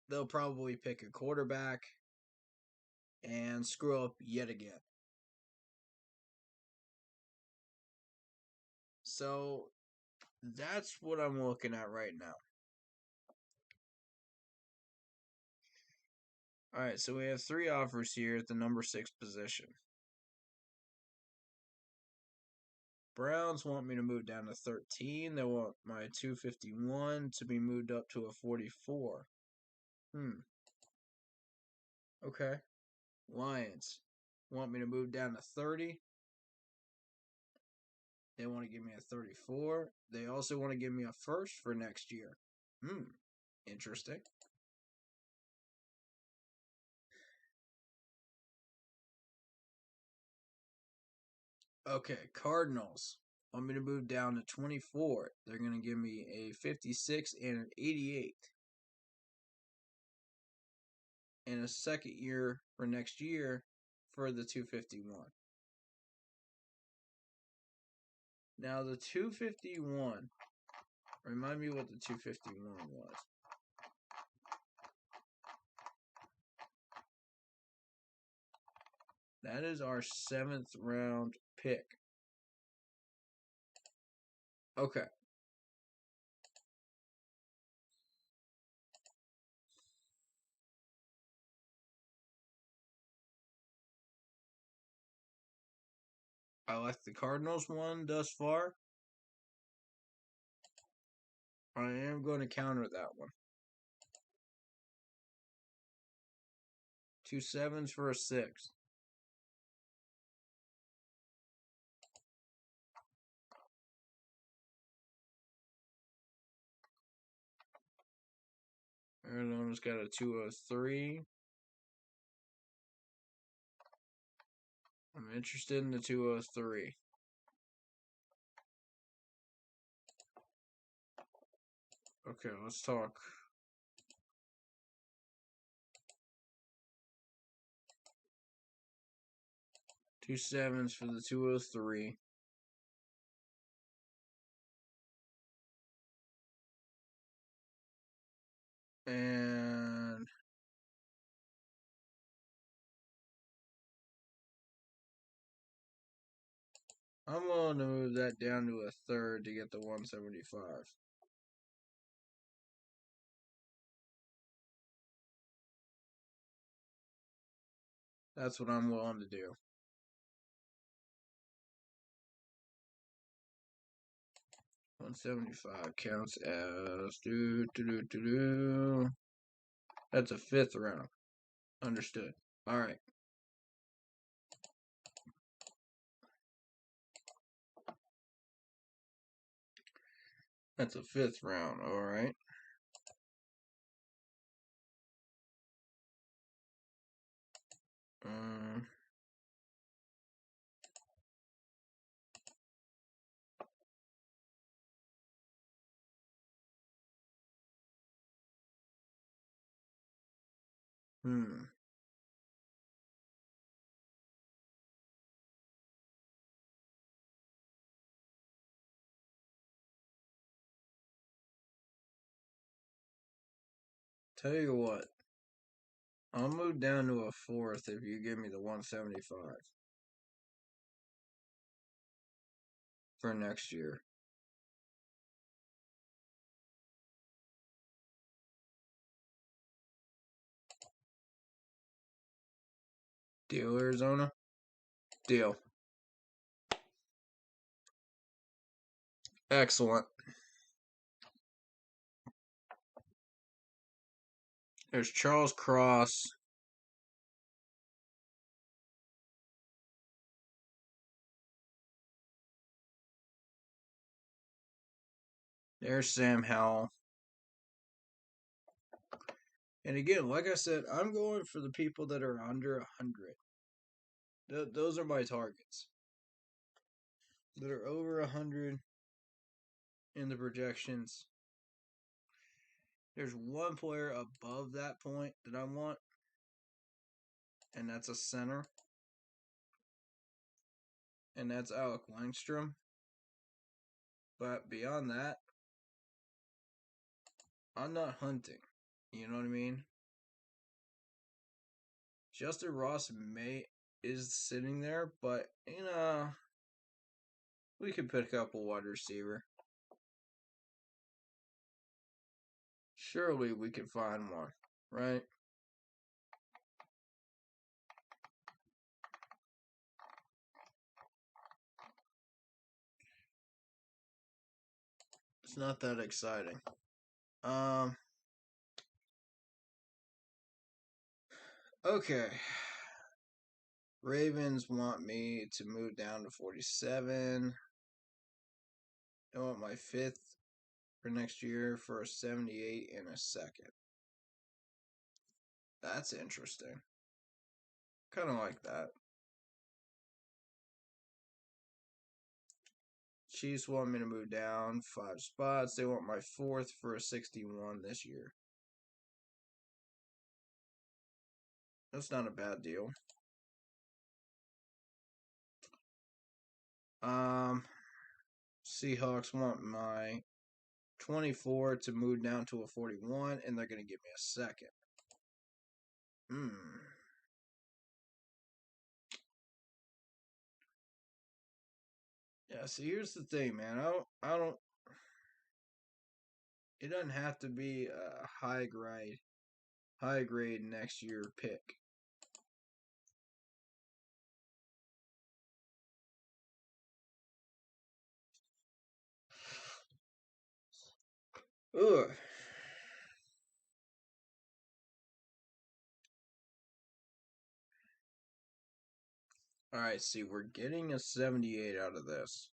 they'll probably pick a quarterback and screw up yet again. So that's what I'm looking at right now. All right, so we have 3 offers here at the number 6 position. Browns want me to move down to 13. They want my 251 to be moved up to a 44. Okay. Lions want me to move down to 30. They want to give me a 34. They also want to give me a first for next year. Interesting. Okay, Cardinals want me to move down to 24. They're going to give me a 56 and an 88. And a second year for next year for the 251. Now, the 251, remind me what the 251 was. That is our 7th round pick. Okay. I like the Cardinals one thus far. I am going to counter that one. 2 7s for a 6. Arizona's got a 203. I'm interested in the 203. Okay, let's talk. Two 7s for the 203. And I'm willing to move that down to a third to get the 175. That's what I'm willing to do. $175 counts as That's a 5th round. Understood. All right. That's a 5th round. All right. Tell you what. I'll move down to a 4th if you give me the 175 for next year. Deal, Arizona? Deal. Excellent. There's Charles Cross. There's Sam Howell. And again, like I said, I'm going for the people that are under 100. Those are my targets. That are over 100 in the projections. There's one player above that point that I want, and that's a center. And that's Alec Langstrom. But beyond that, I'm not hunting. You know what I mean? Justin Ross is sitting there, but we could pick up a wide receiver. Surely we could find one, right? It's not that exciting. Okay. Ravens want me to move down to 47. They want my 5th for next year for a 78 and a 2nd. That's interesting. Kind of like that. Chiefs want me to move down 5 spots. They want my 4th for a 61 this year. That's not a bad deal. Seahawks want my 24 to move down to a 41, and they're going to give me a 2nd. Yeah, so here's the thing, man. I don't. It doesn't have to be a high grade next year pick. Ugh. Alright, see, we're getting a 78 out of this.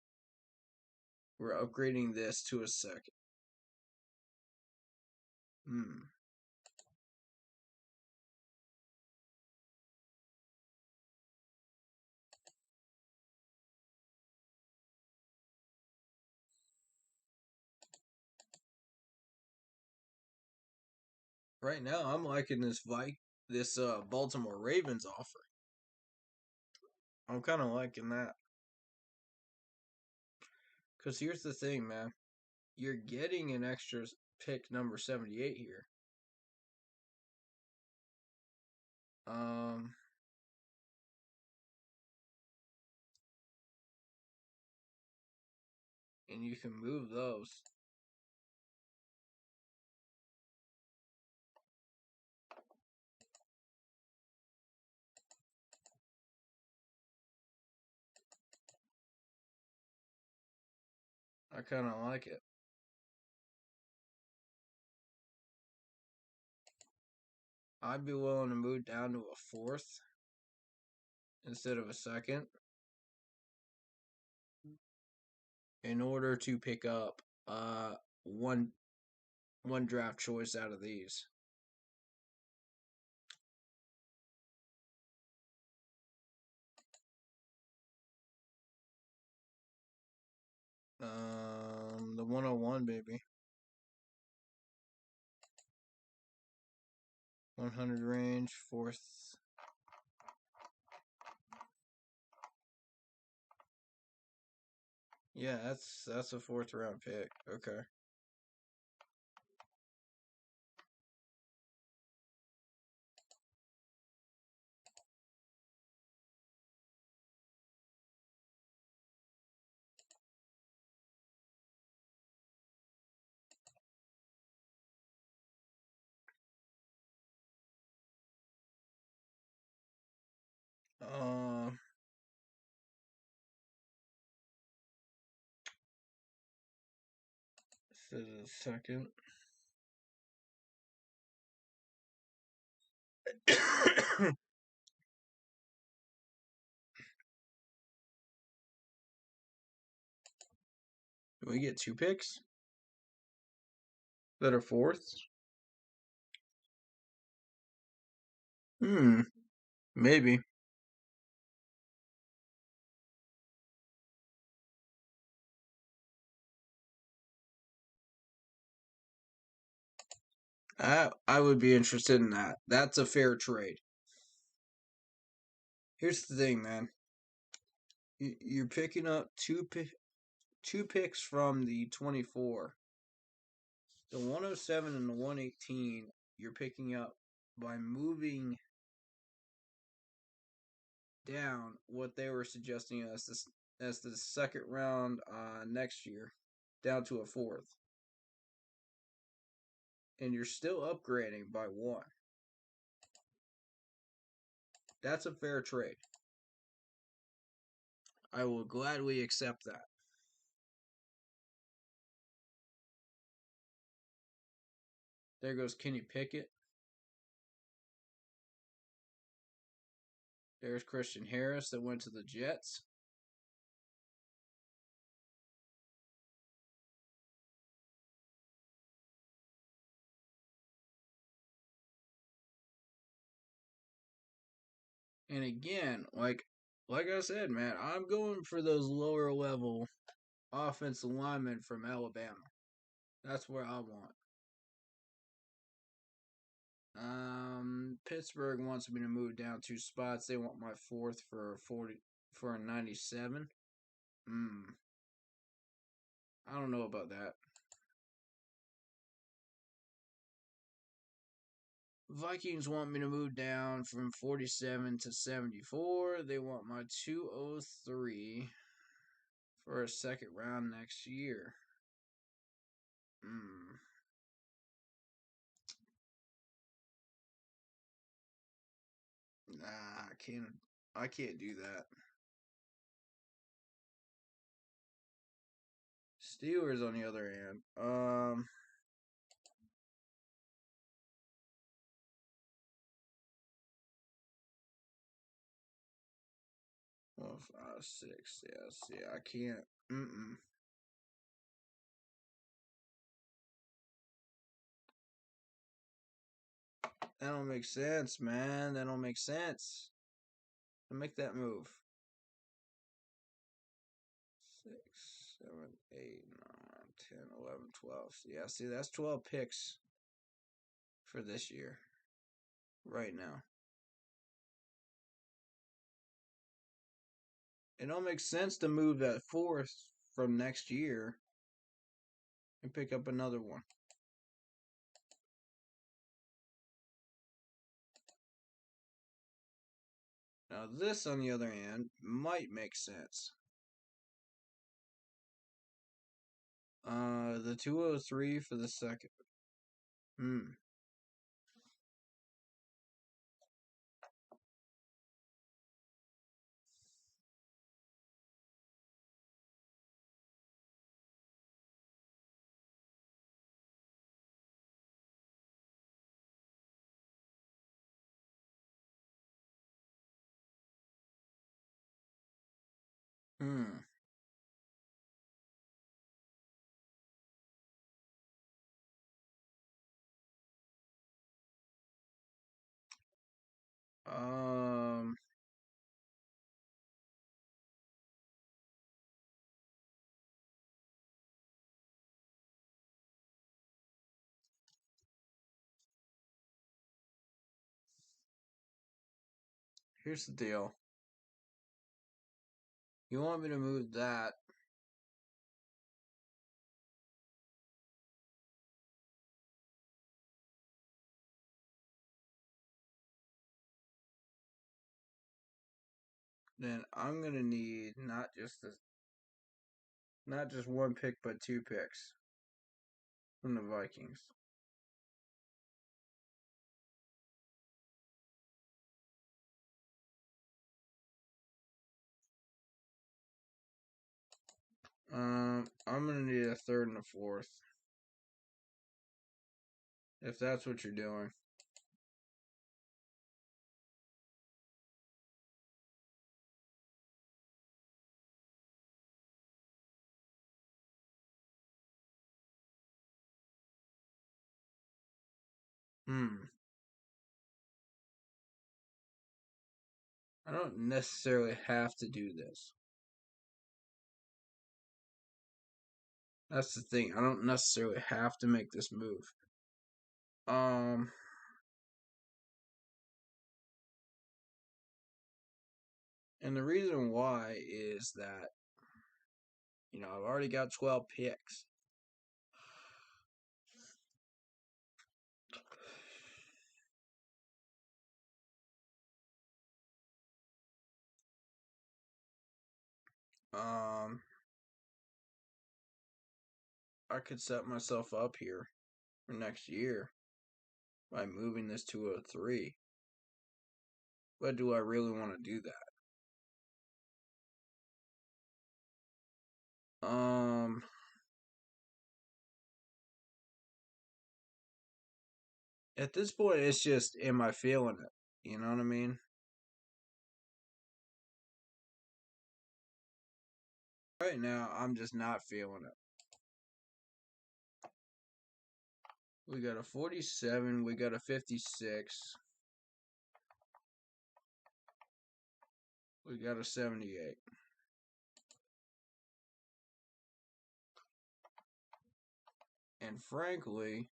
We're upgrading this to a 2nd. Right now, I'm liking this Baltimore Ravens offer. I'm kind of liking that. Because here's the thing, man. You're getting an extra pick number 78 here. And you can move those. I kind of like it. I'd be willing to move down to a fourth instead of a second in order to pick up one draft choice out of these. The 101, baby. 100 range, fourth. Yeah, that's a fourth round pick. Okay. This is a second. Do we get 2 picks that are fourths? Maybe. I would be interested in that. That's a fair trade. Here's the thing, man. You're picking up two picks from the 24. The 107 and the 118 you're picking up by moving down what they were suggesting as the second round next year down to a fourth. And you're still upgrading by 1. That's a fair trade. I will gladly accept that. There goes Kenny Pickett. There's Christian Harris that went to the Jets. And again, like I said, man, I'm going for those lower level offensive linemen from Alabama. That's where I want. Pittsburgh wants me to move down 2 spots. They want my fourth for a 97. I don't know about that. Vikings want me to move down from 47 to 74. They want my 203 for a second round next year. Nah, I can't do that. Steelers on the other hand. Well, 5, 6, yes, yeah, I can't. That don't make sense, man. That don't make sense. Make that move. 6, 7, 8, 9, 10, 11, 12. Yeah, see, that's 12 picks for this year. Right now. It don't make sense to move that fourth from next year and pick up another one. Now, this, on the other hand, might make sense. The 203 for the second. Here's the deal. You want me to move that? Then I'm gonna need not just one pick, but 2 picks from the Vikings. I'm gonna need a 3rd and a 4th. If that's what you're doing. I don't necessarily have to do this. That's the thing. I don't necessarily have to make this move. And the reason why is that, I've already got 12 picks. I could set myself up here for next year by moving this 203. But do I really want to do that? At this point, it's just, am I feeling it? You know what I mean? Right now, I'm just not feeling it. We got a 47. We got a 56. We got a 78. And frankly,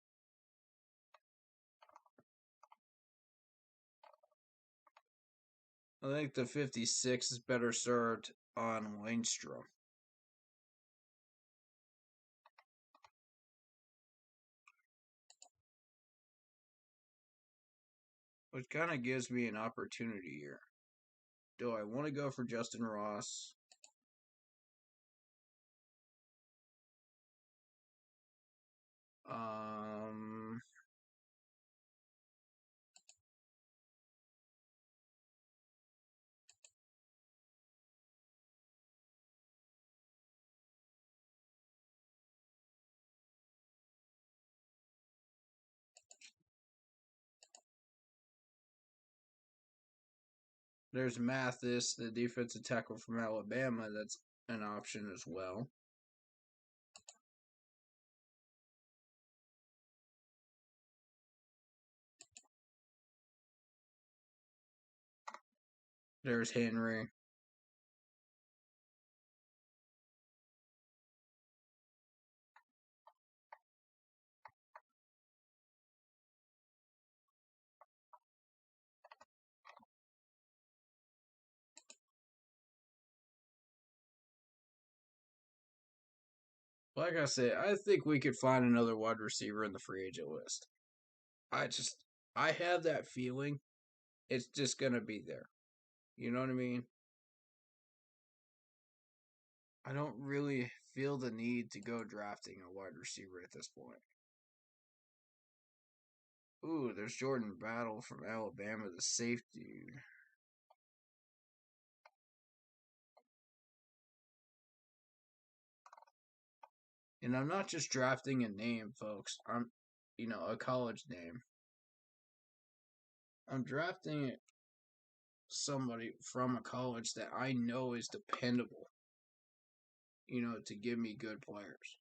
I think the 56 is better served on Lindstrom. Which kind of gives me an opportunity here. Do I want to go for Justin Ross? There's Mathis, the defensive tackle from Alabama. That's an option as well. There's Henry. Like I said, I think we could find another wide receiver in the free agent list. I have that feeling it's just going to be there. You know what I mean? I don't really feel the need to go drafting a wide receiver at this point. Ooh, there's Jordan Battle from Alabama, the safety. And I'm not just drafting a name, folks. I'm, a college name. I'm drafting somebody from a college that I know is dependable, to give me good players.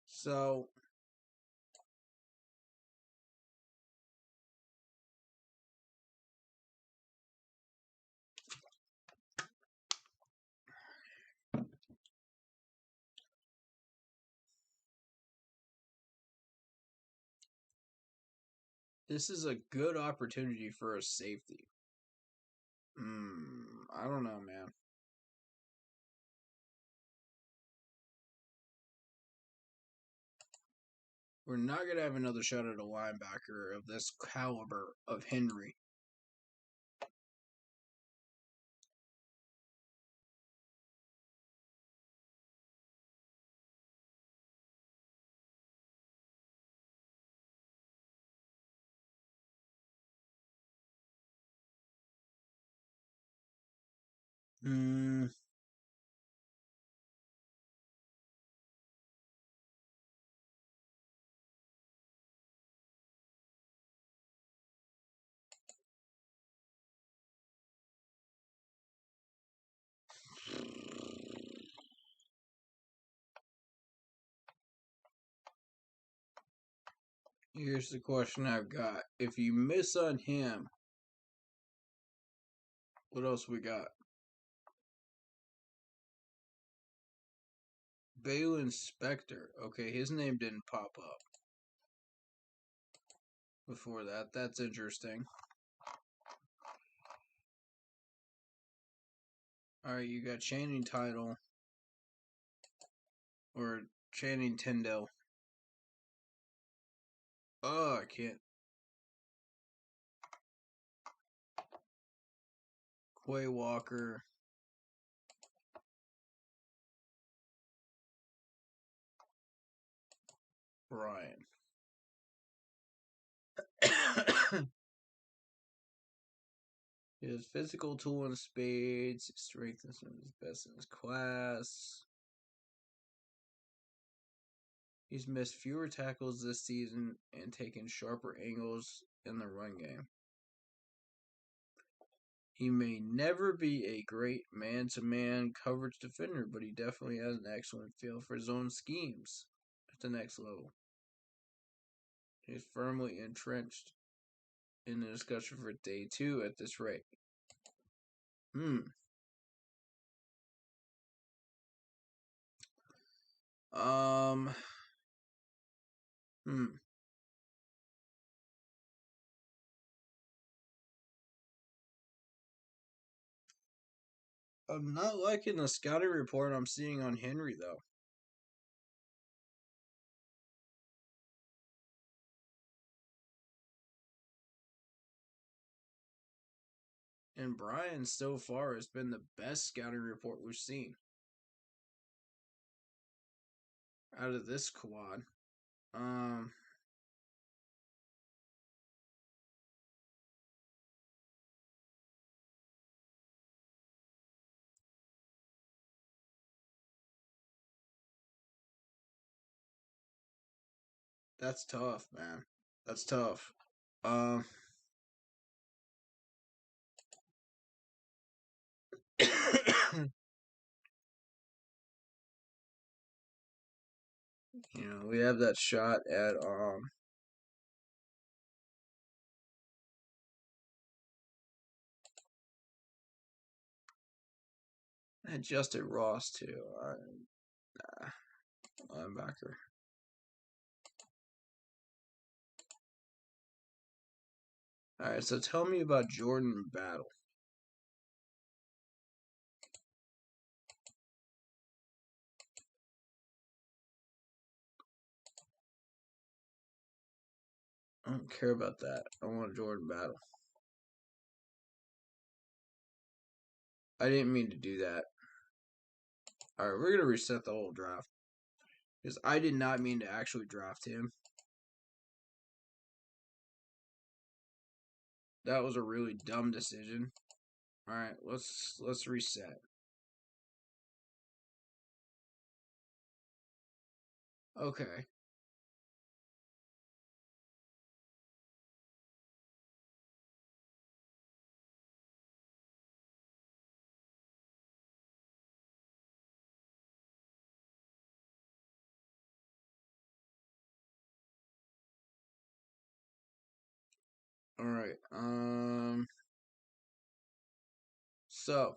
So, this is a good opportunity for a safety. I don't know, man. We're not going to have another shot at a linebacker of this caliber of Henry. Here's the question I've got. If you miss on him, what else we got? Balin Spector. Okay, his name didn't pop up before that. That's interesting. Alright, you got Channing Title. Or Channing Tyndall. Oh, I can't. Quay Walker. Brian. His physical tool in spades. His strength is best in his class. He's missed fewer tackles this season and taken sharper angles in the run game. He may never be a great man-to-man coverage defender, but he definitely has an excellent feel for his own schemes at the next level. He's firmly entrenched in the discussion for day 2 at this rate. I'm not liking the scouting report I'm seeing on Henry, though. And Brian, so far, has been the best scouting report we've seen out of this quad. That's tough, man. That's tough. We have that shot at Justin Ross too. Linebacker. Alright, so tell me about Jordan Battle. don't care about that. I want Jordan Battle. I didn't mean to do that. Alright, we're going to reset the whole draft. Because I did not mean to actually draft him. That was a really dumb decision. Alright, let's reset. Okay. Alright, so,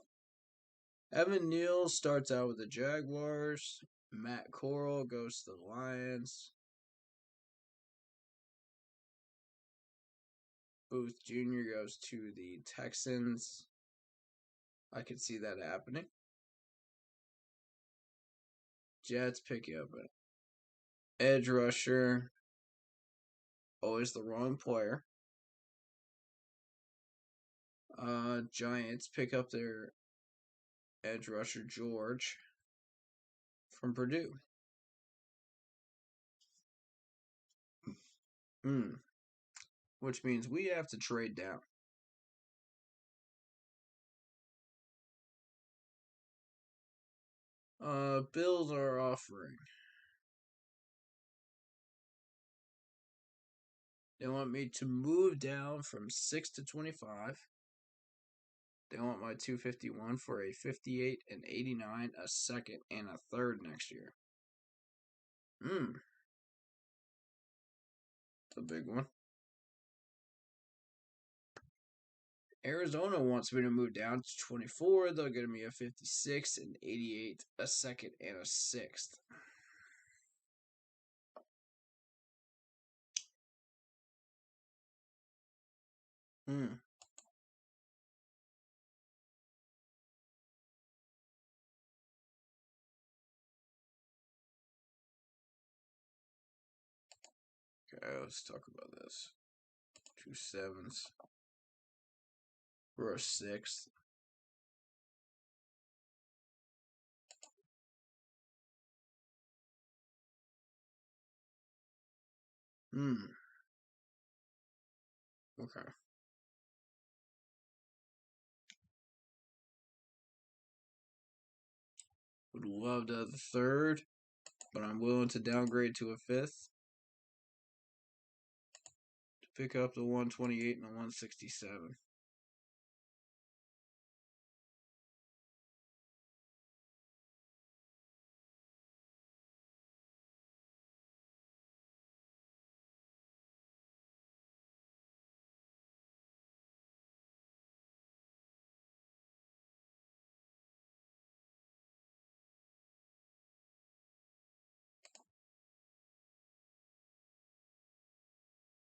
Evan Neal starts out with the Jaguars. Matt Corral goes to the Lions. Booth Jr. goes to the Texans. I could see that happening. Jets pick up an edge rusher. Always the wrong player. Giants pick up their edge rusher George from Purdue. Which means we have to trade down. Bills are offering. They want me to move down from 6 to 25. They want my 251 for a 58 and 89, a second, and a third next year. It's a big one. Arizona wants me to move down to 24. They'll give me a 56 and 88, a second, and a sixth. Okay, let's talk about this. 2 7s for a sixth. Okay. Would love to have the third, but I'm willing to downgrade to a fifth. To pick up the 128 and the 167.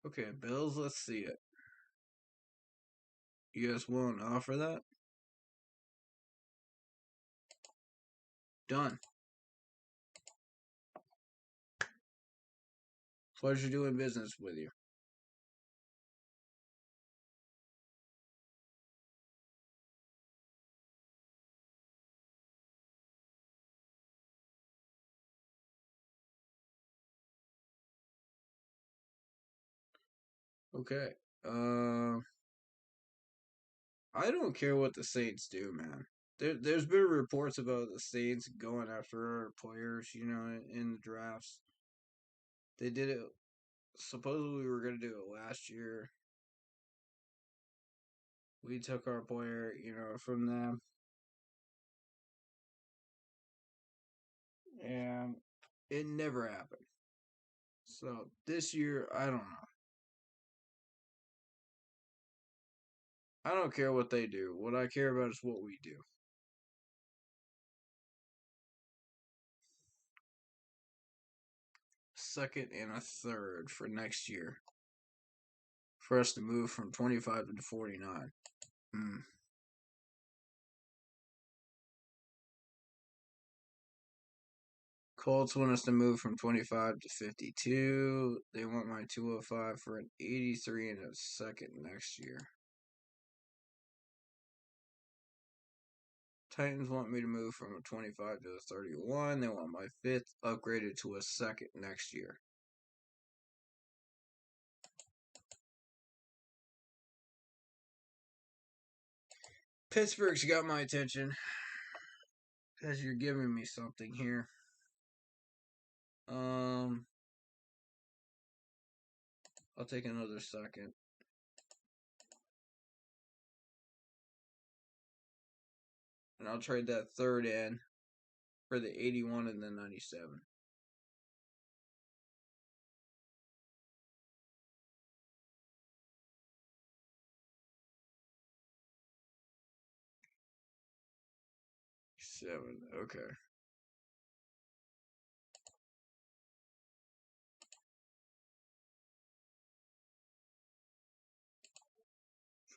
Okay, Bills, let's see it. You guys willing to offer that? Done. Pleasure doing business with you. Okay. I don't care what the Saints do, man. There's been reports about the Saints going after players, in the drafts. They did it. Supposedly we were going to do it last year. We took our player, from them. And it never happened. So this year, I don't know. I don't care what they do. What I care about is what we do. Second and a third for next year. For us to move from 25 to 49. Colts want us to move from 25 to 52. They want my 205 for an 83 and a second next year. Titans want me to move from a 25 to a 31. They want my 5th upgraded to a second next year. Pittsburgh's got my attention because you're giving me something here. I'll take another second. And I'll trade that third in for the 81 and the 97. Okay.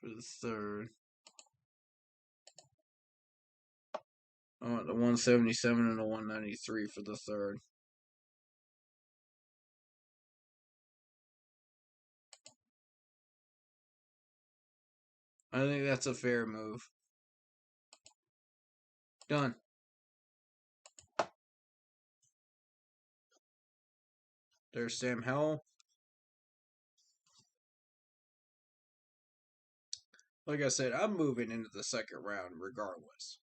For the third. I want the 177 and the 193 for the third. I think that's a fair move. Done. There's Sam Howell. Like I said, I'm moving into the second round regardless.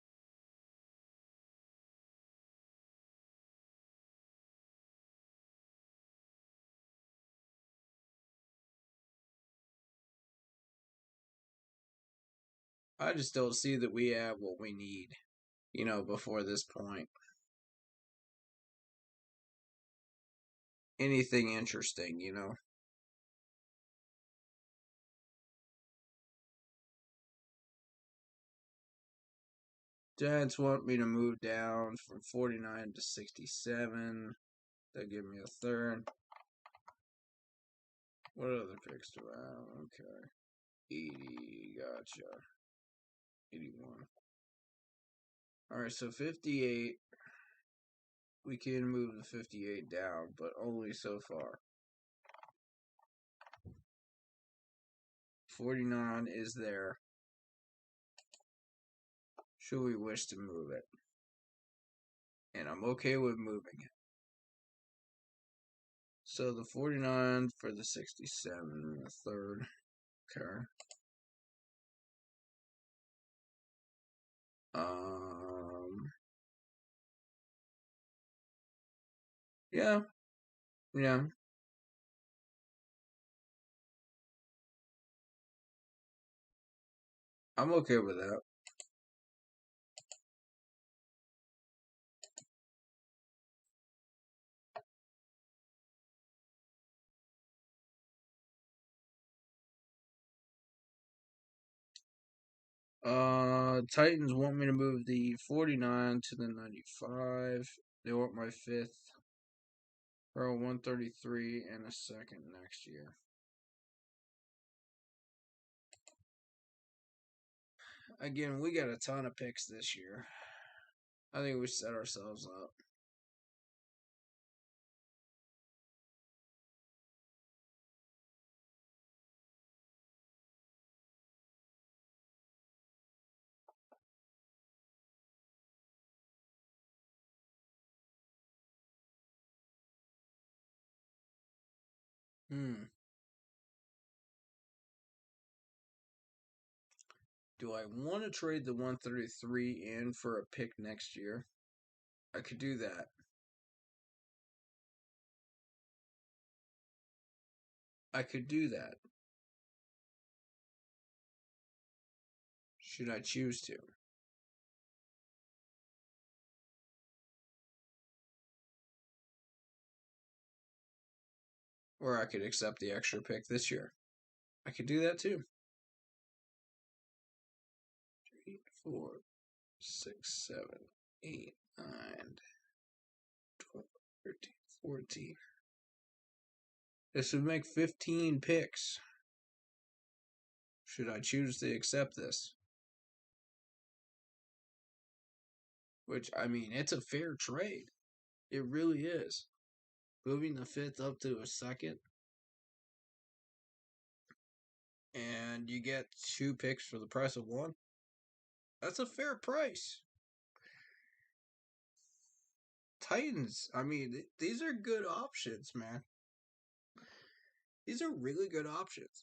I just don't see that we have what we need, before this point. Anything interesting, Giants want me to move down from 49 to 67. They'll give me a third. What other picks do I have? Okay. 80, gotcha. 81. Alright, so 58. We can move the 58 down, but only so far. 49 is there. Should we wish to move it? And I'm okay with moving it. So the 49 for the 67, the third. Okay. Yeah. I'm okay with that. Titans want me to move the 49 to the 95. They want my 5th for a 133 and a second next year. Again, we got a ton of picks this year. I think we set ourselves up. Do I want to trade the 133 in for a pick next year? I could do that. Should I choose to? Or I could accept the extra pick this year. I could do that too. 3, 4, 6, 7, 8, 9, 12, 13, 14. This would make 15 picks. Should I choose to accept this? Which, I mean, it's a fair trade. It really is. Moving the 5th up to a 2nd, and you get 2 picks for the price of 1. That's a fair price. Titans, I mean, these are good options, man. These are really good options.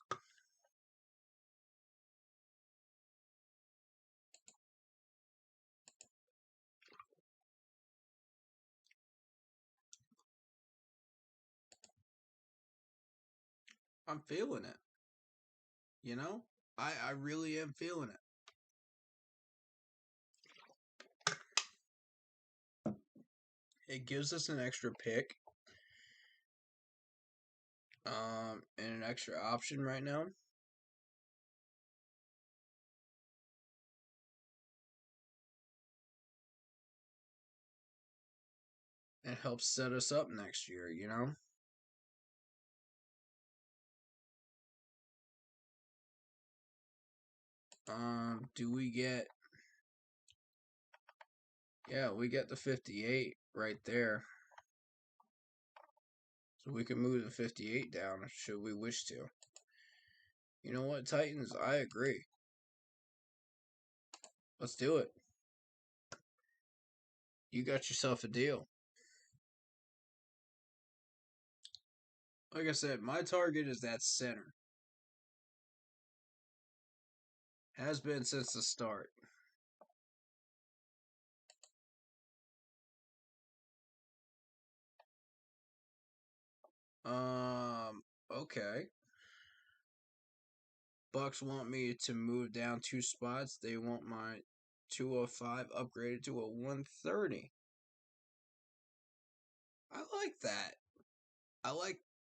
I'm feeling it. You know? I really am feeling it. It gives us an extra pick. And an extra option right now. It helps set us up next year, you know? Do we get... Yeah, we get the 58 right there. So we can move the 58 down should we wish to. You know what, Titans? I agree. Let's do it. You got yourself a deal. Like I said, my target is that center. Has been since the start. Okay. Bucks want me to move down 2 spots. They want my 205 upgraded to a 130. I like that.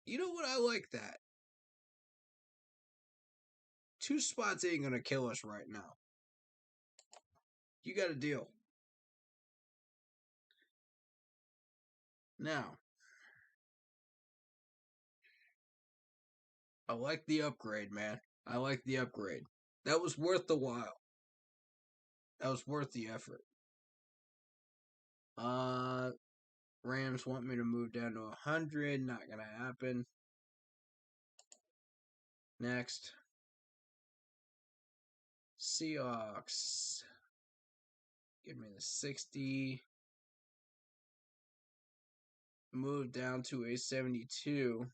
You know what? I like that. 2 spots ain't gonna kill us right now. You got a deal. Now, I like the upgrade, man. I like the upgrade. That was worth the while. That was worth the effort. Rams want me to move down to 100. Not gonna happen. Next. Seahawks. Give me the 60. Move down to a 72.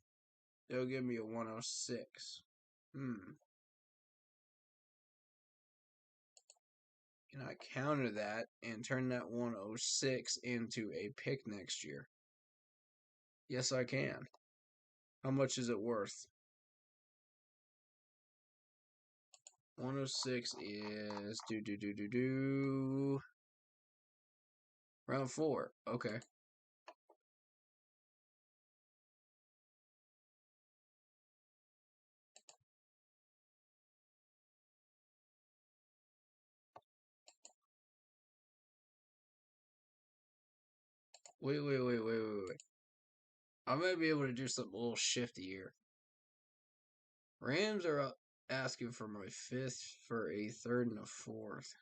They'll give me a 106. Can I counter that and turn that 106 into a pick next year? Yes, I can. How much is it worth? 106 is round 4. Okay. Wait. I might be able to do something a little shifty here. Rams are asking for my 5th for a 3rd and a 4th.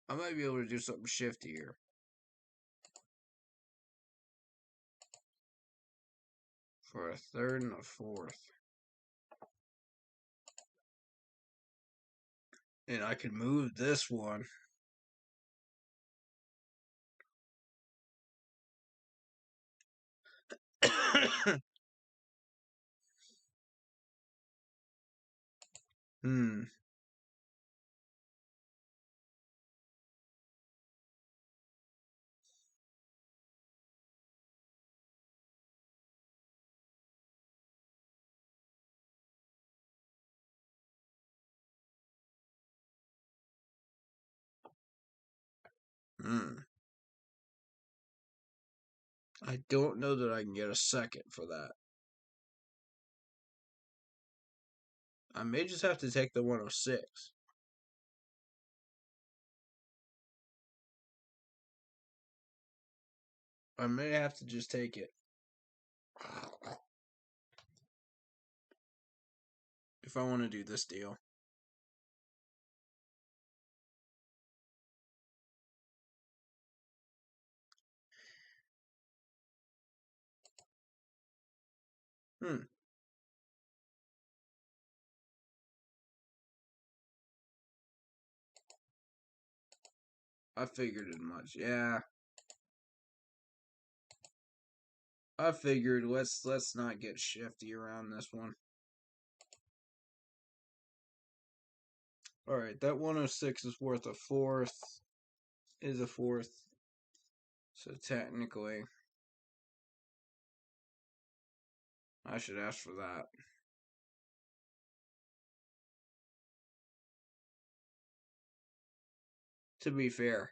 I might be able to do something shifty here. For a 3rd and a 4th. And I can move this one. Hmm. I don't know that I can get a 2nd for that. I may just have to take the 106. I may have to just take it. If I want to do this deal. Hmm. I figured as much. Yeah. I figured let's not get shifty around this one. Alright, that 106 is worth a fourth. Is a fourth. So technically I should ask for that. To be fair.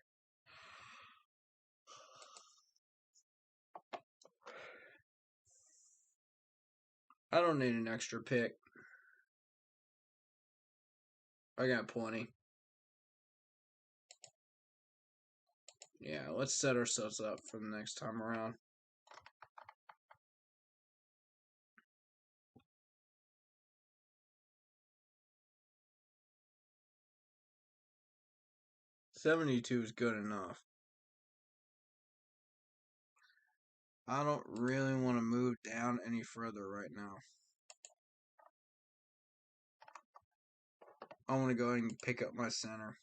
I don't need an extra pick. I got plenty. Yeah, let's set ourselves up for the next time around. $72 is good enough. I don't really want to move down any further right now. I want to go ahead and pick up my center.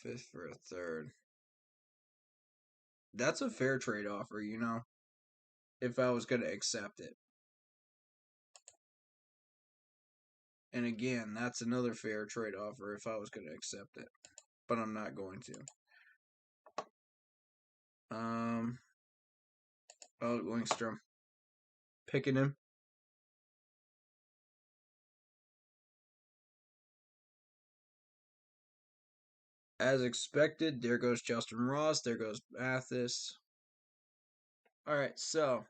Fifth for a third. That's a fair trade offer, you know, if I was going to accept it. And again, that's another fair trade offer if I was going to accept it. But I'm not going to. Oh, Lindstrom. Picking him. As expected, there goes Justin Ross. There goes Mathis. All right, so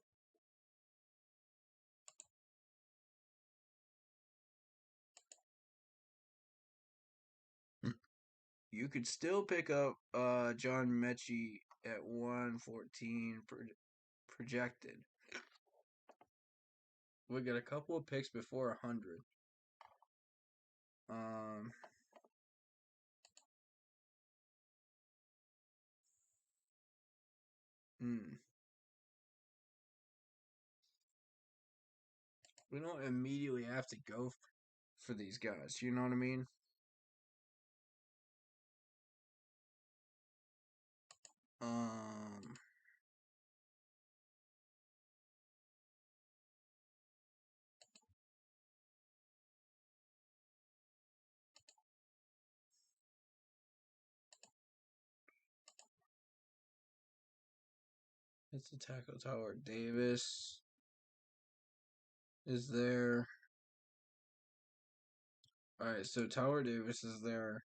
you could still pick up John Mechie at 114 projected. We got a couple of picks before 100. We don't immediately have to go for these guys. You know what I mean? It's a tackle. Tower Davis is there. Alright, so Tower Davis is there.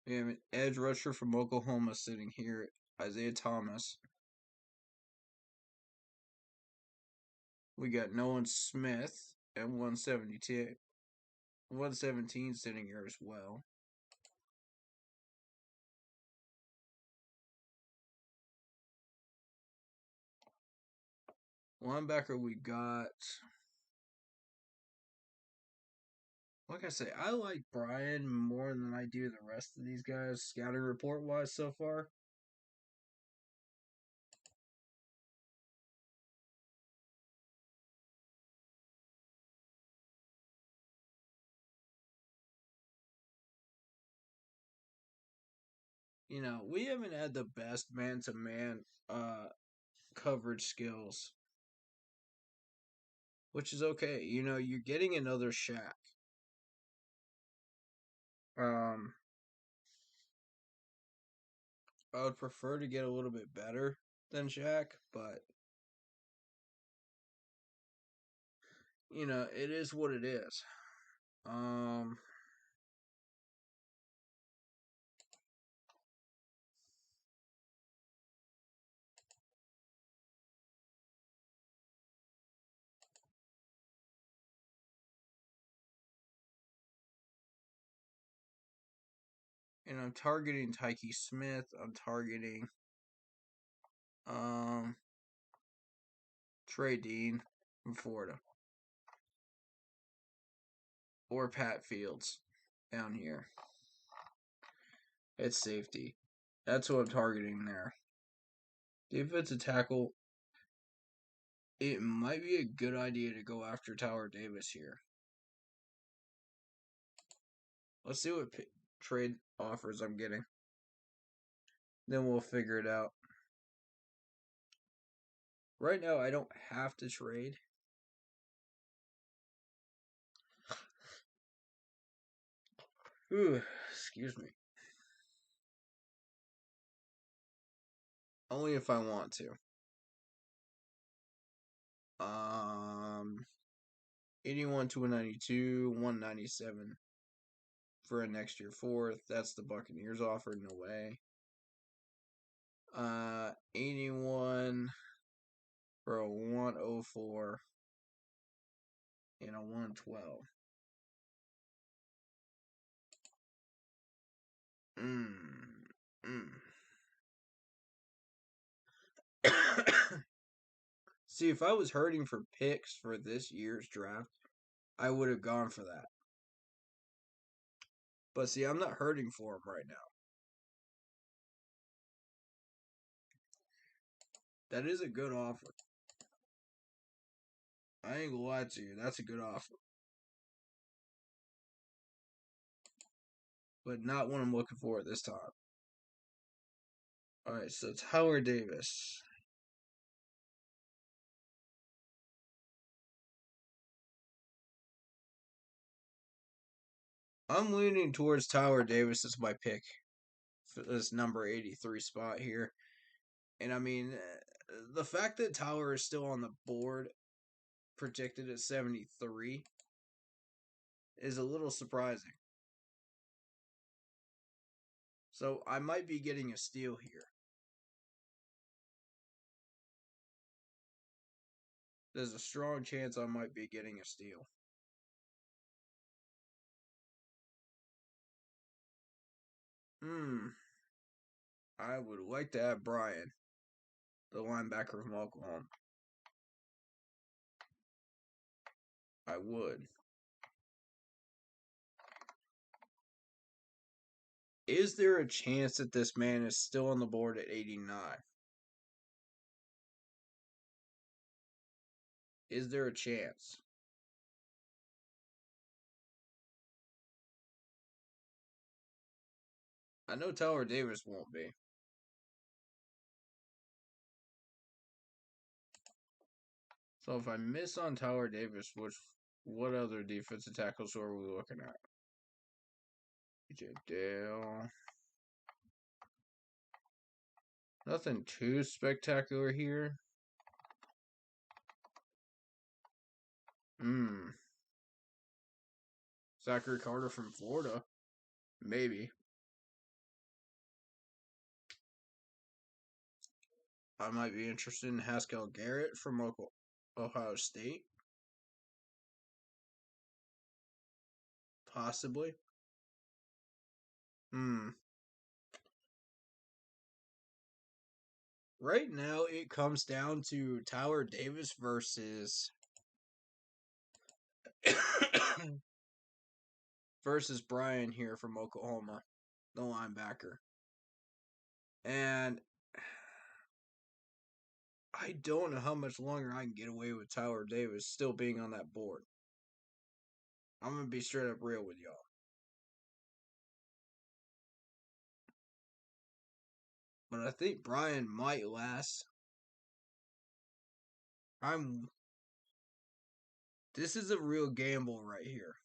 We have an edge rusher from Oklahoma sitting here, Isaiah Thomas. We got Nolan Smith at 117 sitting here as well. Linebacker, we got. Like I say, I like Brian more than I do the rest of these guys, scouting report wise so far. You know, we haven't had the best man to man coverage skills, which is okay. You know, you're getting another Shaq. I would prefer to get a little bit better than Shaq, but you know, it is what it is. And I'm targeting Tyke Smith. I'm targeting Trey Dean from Florida. Or Pat Fields down here. It's safety. That's what I'm targeting there. Defensive tackle. It might be a good idea to go after Tower Davis here. Let's see what trade offers I'm getting. Then we'll figure it out. Right now, I don't have to trade. Ooh, excuse me. Only if I want to. 81 to 192, 197 for a next year fourth. That's the Buccaneers offer. No way. 81 for a 104 and a 112. See, if I was hurting for picks for this year's draft, I would have gone for that. But see, I'm not hurting for him right now. That is a good offer. I ain't gonna lie to you. That's a good offer. But not what I'm looking for at this time. Alright, so it's Howard Davis. I'm leaning towards Tower Davis as my pick for this number 83 spot here. And I mean, the fact that Tower is still on the board, projected at 73, is a little surprising. So I might be getting a steal here. There's a strong chance I might be getting a steal. I would like to have Brian, the linebacker from Oklahoma. I would. Is there a chance that this man is still on the board at 89? Is there a chance? I know Tyler Davis won't be. So if I miss on Tyler Davis, what other defensive tackles are we looking at? AJ Dale. Nothing too spectacular here. Zachary Carter from Florida. Maybe. I might be interested in Haskell Garrett from Ohio State. Possibly. Right now, it comes down to Tyler Davis versus versus Brian here from Oklahoma, the linebacker. And I don't know how much longer I can get away with Tyler Davis still being on that board. I'm going to be straight up real with y'all. But I think Brian might last. This is a real gamble right here.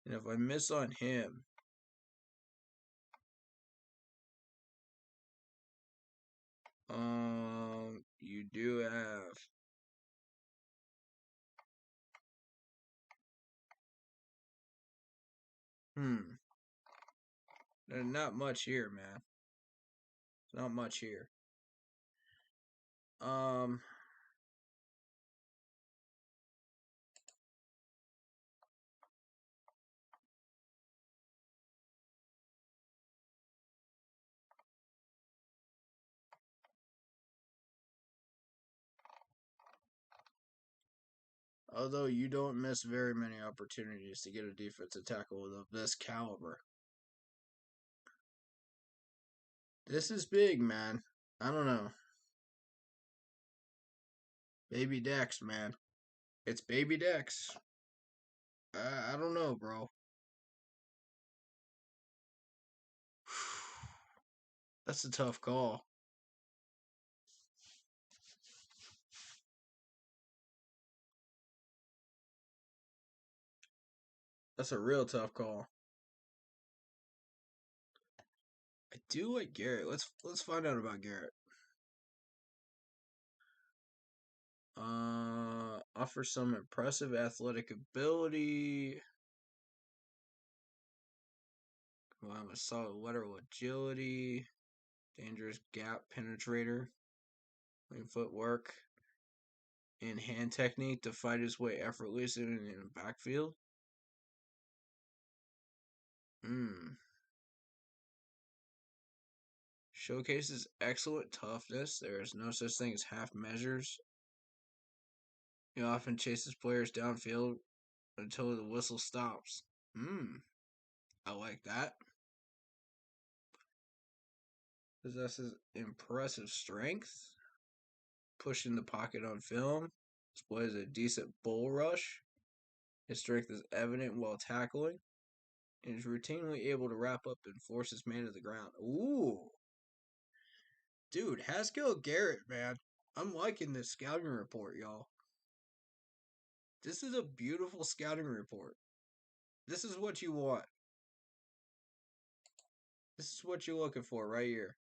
And if I miss on him, you do have there's not much here, man. Not much here. Although you don't miss very many opportunities to get a defensive tackle of this caliber. This is big, man. I don't know. Baby Dex, man. It's Baby Dex. I don't know, bro. That's a tough call. That's a real tough call. I do like Garrett. Let's find out about Garrett. Offers some impressive athletic ability. Will have a solid lateral agility. Dangerous gap penetrator. Clean footwork. And hand technique to fight his way effortlessly in the backfield. Showcases excellent toughness. There is no such thing as half measures. He often chases players downfield until the whistle stops. I like that. Possesses impressive strength. Pushing the pocket on film. Displays a decent bull rush. His strength is evident while tackling. And is routinely able to wrap up and force his man to the ground. Ooh. Dude, Haskell Garrett, man. I'm liking this scouting report, y'all. This is a beautiful scouting report. This is what you want. This is what you're looking for right here.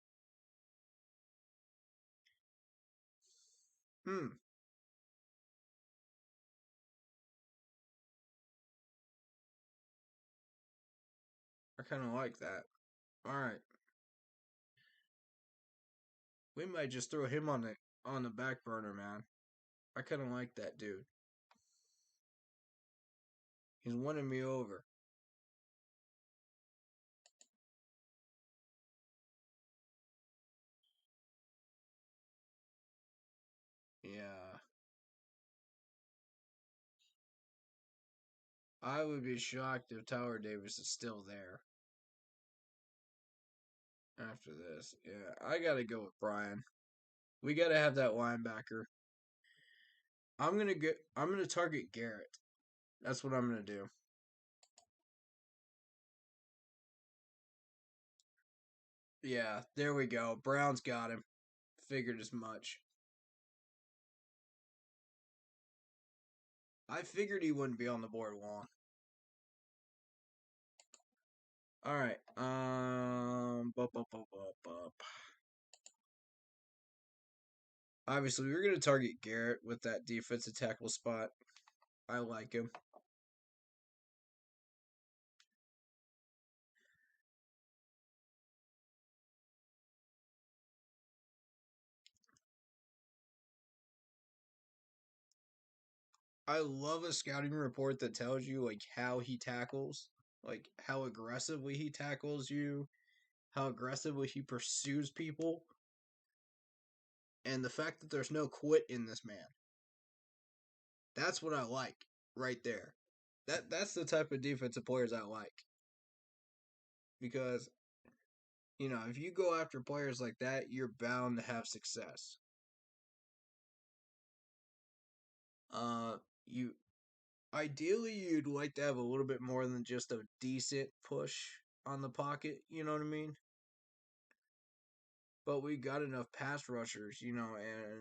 I kind of like that. All right. We might just throw him on the back burner, man. I kind of like that dude. He's winning me over. Yeah. I would be shocked if Tyler Davis is still there after this. Yeah, I gotta go with Brian. We gotta have that linebacker. I'm gonna target Garrett. That's what I'm gonna do. Yeah, there we go. Brown's got him. Figured as much. I figured he wouldn't be on the board long. All right. Obviously, we're going to target Garrett with that defensive tackle spot. I like him. I love a scouting report that tells you like how he tackles, like how aggressively he tackles you, how aggressively he pursues people, and the fact that there's no quit in this man. That's what I like right there. That's the type of defensive players I like. Because if you go after players like that, you're bound to have success. You ideally you'd like to have a little bit more than just a decent push on the pocket, you know what I mean? But we got enough pass rushers, and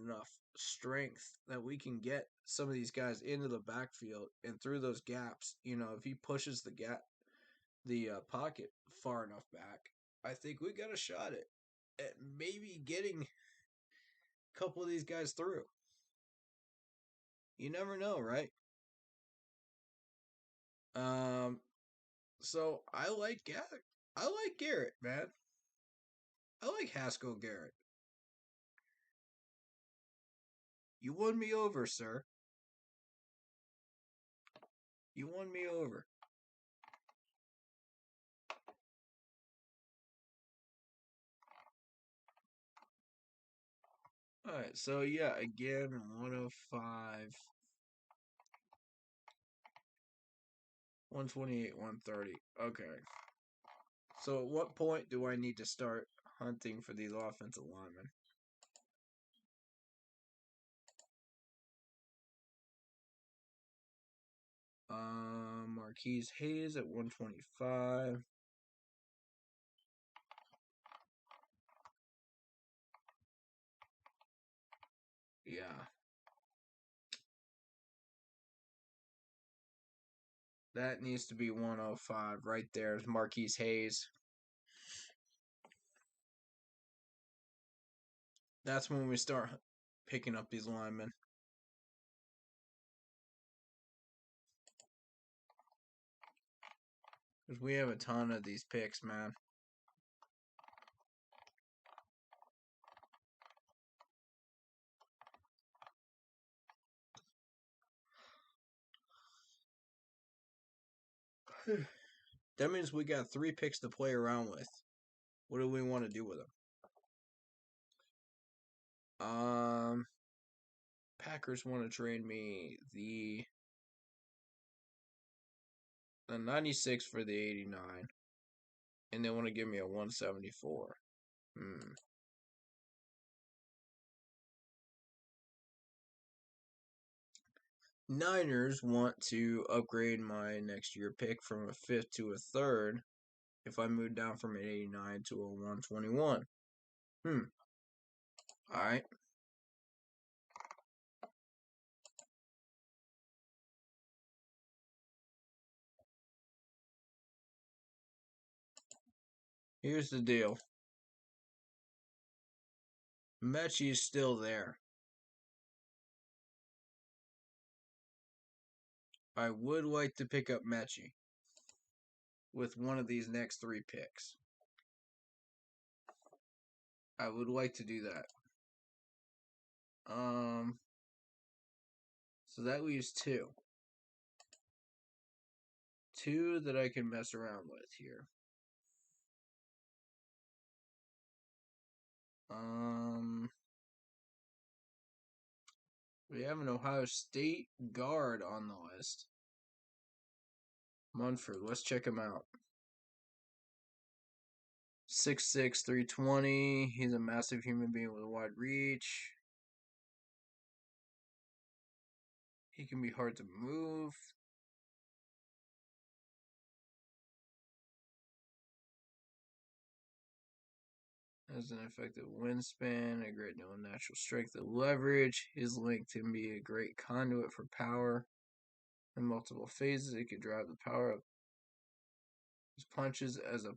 enough strength that we can get some of these guys into the backfield and through those gaps. If he pushes the pocket far enough back, I think we got a shot at maybe getting a couple of these guys through. You never know, right? So I like Garrett. I like Garrett, man. I like Haskell Garrett. You won me over, sir. You won me over. Alright, so yeah, again, 105. 128, 130. Okay. So at what point do I need to start hunting for these offensive linemen? Marquise Hayes at 125. Yeah. That needs to be 105 right there. Is Marquise Hayes. That's when we start picking up these linemen. Because we have a ton of these picks, man. That means we got 3 picks to play around with. What do we want to do with them? Packers want to trade me the 96 for the 89. And they want to give me a 174. Niners want to upgrade my next year pick from a 5th to a 3rd if I move down from an 89 to a 121. Alright. Here's the deal. Mechie is still there. I would like to pick up Mechie with one of these next 3 picks. I would like to do that. So that leaves 2. 2 that I can mess around with here. We have an Ohio State guard on the list. Munford, let's check him out. 6'6", 320. He's a massive human being with a wide reach. He can be hard to move. Has an effective wingspan, a great deal of natural strength and leverage. His length can be a great conduit for power. In multiple phases, it can drive the power up his punches as a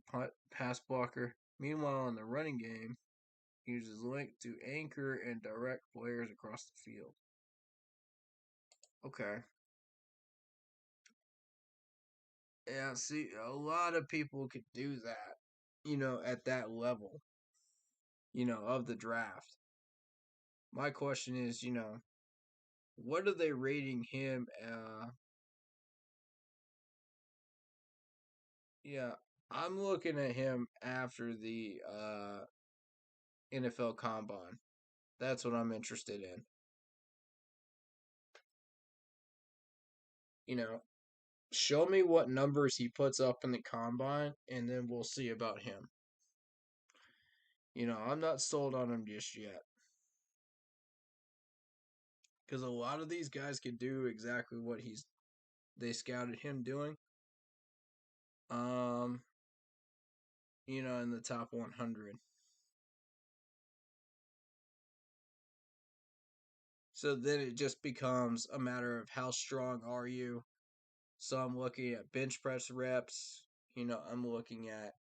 pass blocker. Meanwhile, in the running game, he uses length to anchor and direct players across the field. Okay. Yeah, see, a lot of people could do that, at that level, of the draft. My question is, what are they rating him? Yeah, I'm looking at him after the NFL Combine. That's what I'm interested in. Show me what numbers he puts up in the Combine, and then we'll see about him. I'm not sold on him just yet. Because a lot of these guys could do exactly what they scouted him doing. In the top 100. So then it just becomes a matter of how strong are you. So I'm looking at bench press reps. I'm looking at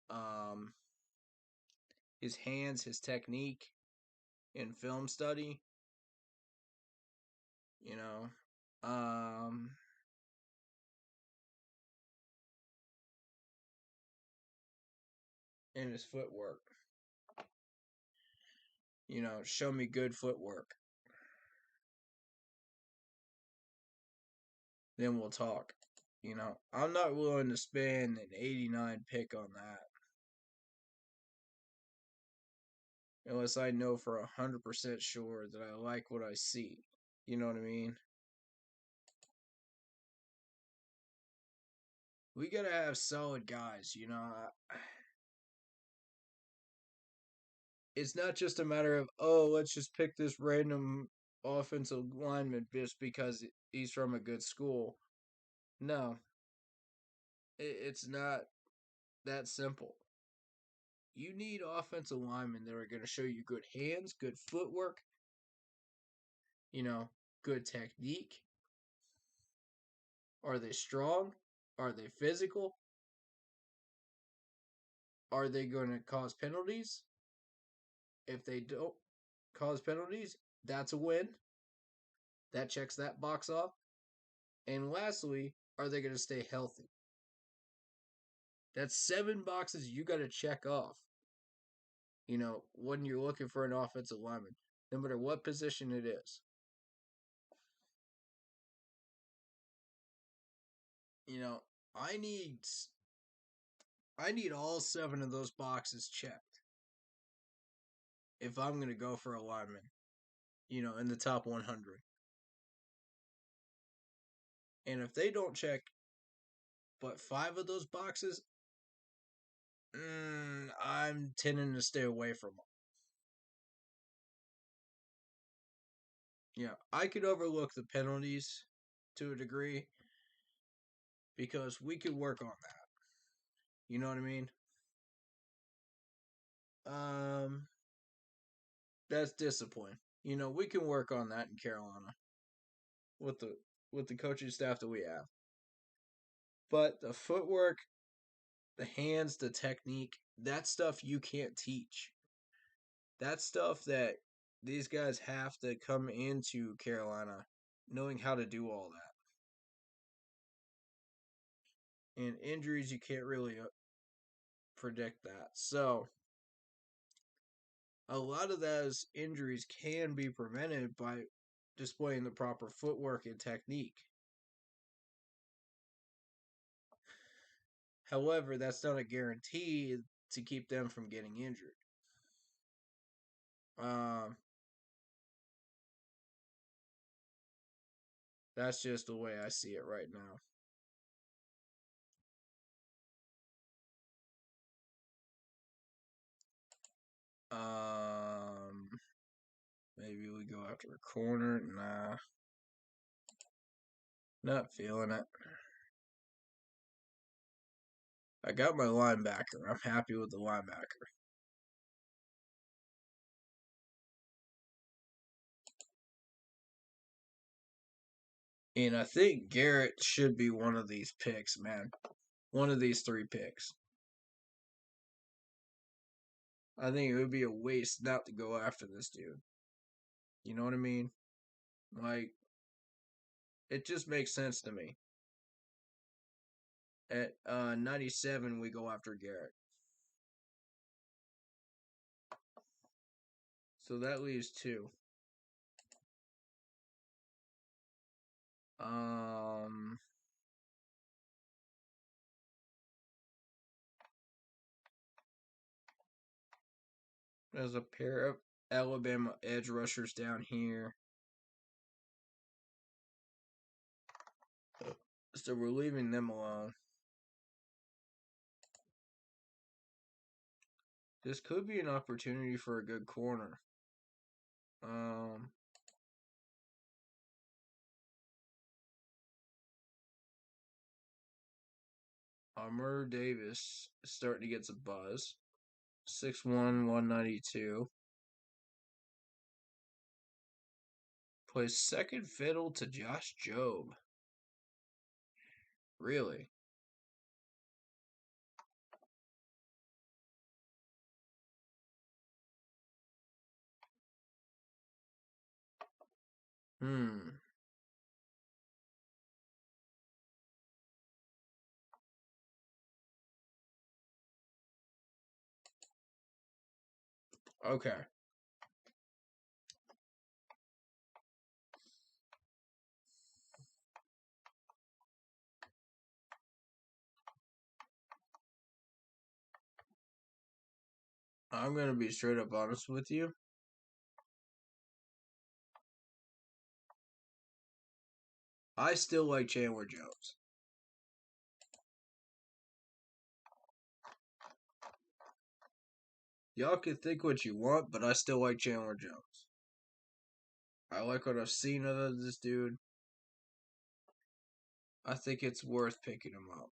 his hands, his technique in film study. And his footwork. Show me good footwork. Then we'll talk. I'm not willing to spend an 89 pick on that. Unless I know for 100% sure that I like what I see. You know what I mean? We gotta have solid guys, It's not just a matter of, oh, let's just pick this random offensive lineman just because he's from a good school. No, it's not that simple. You need offensive linemen that are going to show you good hands, good footwork, good technique. Are they strong? Are they physical? Are they going to cause penalties? If they don't cause penalties, that's a win. That checks that box off. And lastly, are they going to stay healthy? That's 7 boxes you got to check off, when you're looking for an offensive lineman, no matter what position it is. I need all 7 of those boxes checked if I'm going to go for a lineman, in the top 100. And if they don't check but 5 of those boxes, I'm tending to stay away from them. I could overlook the penalties to a degree because we could work on that. You know what I mean? That's discipline. We can work on that in Carolina with the coaching staff that we have. But the footwork, the hands, the technique, that stuff you can't teach. That's stuff that these guys have to come into Carolina knowing how to do all that. And injuries, you can't really predict that. So, a lot of those injuries can be prevented by displaying the proper footwork and technique. However, that's not a guarantee to keep them from getting injured. That's just the way I see it right now. Maybe we go after a corner. Nah. Not feeling it. I got my linebacker. I'm happy with the linebacker. And I think Garrett should be one of these picks, man. One of these 3 picks. I think it would be a waste not to go after this dude. You know what I mean? Like, it just makes sense to me. At 97, we go after Garrett. So that leaves 2. There's a pair of Alabama edge rushers down here. So we're leaving them alone. This could be an opportunity for a good corner. Armour Davis is starting to get some buzz. 6'1", 192. Plays second fiddle to Josh Jobe. Really? Okay. I'm going to be straight up honest with you. I still like Chandler Jones. Y'all can think what you want, but I still like Chandler Jones. I like what I've seen of this dude. I think it's worth picking him up.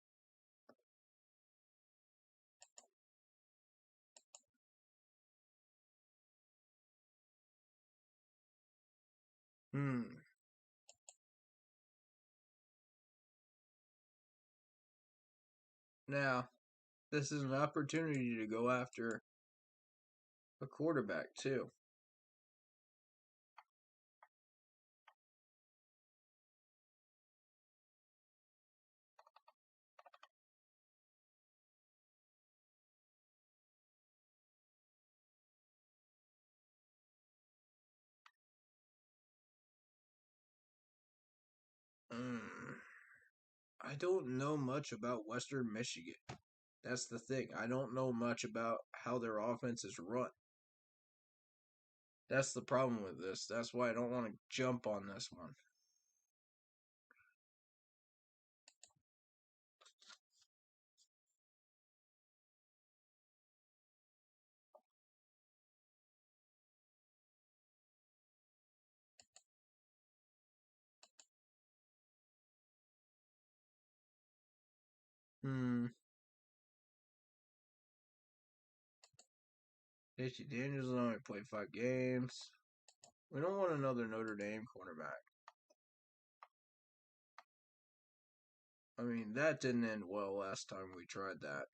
Now, this is an opportunity to go after a quarterback, too. I don't know much about Western Michigan. That's the thing. I don't know much about how their offense is run. That's the problem with this. That's why I don't want to jump on this one. JT Daniels only played 5 games. We don't want another Notre Dame cornerback. I mean, that didn't end well last time we tried that.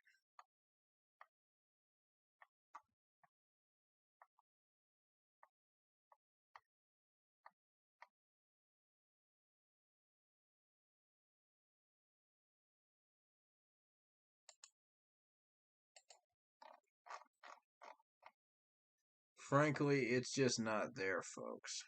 Frankly, it's just not there, folks.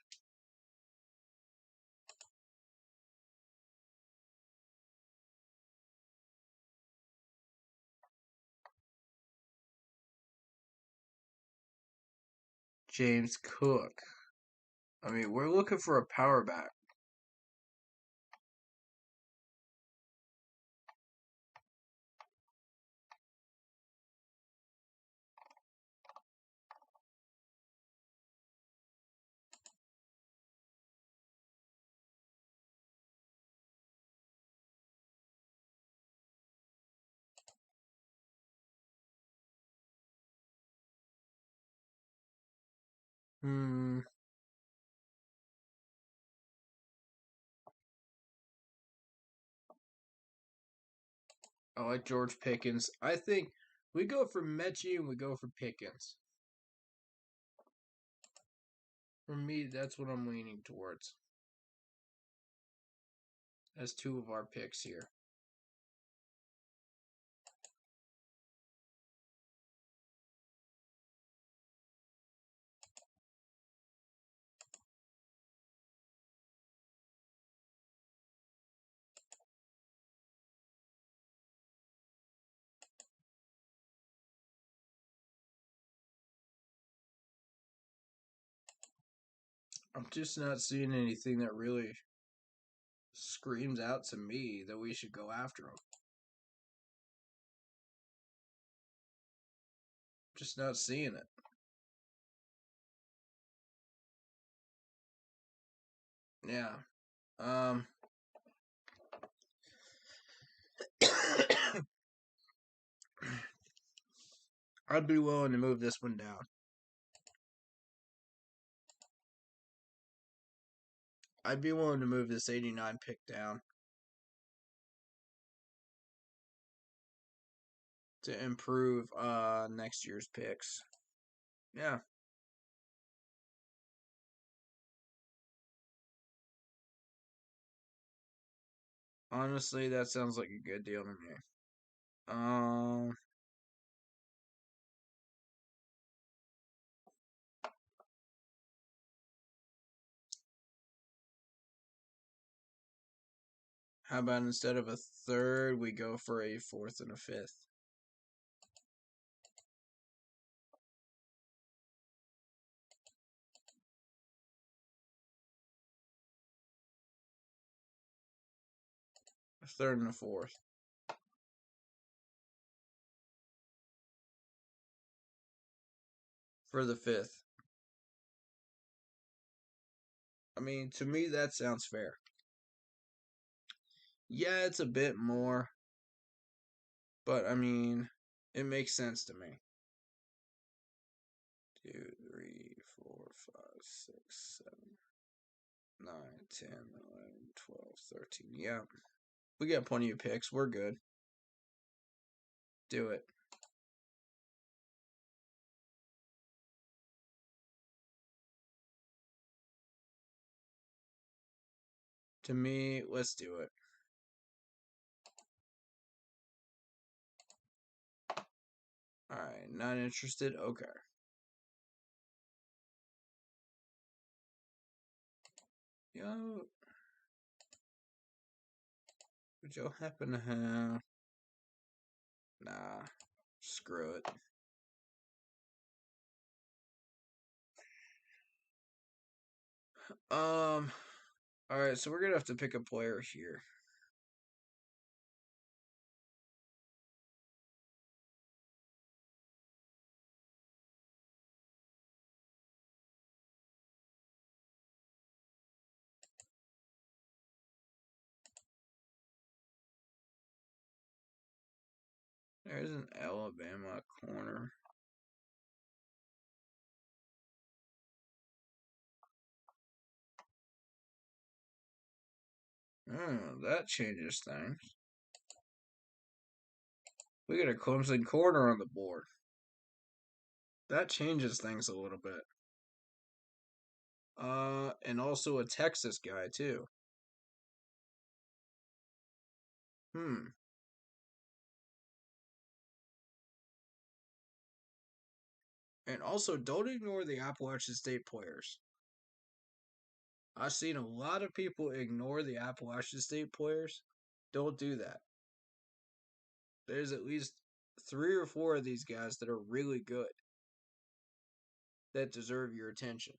James Cook. I mean, we're looking for a power back. I like George Pickens. I think we go for Mechie and we go for Pickens. For me, that's what I'm leaning towards. As 2 of our picks here. I'm just not seeing anything that really screams out to me that we should go after him. Just not seeing it. Yeah. I'd be willing to move this one down. I'd be willing to move this 89 pick down to improve next year's picks. Yeah. Honestly, that sounds like a good deal to me. How about instead of a 3rd, we go for a 4th and a 5th? A 3rd and a 4th. for the 5th. I mean, to me, that sounds fair. Yeah, it's a bit more, but I mean, it makes sense to me. 2, 3, 4, 5, 6, 7, 9, 10, 11, 12, 13. Yeah, we got plenty of picks. We're good. Do it. To me, let's do it. Alright, not interested? Okay. Yo. Would you happen to have... Nah. Screw it. Alright, so we're gonna have to pick a player here. There's an Alabama corner. That changes things. We got a Clemson corner on the board. That changes things a little bit. And also a Texas guy, too. And also, don't ignore the Appalachian State players. I've seen a lot of people ignore the Appalachian State players. Don't do that. There's at least 3 or 4 of these guys that are really good that deserve your attention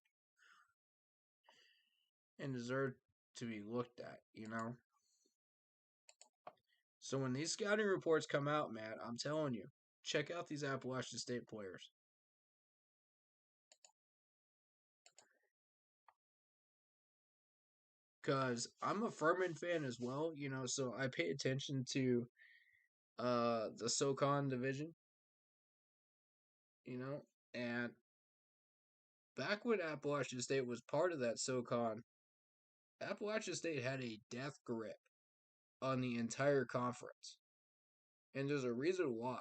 and deserve to be looked at, you know? So when these scouting reports come out, Matt, I'm telling you, check out these Appalachian State players. Because I'm a Furman fan as well, you know, so I pay attention to the SoCon division, you know, and back when Appalachian State was part of that SoCon, Appalachian State had a death grip on the entire conference. And there's a reason why.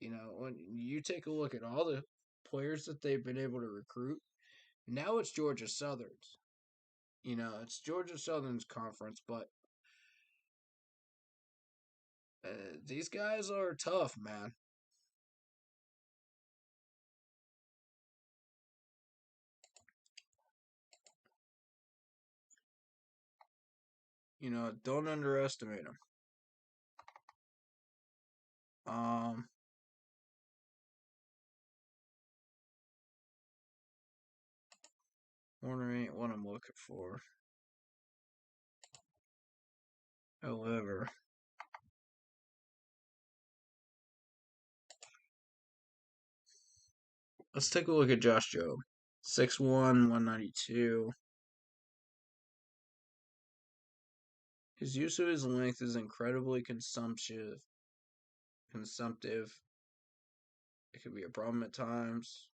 You know, when you take a look at all the players that they've been able to recruit, now it's Georgia Southern's. You know, it's Georgia Southern's conference, but these guys are tough, man. You know, don't underestimate them. Warner ain't what I'm looking for. However, let's take a look at Josh Jobe. 6'1", 192. His use of his length is incredibly consumptive. It could be a problem at times.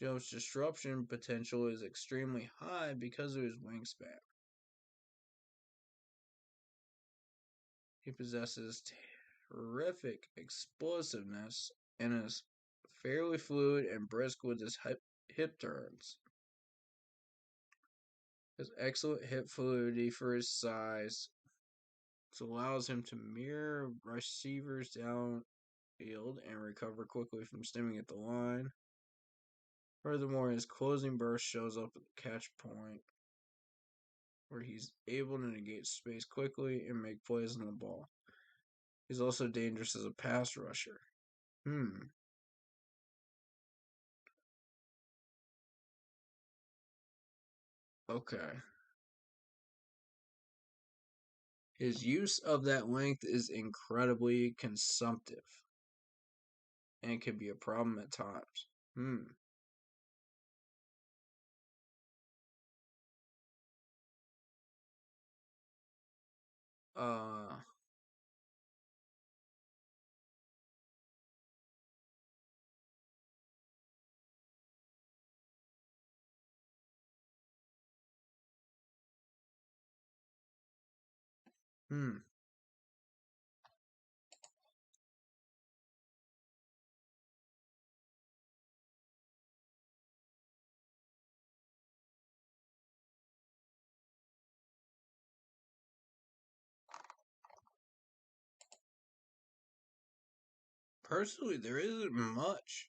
Joe's disruption potential is extremely high because of his wingspan. He possesses terrific explosiveness and is fairly fluid and brisk with his hip turns. Has excellent hip fluidity for his size. This allows him to mirror receivers downfield and recover quickly from stemming at the line. Furthermore, his closing burst shows up at the catch point, where he's able to negate space quickly and make plays on the ball. He's also dangerous as a pass rusher. Okay. His use of that length is incredibly consumptive and can be a problem at times. Uh, hmm. Personally, there isn't much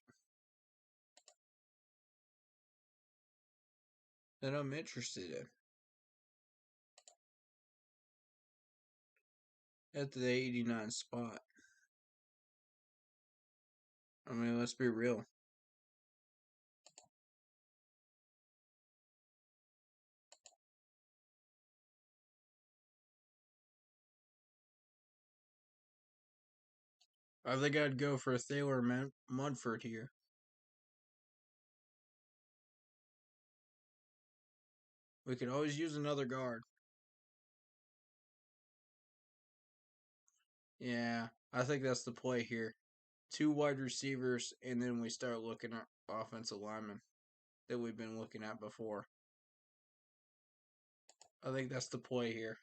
that I'm interested in at the 89 spot. I mean, let's be real. I think I'd go for Thaler Munford here. We could always use another guard. Yeah, I think that's the play here. 2 wide receivers, and then we start looking at offensive linemen that we've been looking at before. I think that's the play here.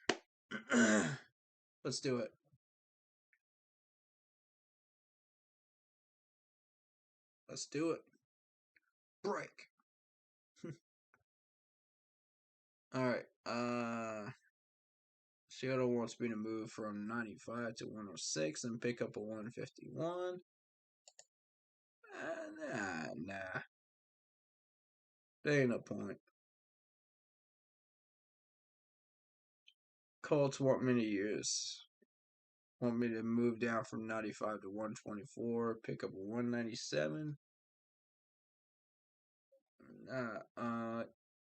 Let's do it. Let's do it. Break. All right. Seattle wants me to move from 95 to 106 and pick up a 151. Nah. There ain't no point. Colts want me to move down from 95 to 124, pick up a 197.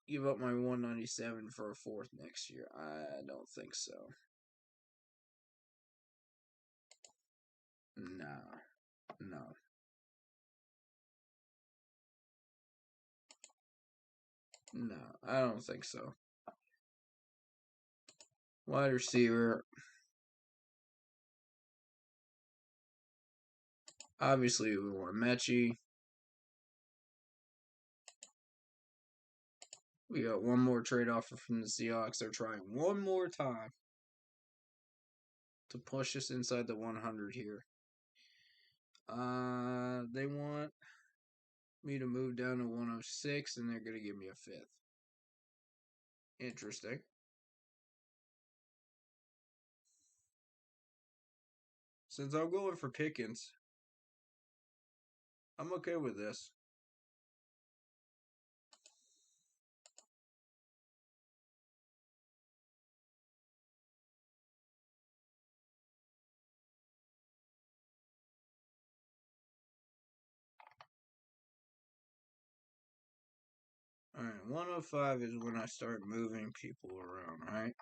Give up my 197 for a 4th next year. I don't think so. No. No, I don't think so. Wide receiver. Obviously, we want Mechie. We got one more trade offer from the Seahawks. They're trying one more time to push us inside the 100 here. They want me to move down to 106, and they're going to give me a 5th. Interesting. Since I'm going for Pickens, I'm okay with this. Alright, 105 is when I start moving people around, right?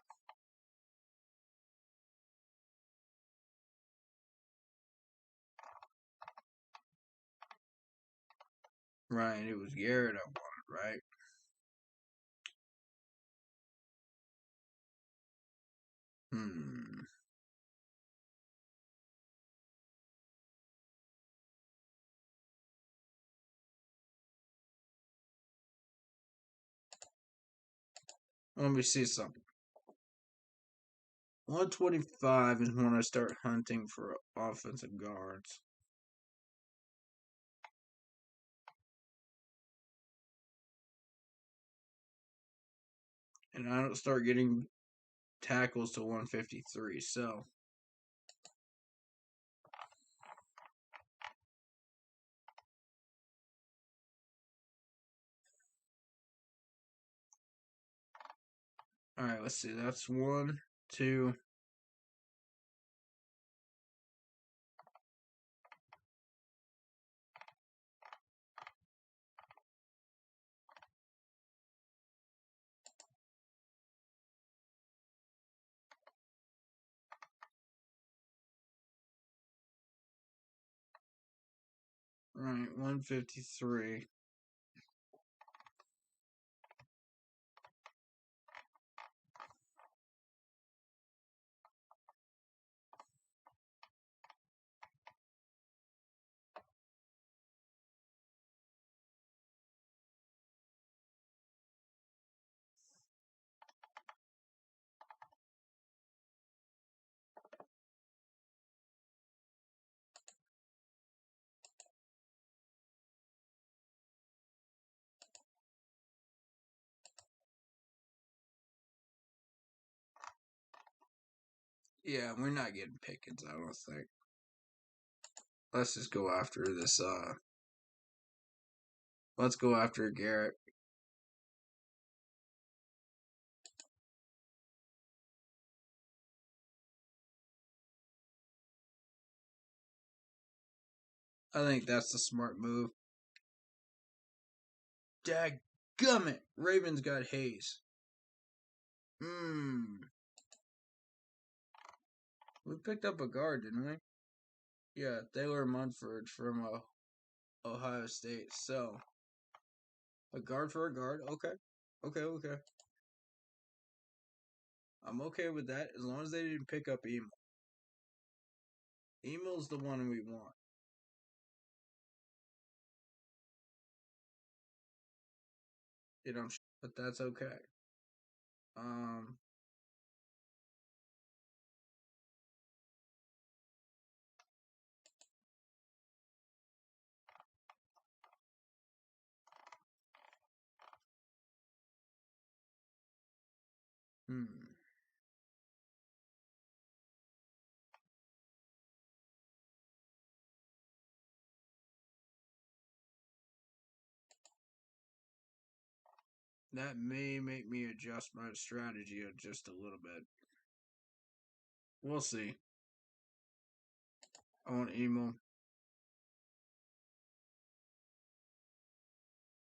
Right, it was Garrett I wanted, right? Let me see something. 125 is when I start hunting for offensive guards. And I don't start getting tackles to 153, so alright, let's see. That's 1, 2. Right, 153. Yeah, we're not getting Pickens, I don't think. Let's just go after this, let's go after Garrett. I think that's the smart move. Dadgummit! Ravens got Hayes. We picked up a guard, didn't we? Yeah, Taylor Munford from Ohio State. So, a guard for a guard. Okay. Okay. I'm okay with that as long as they didn't pick up Emo. Emo's the one we want. But that's okay. That may make me adjust my strategy just a little bit. We'll see. I want Emo.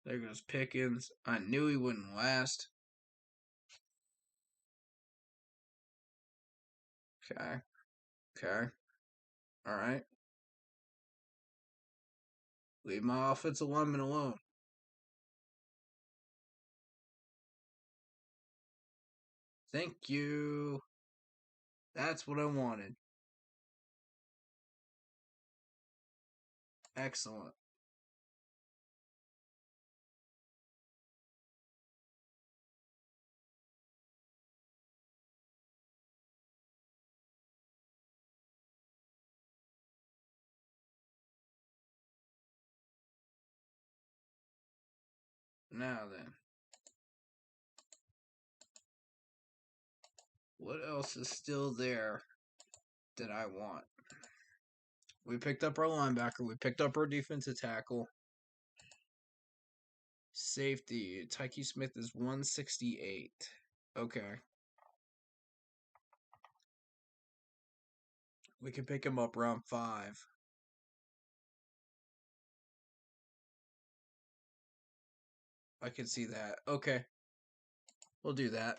There goes Pickens. I knew he wouldn't last. Okay. All right. Leave my offensive lineman alone. Thank you. That's what I wanted. Excellent. Now then. What else is still there that I want? We picked up our linebacker. We picked up our defensive tackle. Safety. Tyke Smith is 168. Okay. We can pick him up round 5. I can see that. Okay. We'll do that.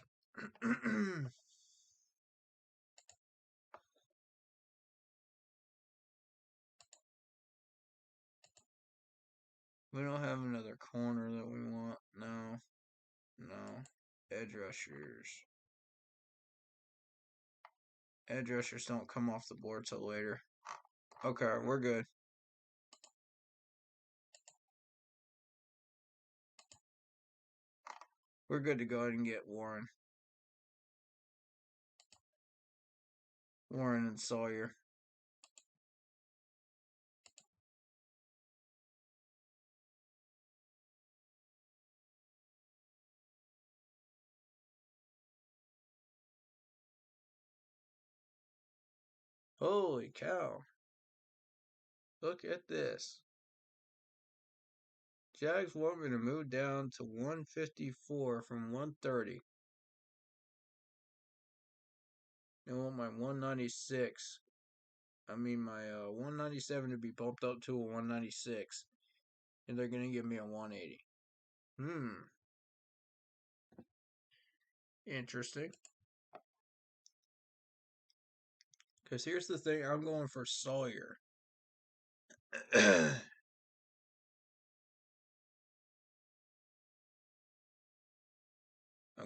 We don't have another corner that we want. No. Edge rushers. Edge rushers don't come off the board till later. Okay, we're good. We're good to go ahead and get Warren. Warren and Sawyer. Holy cow. Look at this. Jags want me to move down to 154 from 130. They want my 196. My 197 to be bumped up to a 196. And they're going to give me a 180. Interesting. Because here's the thing. I'm going for Sawyer.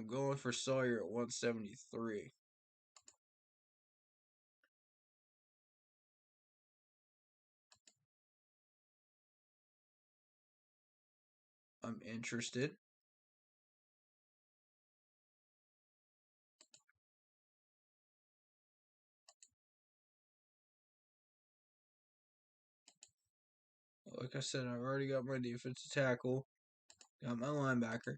I'm going for Sawyer at 173. I'm interested. Like I said, I've already got my defensive tackle. Got my linebacker.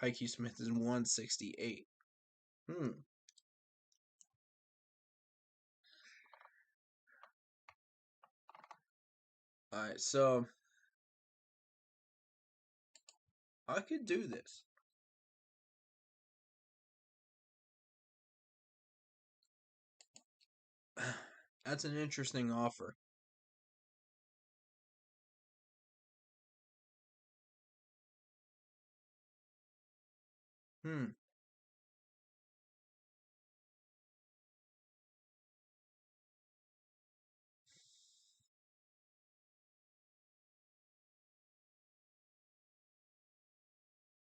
Tyke Smith is 168. Alright, so I could do this. That's an interesting offer.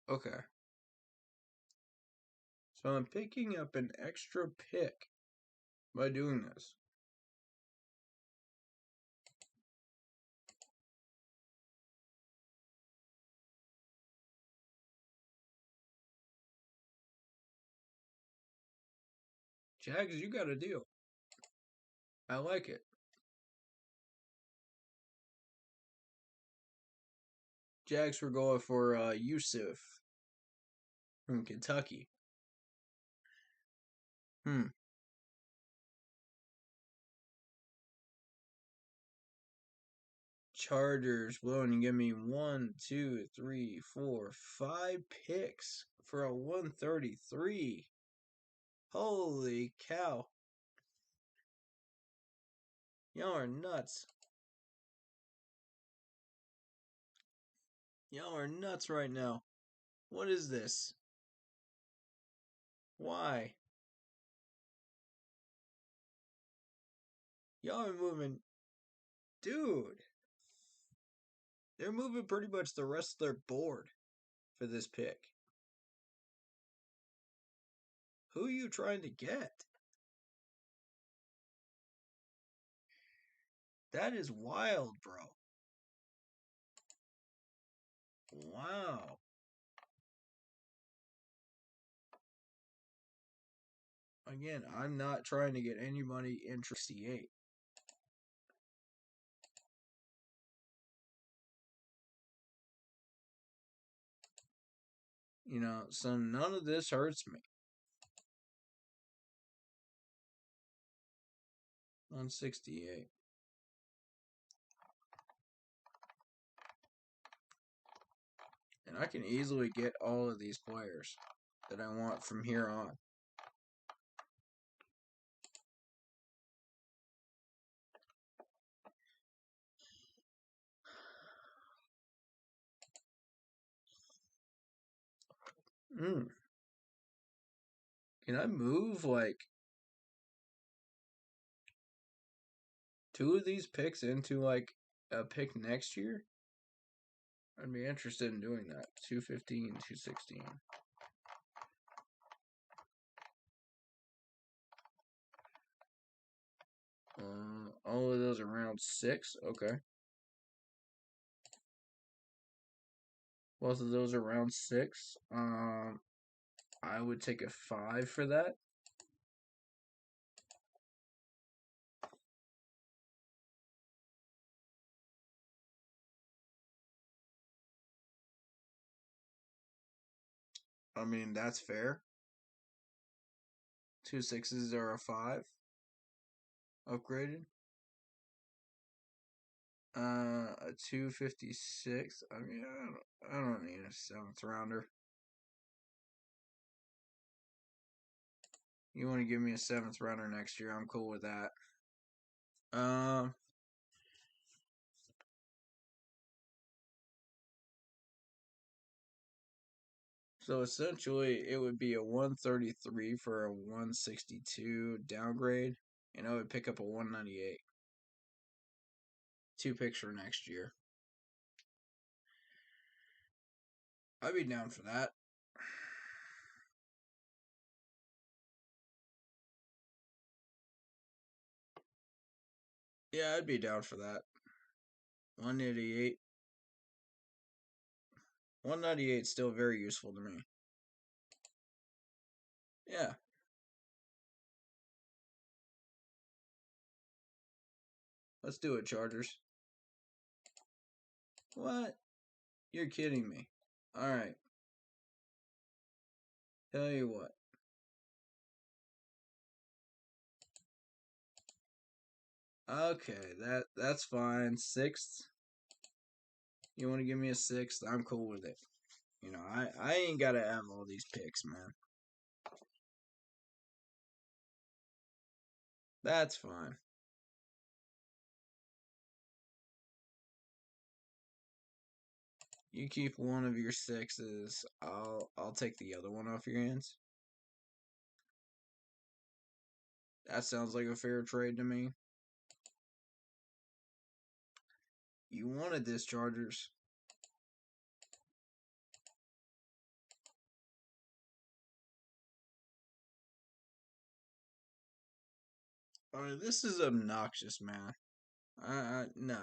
Okay. So I'm picking up an extra pick by doing this. Jags, you got a deal. I like it. Jags were going for Yusuf from Kentucky. Chargers willing to give me 1, 2, 3, 4, 5 picks for a 133. Holy cow. Y'all are nuts. Y'all are nuts right now. What is this? Why? Y'all are moving. Dude. They're moving pretty much the rest of their board for this pick. Who are you trying to get? That is wild, bro. Wow. Again, I'm not trying to get anybody in 68. You know, so none of this hurts me. 168. And I can easily get all of these players that I want from here on. Can I move like 2 of these picks into like a pick next year? I'd be interested in doing that. 215, 216. All of those are round 6. Okay. Both of those are round 6. I would take a 5 for that. I mean, that's fair. 2 6s are a 5. Upgraded. A 256. I mean, I don't need a 7th rounder. You want to give me a 7th rounder next year? I'm cool with that. So essentially, it would be a 133 for a 162 downgrade, and I would pick up a 198. 2 picks for next year. I'd be down for that. Yeah, I'd be down for that. 188. 198 is still very useful to me. Yeah. Let's do it, Chargers. What? You're kidding me. Alright. Tell you what. Okay, that's fine. 6th. You want to give me a 6th? I'm cool with it. You know, I ain't got to have all these picks, man. That's fine. You keep one of your 6s. I'll take the other one off your hands. That sounds like a fair trade to me. You wanted this, Chargers. Alright, this is obnoxious, man. Nah.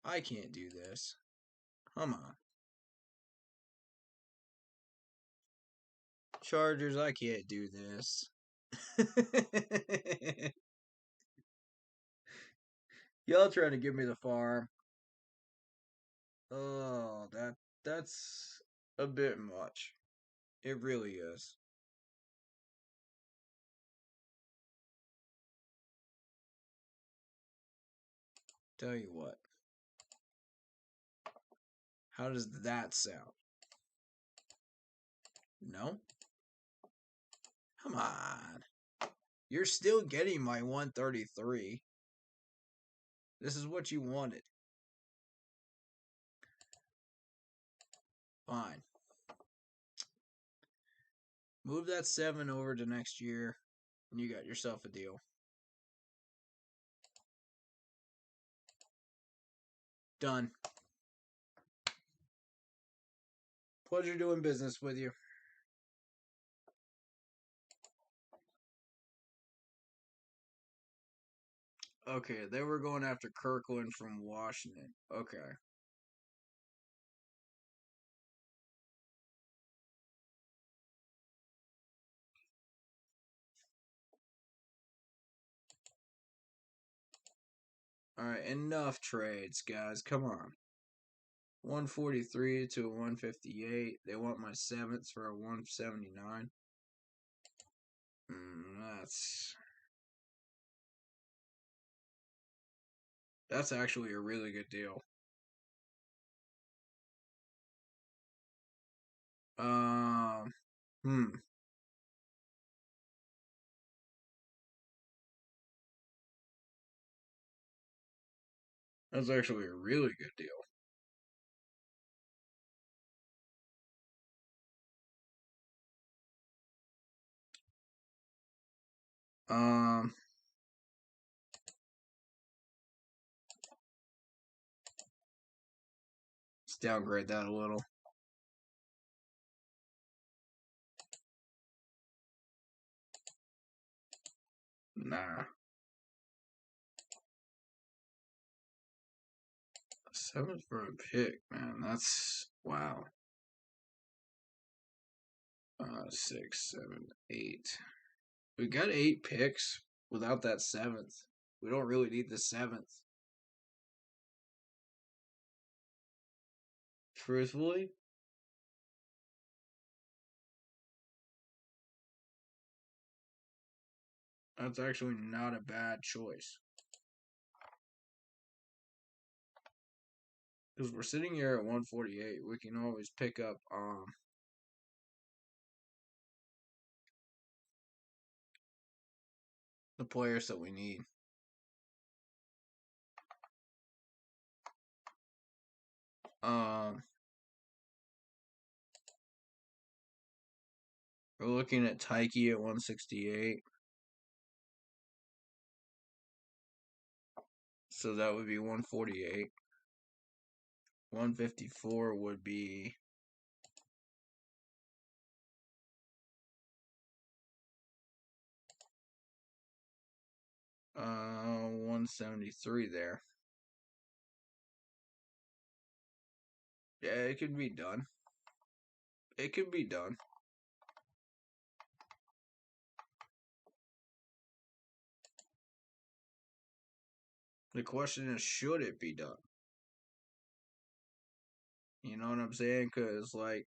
I can't do this. Come on. Chargers, I can't do this. Y'all trying to give me the farm. Oh, that's a bit much. It really is. Tell you what. How does that sound? No? Come on. You're still getting my 133. This is what you wanted. Fine. Move that 7 over to next year, and you got yourself a deal. Done. Pleasure doing business with you. Okay, they were going after Kirkland from Washington. Okay. Alright, enough trades, guys. Come on. 143 to a 158. They want my 7th for a 179. That's actually a really good deal. That's actually a really good deal. Let's downgrade that a little. Nah. 7th for a pick, man. That's wow. 6, 7, 8. We got 8 picks without that 7th. We don't really need the 7th. Truthfully, that's actually not a bad choice. Because we're sitting here at 148. We can always pick up the players that we need. We're looking at Tyke at 168. So that would be 148. 154 would be 173 there. Yeah, it could be done. It could be done. The question is, should it be done? You know what I'm saying? Because, like,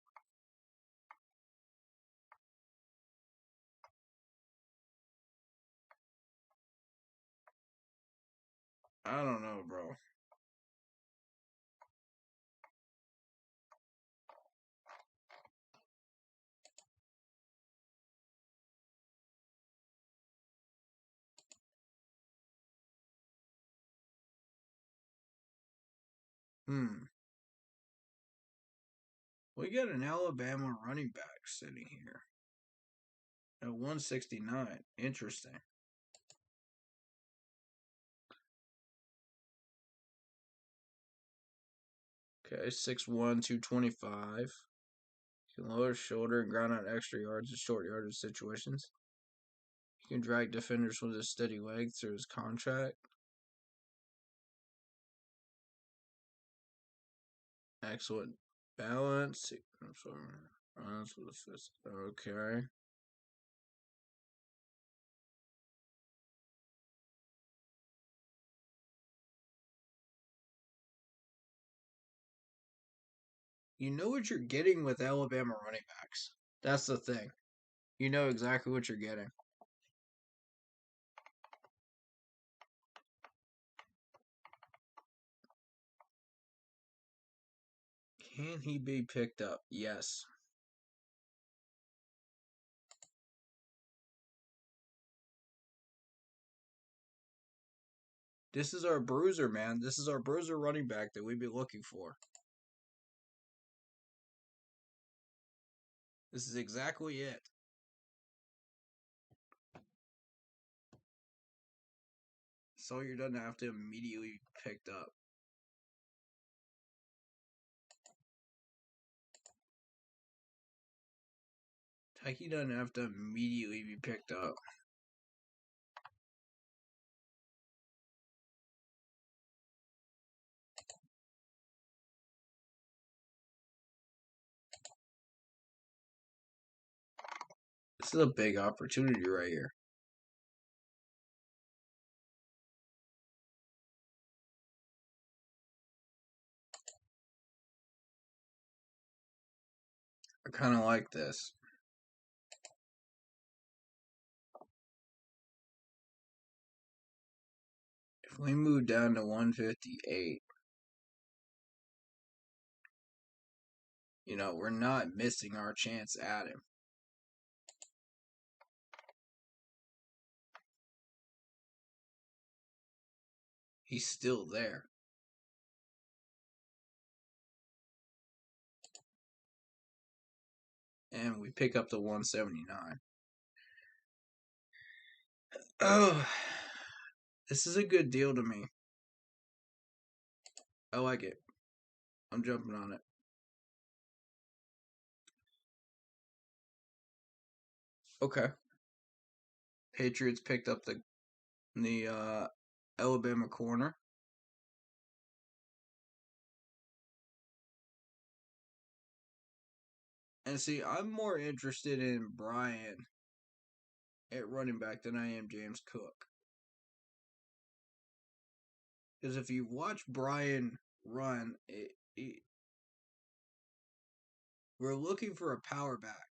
I don't know, bro. We got an Alabama running back sitting here at 169. Interesting. Okay, 6'1", 225. He can lower his shoulder and ground out extra yards in short yardage situations. He can drag defenders with his steady leg through his contract. Excellent balance. Runs with a fist. Okay. You know what you're getting with Alabama running backs. That's the thing. You know exactly what you're getting. Can he be picked up? Yes. This is our bruiser, man. This is our bruiser running back that we've been looking for. This is exactly it. Sawyer doesn't have to immediately be picked up. Tyke doesn't have to immediately be picked up. This is a big opportunity right here. I kind of like this. If we move down to 158, you know, we're not missing our chance at him. He's still there. And we pick up the 179. Oh, this is a good deal to me. I like it. I'm jumping on it. Okay. Patriots picked up the Alabama corner. And see, I'm more interested in Brian at running back than I am James Cook. Because if you watch Brian run, we're looking for a power back.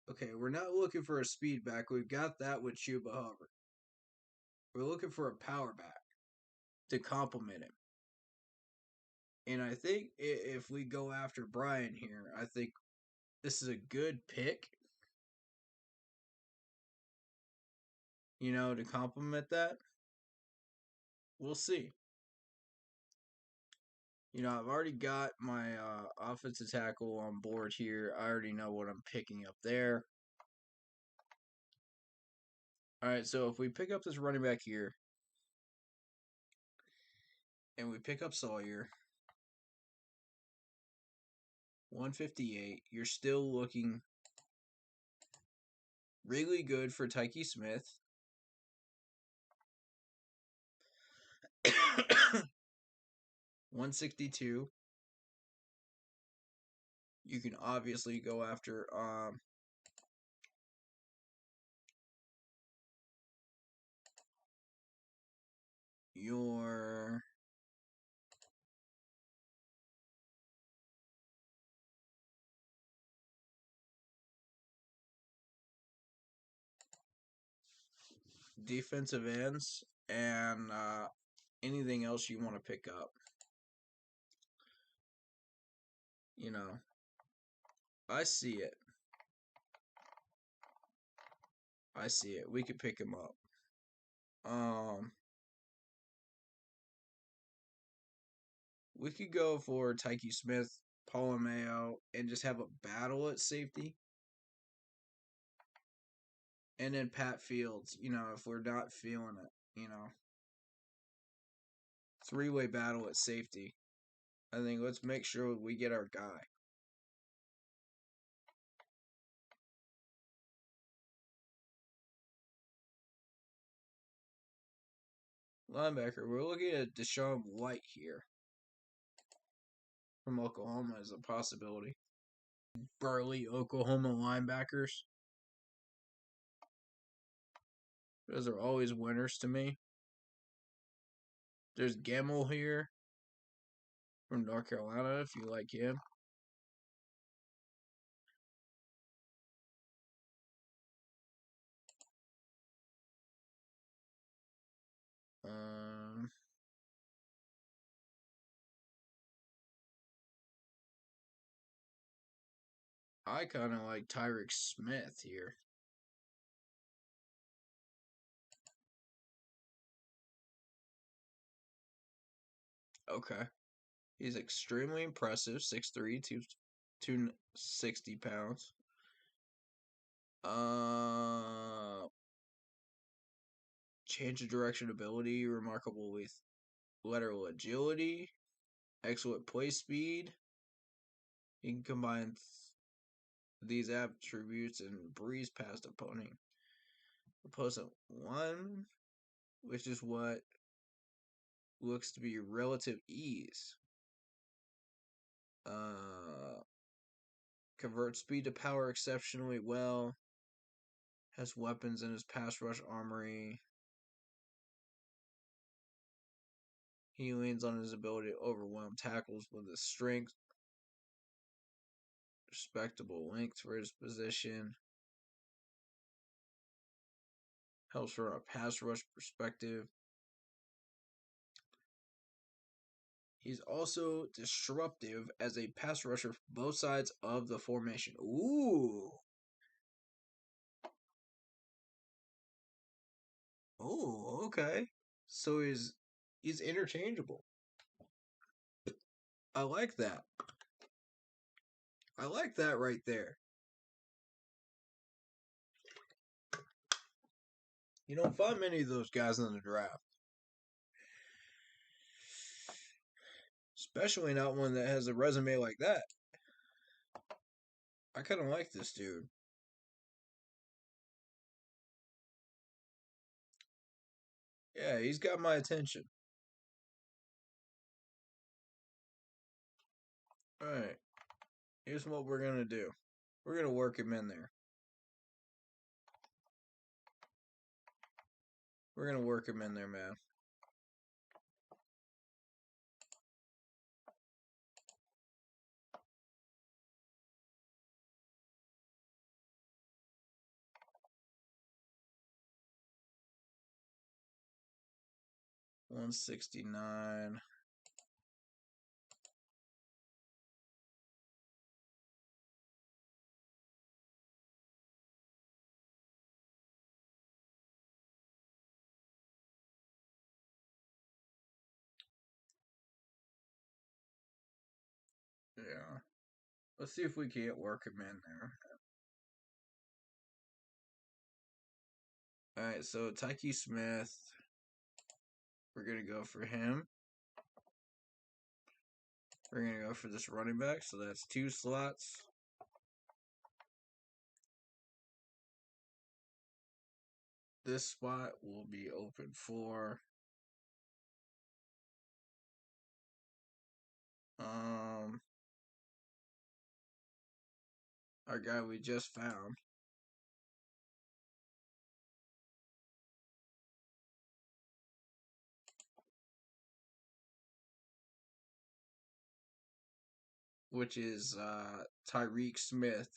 Okay, we're not looking for a speed back. We've got that with Chuba Hubbard. We're looking for a power back to complement him. And I think if we go after Brian here, I think this is a good pick. You know, to complement that. We'll see. You know, I've already got my offensive tackle on board here. I already know what I'm picking up there. All right, so if we pick up this running back here, and we pick up Sawyer. 158. You're still looking really good for Tyke Smith. 162. You can obviously go after your defensive ends and anything else you want to pick up. You know, I see it. I see it. We could pick him up. We could go for Tyke Smith, Mayo, and just have a battle at safety. And then Pat Fields, if we're not feeling it, three-way battle at safety. I think let's make sure we get our guy. Linebacker, we're looking at Deshaun White here from Oklahoma as a possibility. Burly Oklahoma linebackers. Those are always winners to me. There's Gemmel here from North Carolina, if you like him. I kind of like Tyreek Smith here. Okay. He's extremely impressive. 6'3", 260 pounds. Change of direction ability, remarkable with lateral agility, excellent play speed. He can combine these attributes and breeze past opponent 1, which is what looks to be relative ease. Converts speed to power exceptionally well. Has weapons in his pass rush armory. He leans on his ability to overwhelm tackles with his strength. Respectable length for his position. Helps from a pass rush perspective. He's also disruptive as a pass rusher for both sides of the formation. Ooh. Oh, okay. So he's interchangeable. I like that. I like that right there. You don't find many of those guys in the draft. Especially not one that has a resume like that. I kind of like this dude. Yeah, he's got my attention. Alright. Here's what we're going to do. We're going to work him in there. We're going to work him in there, man. $169. Yeah. Let's see if we can't work him in there. Alright, so Tyke Smith. We're going to go for him. We're going to go for this running back, so that's 2 slots. This spot will be open for our guy we just found. Which is Tyreek Smith.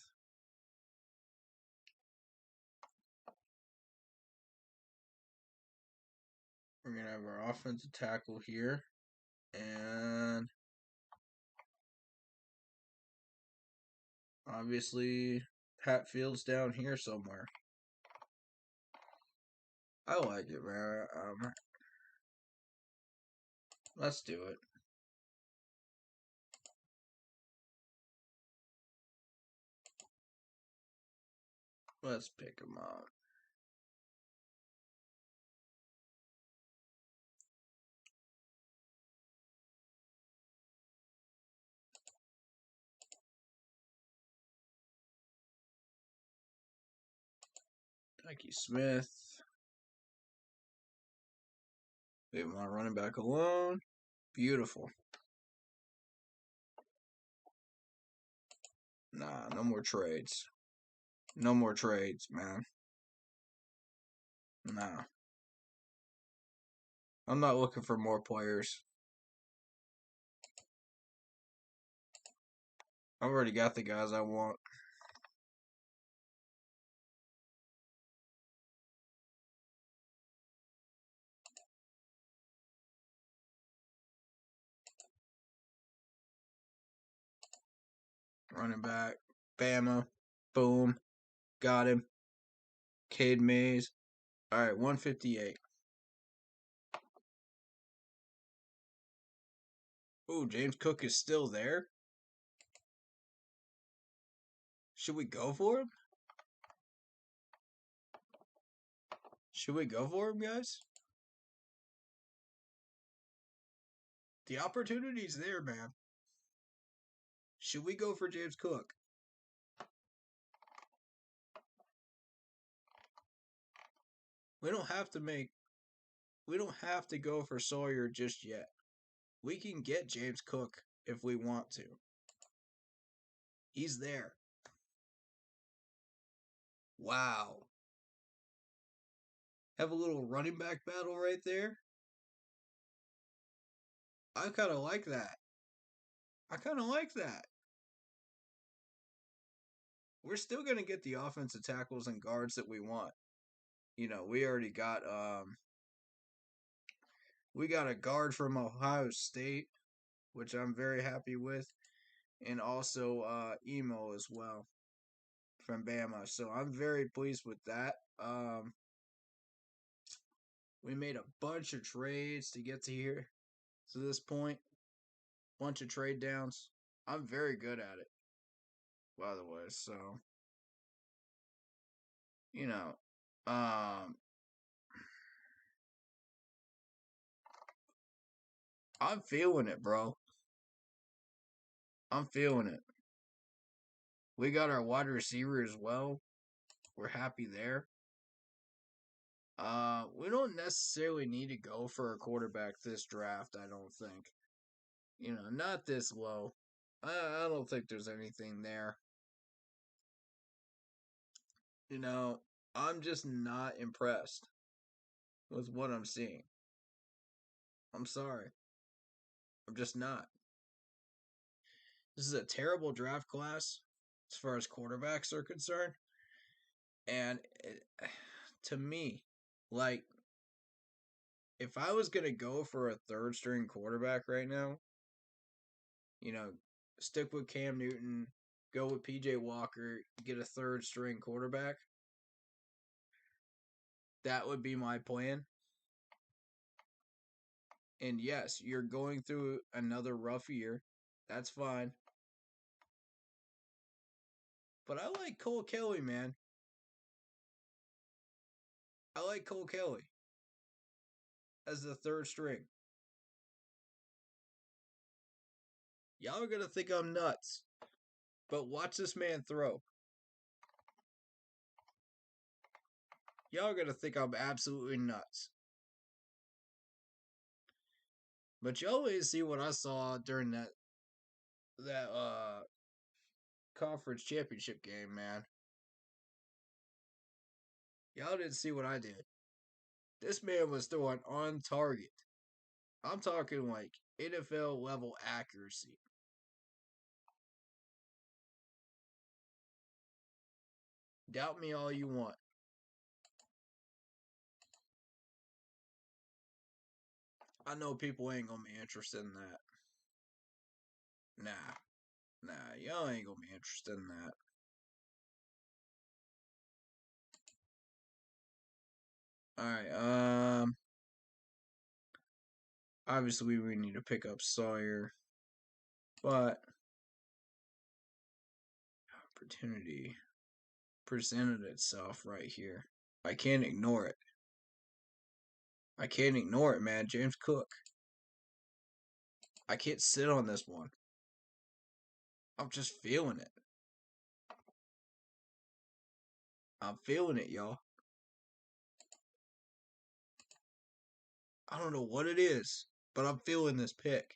We're going to have our offensive tackle here. And obviously, Pat Fields down here somewhere. I like it, man. Let's do it. Let's pick him up. Mikey Smith. Leave my running back alone. Beautiful. Nah, no more trades. No more trades, man. Nah. I'm not looking for more players. I've already got the guys I want. Running back. Bama. Boom. Got him. Cade Mays. Alright, 158. Ooh, James Cook is still there? Should we go for him? Should we go for him, guys? The opportunity's there, man. Should we go for James Cook? We don't have to go for Sawyer just yet. We can get James Cook if we want to. He's there. Wow. Have a little running back battle right there. I kind of like that. We're still going to get the offensive tackles and guards that we want. You know, we already got we got a guard from Ohio State, which I'm very happy with, and also Emo as well from Bama. So I'm very pleased with that. We made a bunch of trades to get to this point. Bunch of trade downs. I'm very good at it, by the way. So, you know, I'm feeling it, bro. I'm feeling it. We got our wide receiver as well. We're happy there. We don't necessarily need to go for a quarterback this draft, I don't think. You know, not this low. I don't think there's anything there. You know, I'm just not impressed with what I'm seeing. I'm sorry. I'm just not. This is a terrible draft class as far as quarterbacks are concerned. And to me, like, if I was going to go for a third string quarterback right now, you know, stick with Cam Newton, go with PJ Walker, get a third string quarterback, that would be my plan. And yes, you're going through another rough year. That's fine. But I like Cole Kelly, man. I like Cole Kelly as the third string. Y'all are going to think I'm nuts. But watch this man throw. Y'all are going to think I'm absolutely nuts. But y'all didn't see what I saw during that conference championship game, man. Y'all didn't see what I did. This man was throwing on target. I'm talking like NFL level accuracy. Doubt me all you want. I know people ain't gonna be interested in that. Nah, y'all ain't gonna be interested in that. Alright, obviously we need to pick up Sawyer, but opportunity presented itself right here. I can't ignore it. I can't ignore it, man. James Cook. I can't sit on this one. I'm just feeling it. I'm feeling it, y'all. I don't know what it is, but I'm feeling this pick.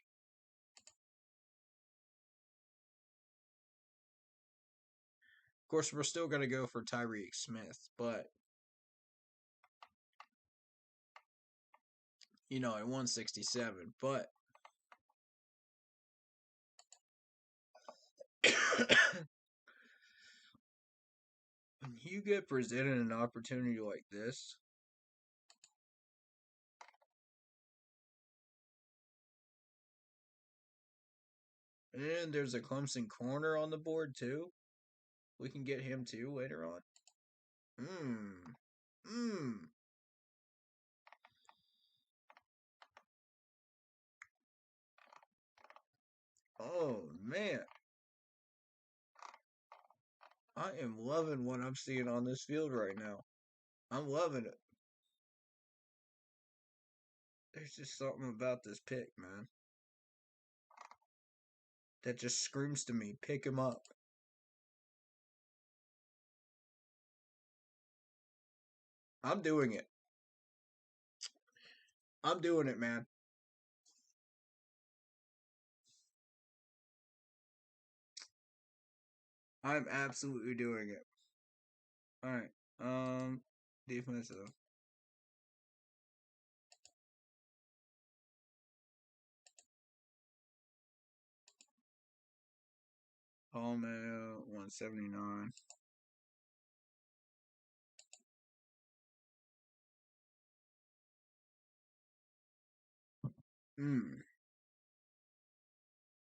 Of course, we're still going to go for Tyreek Smith, but at 167, but when you get presented an opportunity like this, and there's a Clemson corner on the board too. We can get him too later on. Oh, man. I am loving what I'm seeing on this field right now. I'm loving it. There's just something about this pick, man, that just screams to me, pick him up. I'm doing it. I'm doing it, man. I'm absolutely doing it. Alright. Defensive. Home 179.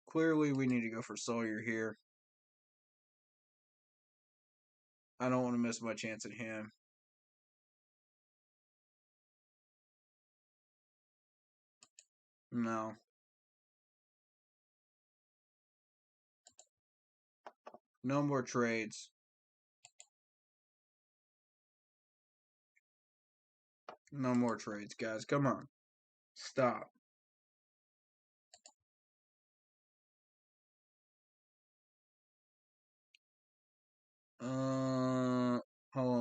Clearly, we need to go for Sawyer here. I don't want to miss my chance at him. No. No more trades. No more trades, guys. Come on. Stop.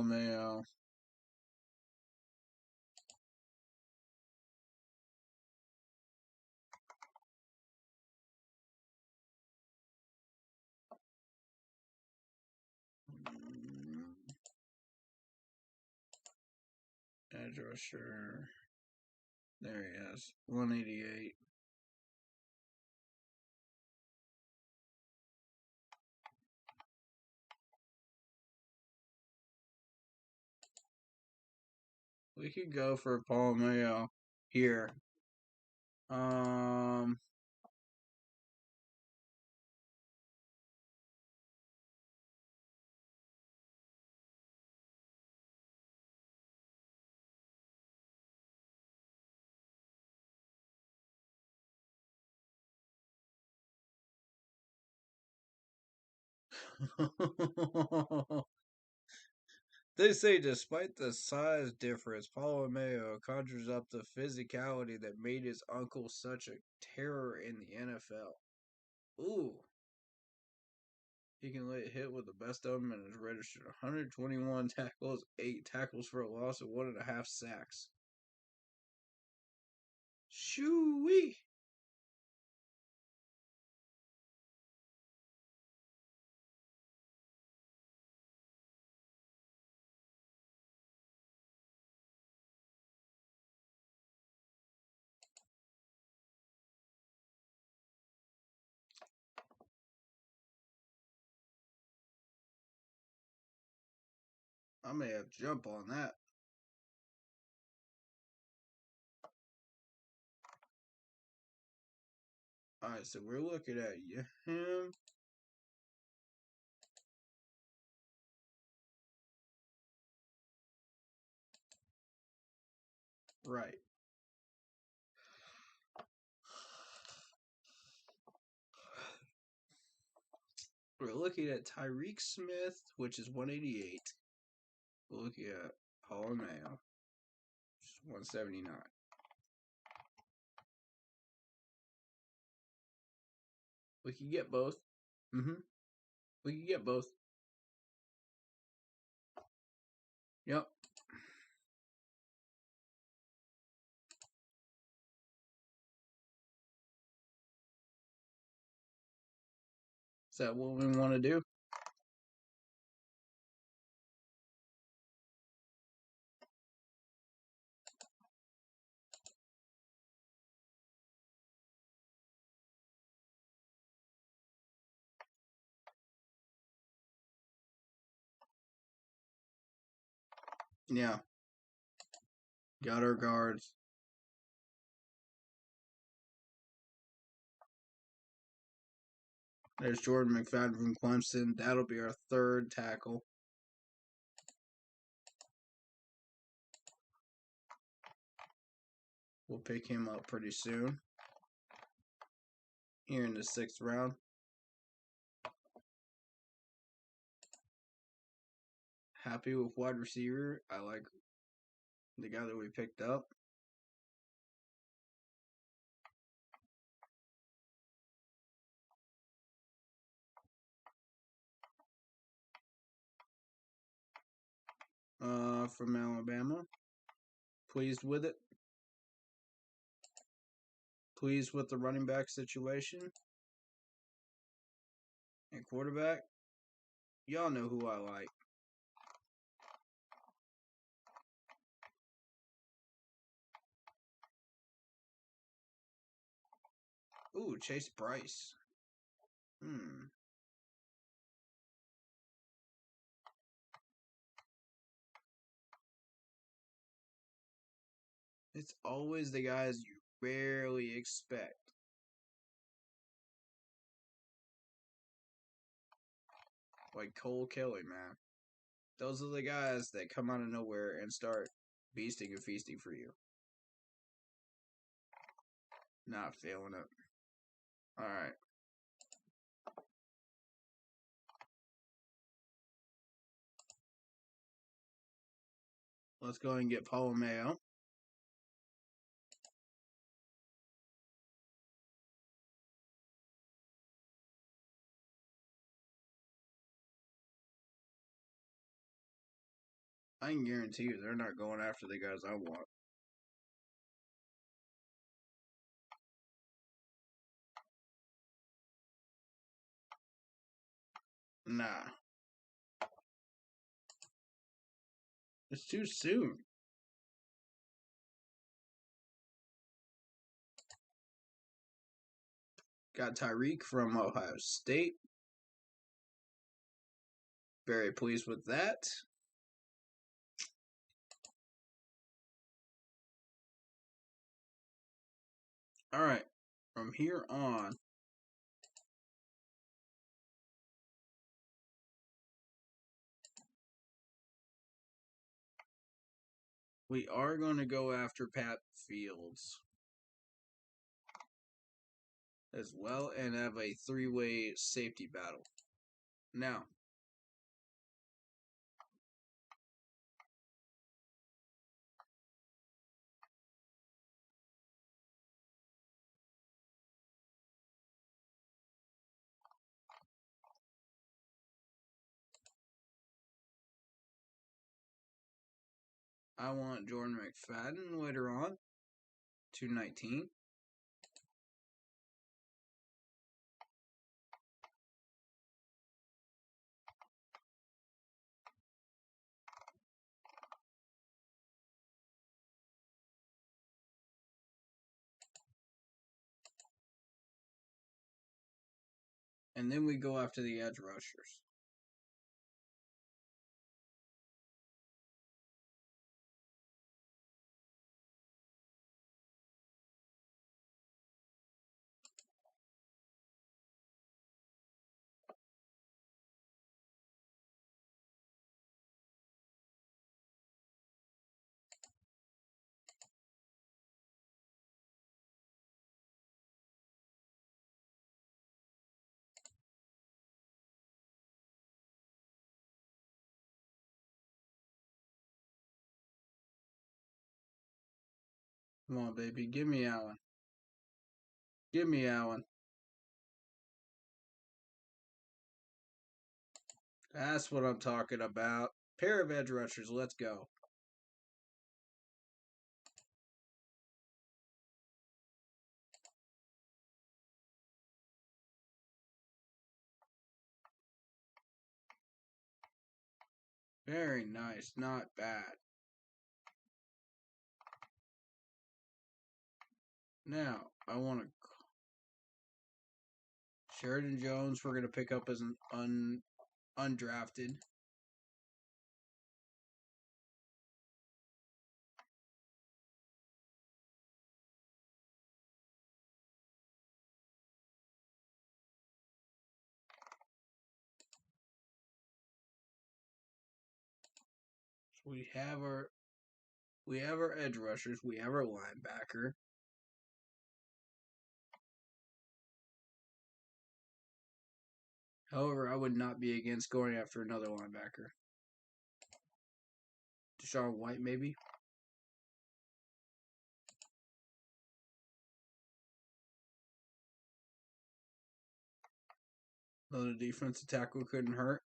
Mayo. Edge rusher. There he is. 188. We could go for Paul Mayo here. They say despite the size difference, Mayo conjures up the physicality that made his uncle such a terror in the NFL. Ooh. He can lay a hit with the best of them and is registered 121 tackles, 8 tackles for a loss, and 1.5 sacks. Shoo-wee! I may have to jump on that. Alright, so we're looking at him. Right. We're looking at Tyreek Smith, which is 188. We're looking at Paul Mayo, which is 179. We can get both. We can get both. Yep. Is that what we want to do? Yeah. Got our guards. There's Jordan McFadden from Clemson. That'll be our third tackle. We'll pick him up pretty soon. Here in the 6th round. Happy with wide receiver. I like the guy that we picked up. From Alabama. Pleased with it. Pleased with the running back situation. And quarterback. Y'all know who I like. Ooh, Chase Bryce. It's always the guys you rarely expect. Like Cole Kelly, man. Those are the guys that come out of nowhere and start beasting and feasting for you. Not feeling it. Alright. Let's go and get Paulo Mayo. I can guarantee you they're not going after the guys I want. Nah. It's too soon. Got Tyreek from Ohio State. Very pleased with that. Alright. From here on, we are going to go after Pat Fields as well and have a 3-way safety battle. Now, I want Jordan McFadden later on. 219. And then we go after the edge rushers. Come on, baby. Give me Allen. Give me Allen. That's what I'm talking about. Pair of edge rushers. Let's go. Very nice. Not bad. Now, I want to... Sheridan Jones, we're going to pick up as an undrafted. So we have our edge rushers. We have our linebacker. However, I would not be against going after another linebacker. Deshaun White, maybe. Another defensive tackle couldn't hurt.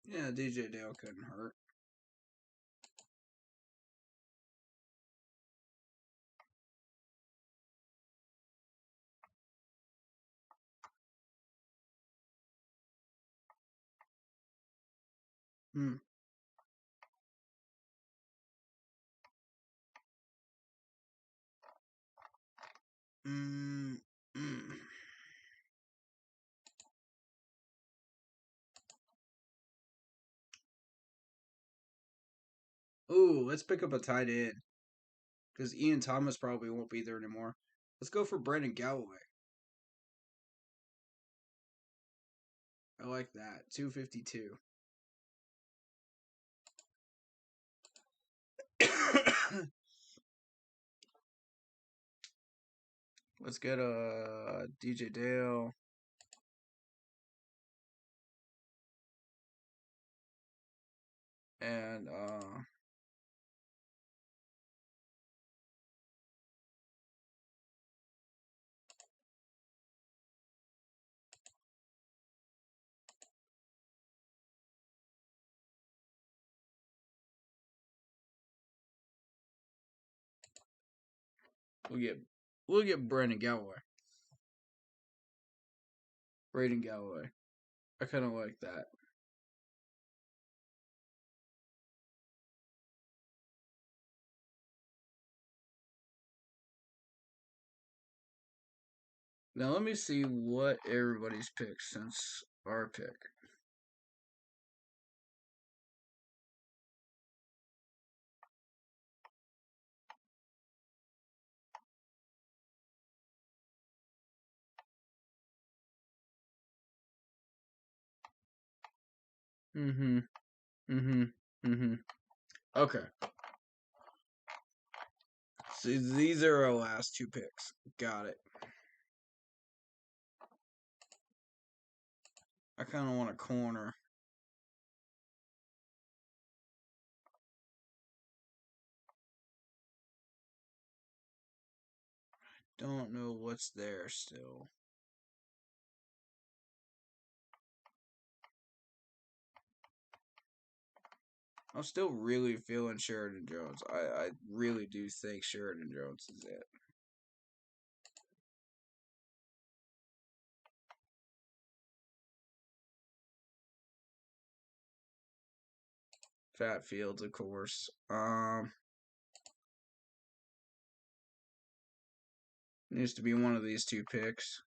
Yeah, DJ Dale couldn't hurt. Ooh, let's pick up a tight end. Because Ian Thomas probably won't be there anymore. Let's go for Brandon Galloway. I like that. 252. Let's get a DJ Dale. And we'll get Brandon Galloway. Braden Galloway. I kind of like that. Now let me see what everybody's picked since our pick. Okay. So these are our last two picks. Got it. I kind of want a corner. don't know what's there still. I'm still really feeling Sheridan Jones. I really do think Sheridan Jones is it. Fat Fields, of course. Needs to be one of these two picks.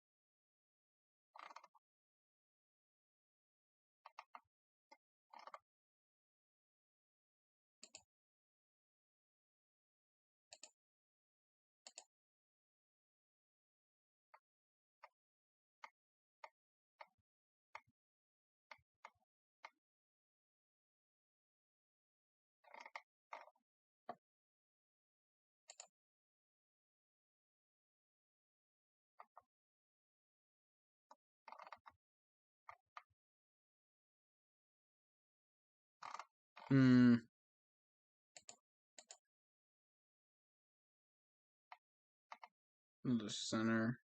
The center.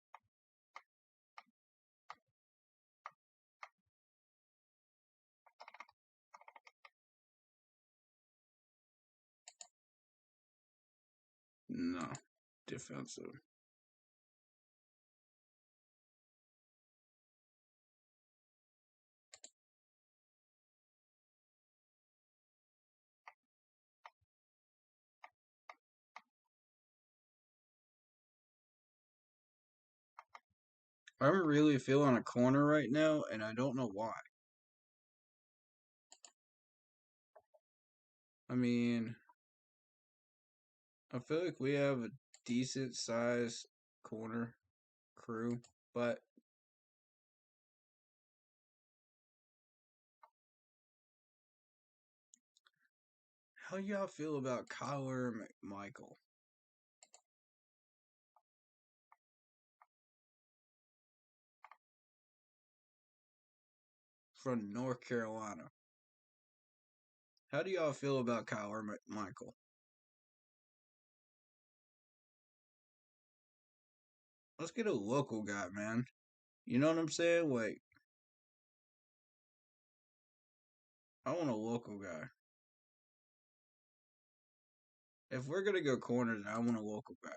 No. Defensive. I'm really feeling a corner right now, and I don't know why. I mean, I feel like we have a decent size corner crew, but how y'all feel about Kyler McMichael from North Carolina? How do y'all feel about Kyler McMichael? Let's get a local guy, man. You know what I'm saying? Like, I want a local guy. If we're gonna go corners, I want a local guy.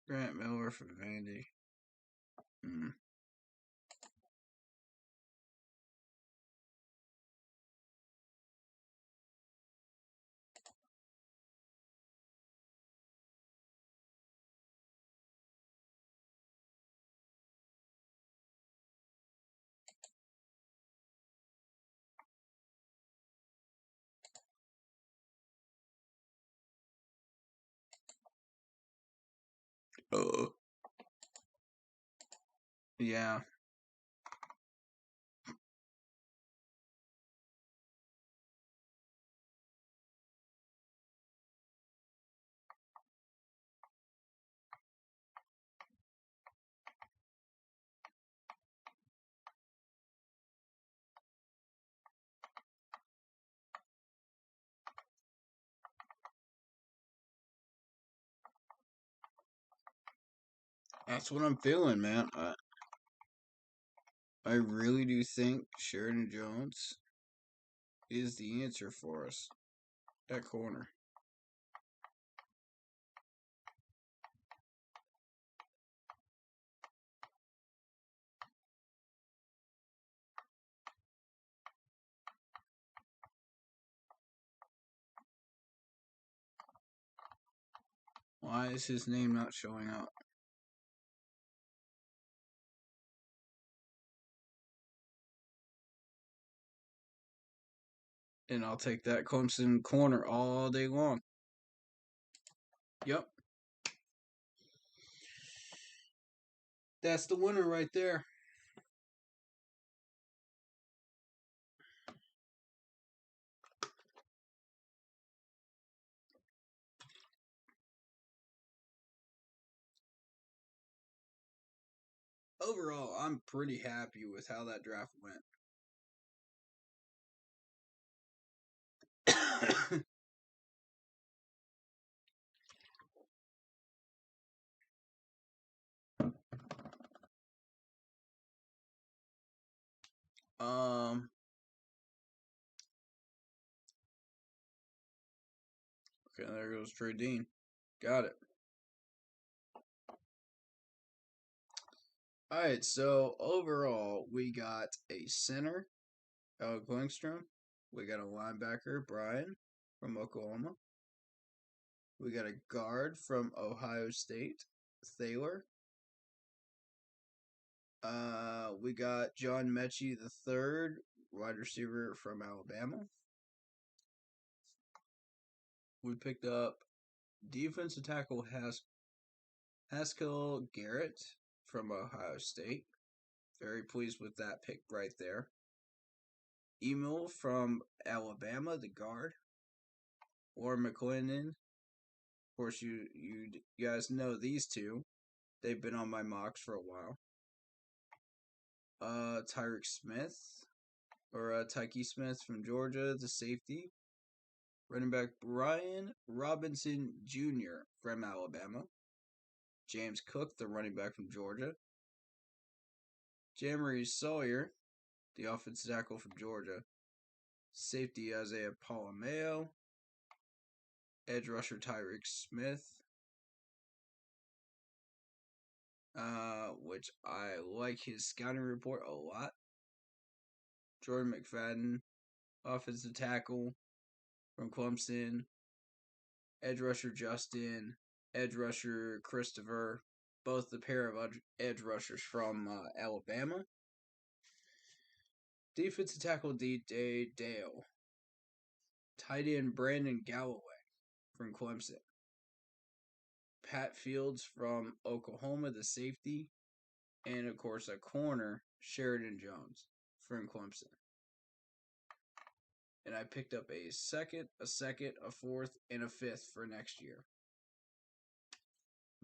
Grant Miller for Vandy. Yeah. That's what I'm feeling, man. I really do think Sheridan Jones is the answer for us at corner. Why is his name not showing up? And I'll take that Clemson corner all day long. Yep. That's the winner right there. overall, I'm pretty happy with how that draft went. Okay, there goes Trey Dean. Got it. Alright, so overall, we got a center, Alec Langstrom. We got a linebacker, Brian, from Oklahoma. We got a guard from Ohio State, Thaler. We got John Mechie III, wide receiver from Alabama. We picked up defensive tackle Haskell Garrett from Ohio State. Very pleased with that pick right there. Emil from Alabama, the guard. Or McClendon. Of course, you guys know these two. They've been on my mocks for a while. Tyke Smith from Georgia, the safety. Running back Brian Robinson Jr. from Alabama. James Cook, the running back from Georgia. Jamari Sawyer, the offensive tackle from Georgia. Safety Isaiah Palomeo. Edge rusher Tyreek Smith. Which I like his scouting report a lot. Jordan McFadden, offensive tackle from Clemson. Edge rusher Justin. Edge rusher Christopher. Both the pair of edge rushers from Alabama. Defensive tackle D.J. Dale. Tight end Brandon Galloway from Clemson. Pat Fields from Oklahoma, the safety. And, of course, a corner, Sheridan Jones from Clemson. And I picked up a second, a fourth, and a fifth for next year.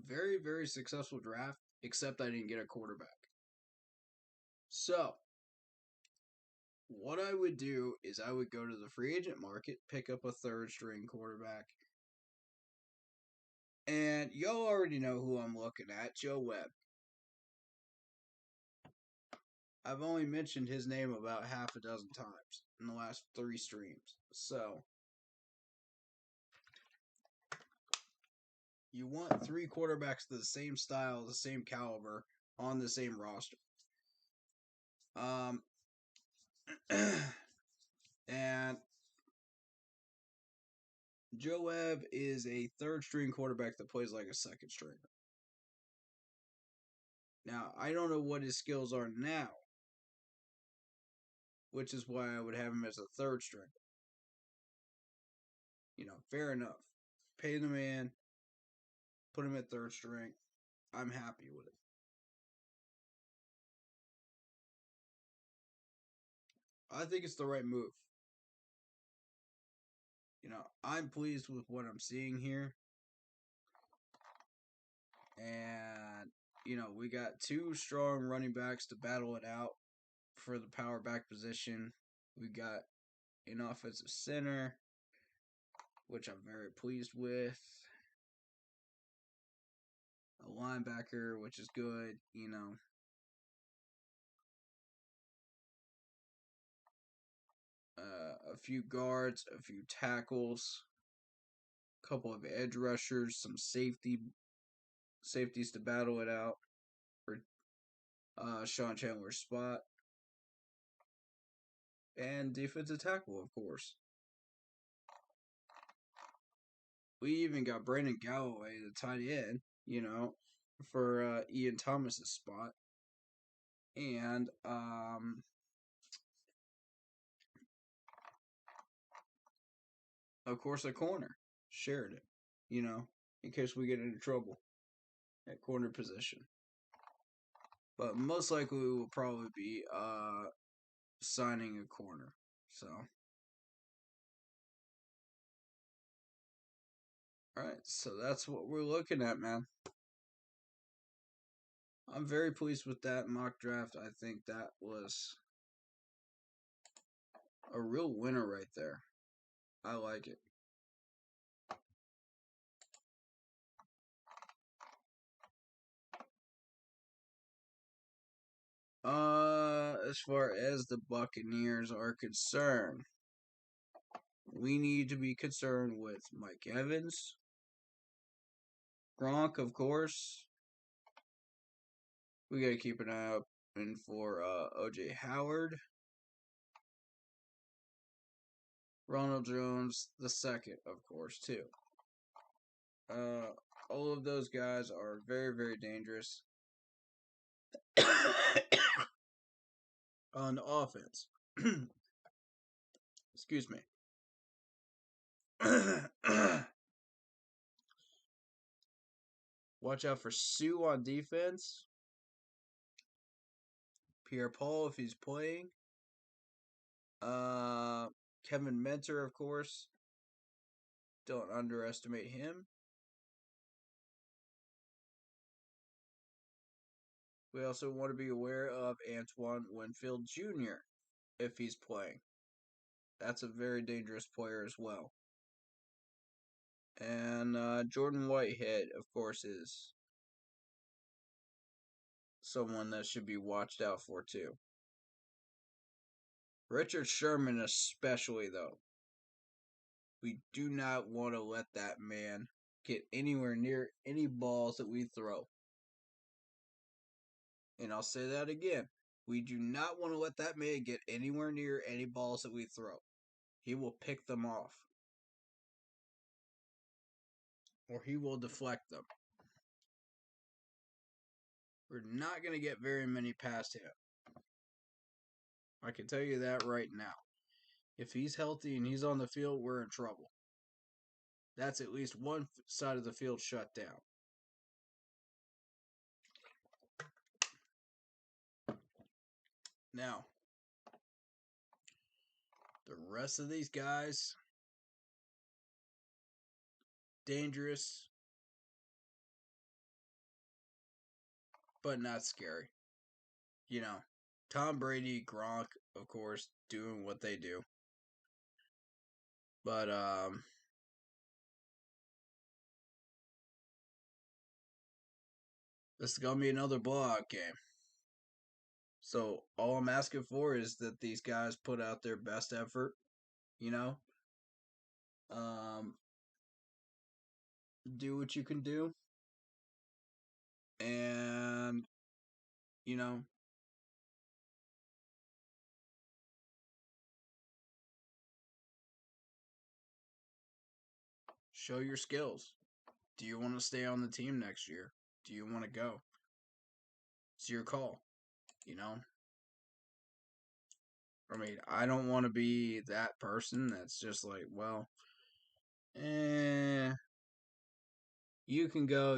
Very, very successful draft, except I didn't get a quarterback. So, what I would do is I would go to the free agent market, pick up a third string quarterback. And y'all already know who I'm looking at, Joe Webb. I've only mentioned his name about half a dozen times in the last 3 streams. So, you want 3 quarterbacks of the same style, the same caliber, on the same roster. And Joe Webb is a third string quarterback that plays like a second stringer. Now, I don't know what his skills are now, which is why I would have him as a third stringer. Fair enough. Pay the man, put him at third string. I'm happy with it. I think it's the right move. I'm pleased with what I'm seeing here. And, we got 2 strong running backs to battle it out for the power back position. We got an offensive center, which I'm very pleased with. A linebacker, which is good, a few guards, a few tackles, a couple of edge rushers, some safeties to battle it out for Sean Chandler's spot, and defensive tackle, of course. We even got Brandon Galloway, the tight end, for Ian Thomas's spot, and of course, a corner, Sheridan, in case we get into trouble at corner position. But most likely we will probably be signing a corner. So, alright, so that's what we're looking at, man. I'm very pleased with that mock draft. I think that was a real winner right there. I like it. As far as the Buccaneers are concerned, we need to be concerned with Mike Evans, Gronk, of course. We gotta keep an eye out for OJ Howard, Ronald Jones the second, of course, too. All of those guys are very, very dangerous on offense. Excuse me. Watch out for Sue on defense. Pierre-Paul if he's playing. Kevin Mentor, of course. Don't underestimate him. We also want to be aware of Antoine Winfield Jr. if he's playing. That's a very dangerous player as well. And Jordan Whitehead, of course, is someone that should be watched out for too. Richard Sherman especially, though. We do not want to let that man get anywhere near any balls that we throw. And I'll say that again. We do not want to let that man get anywhere near any balls that we throw. He will pick them off. Or he will deflect them. We're not going to get very many past him. I can tell you that right now. If he's healthy and he's on the field, we're in trouble. That's at least one side of the field shut down. Now, the rest of these guys, dangerous, but not scary. You know, Tom Brady, Gronk, of course, doing what they do. But, this is going to be another blowout game. So, all I'm asking for is that these guys put out their best effort, you know? Do what you can do. And, you know, show your skills. Do you want to stay on the team next year? Do you want to go? It's your call, you know? I mean, I don't want to be that person that's just like, well, you can go,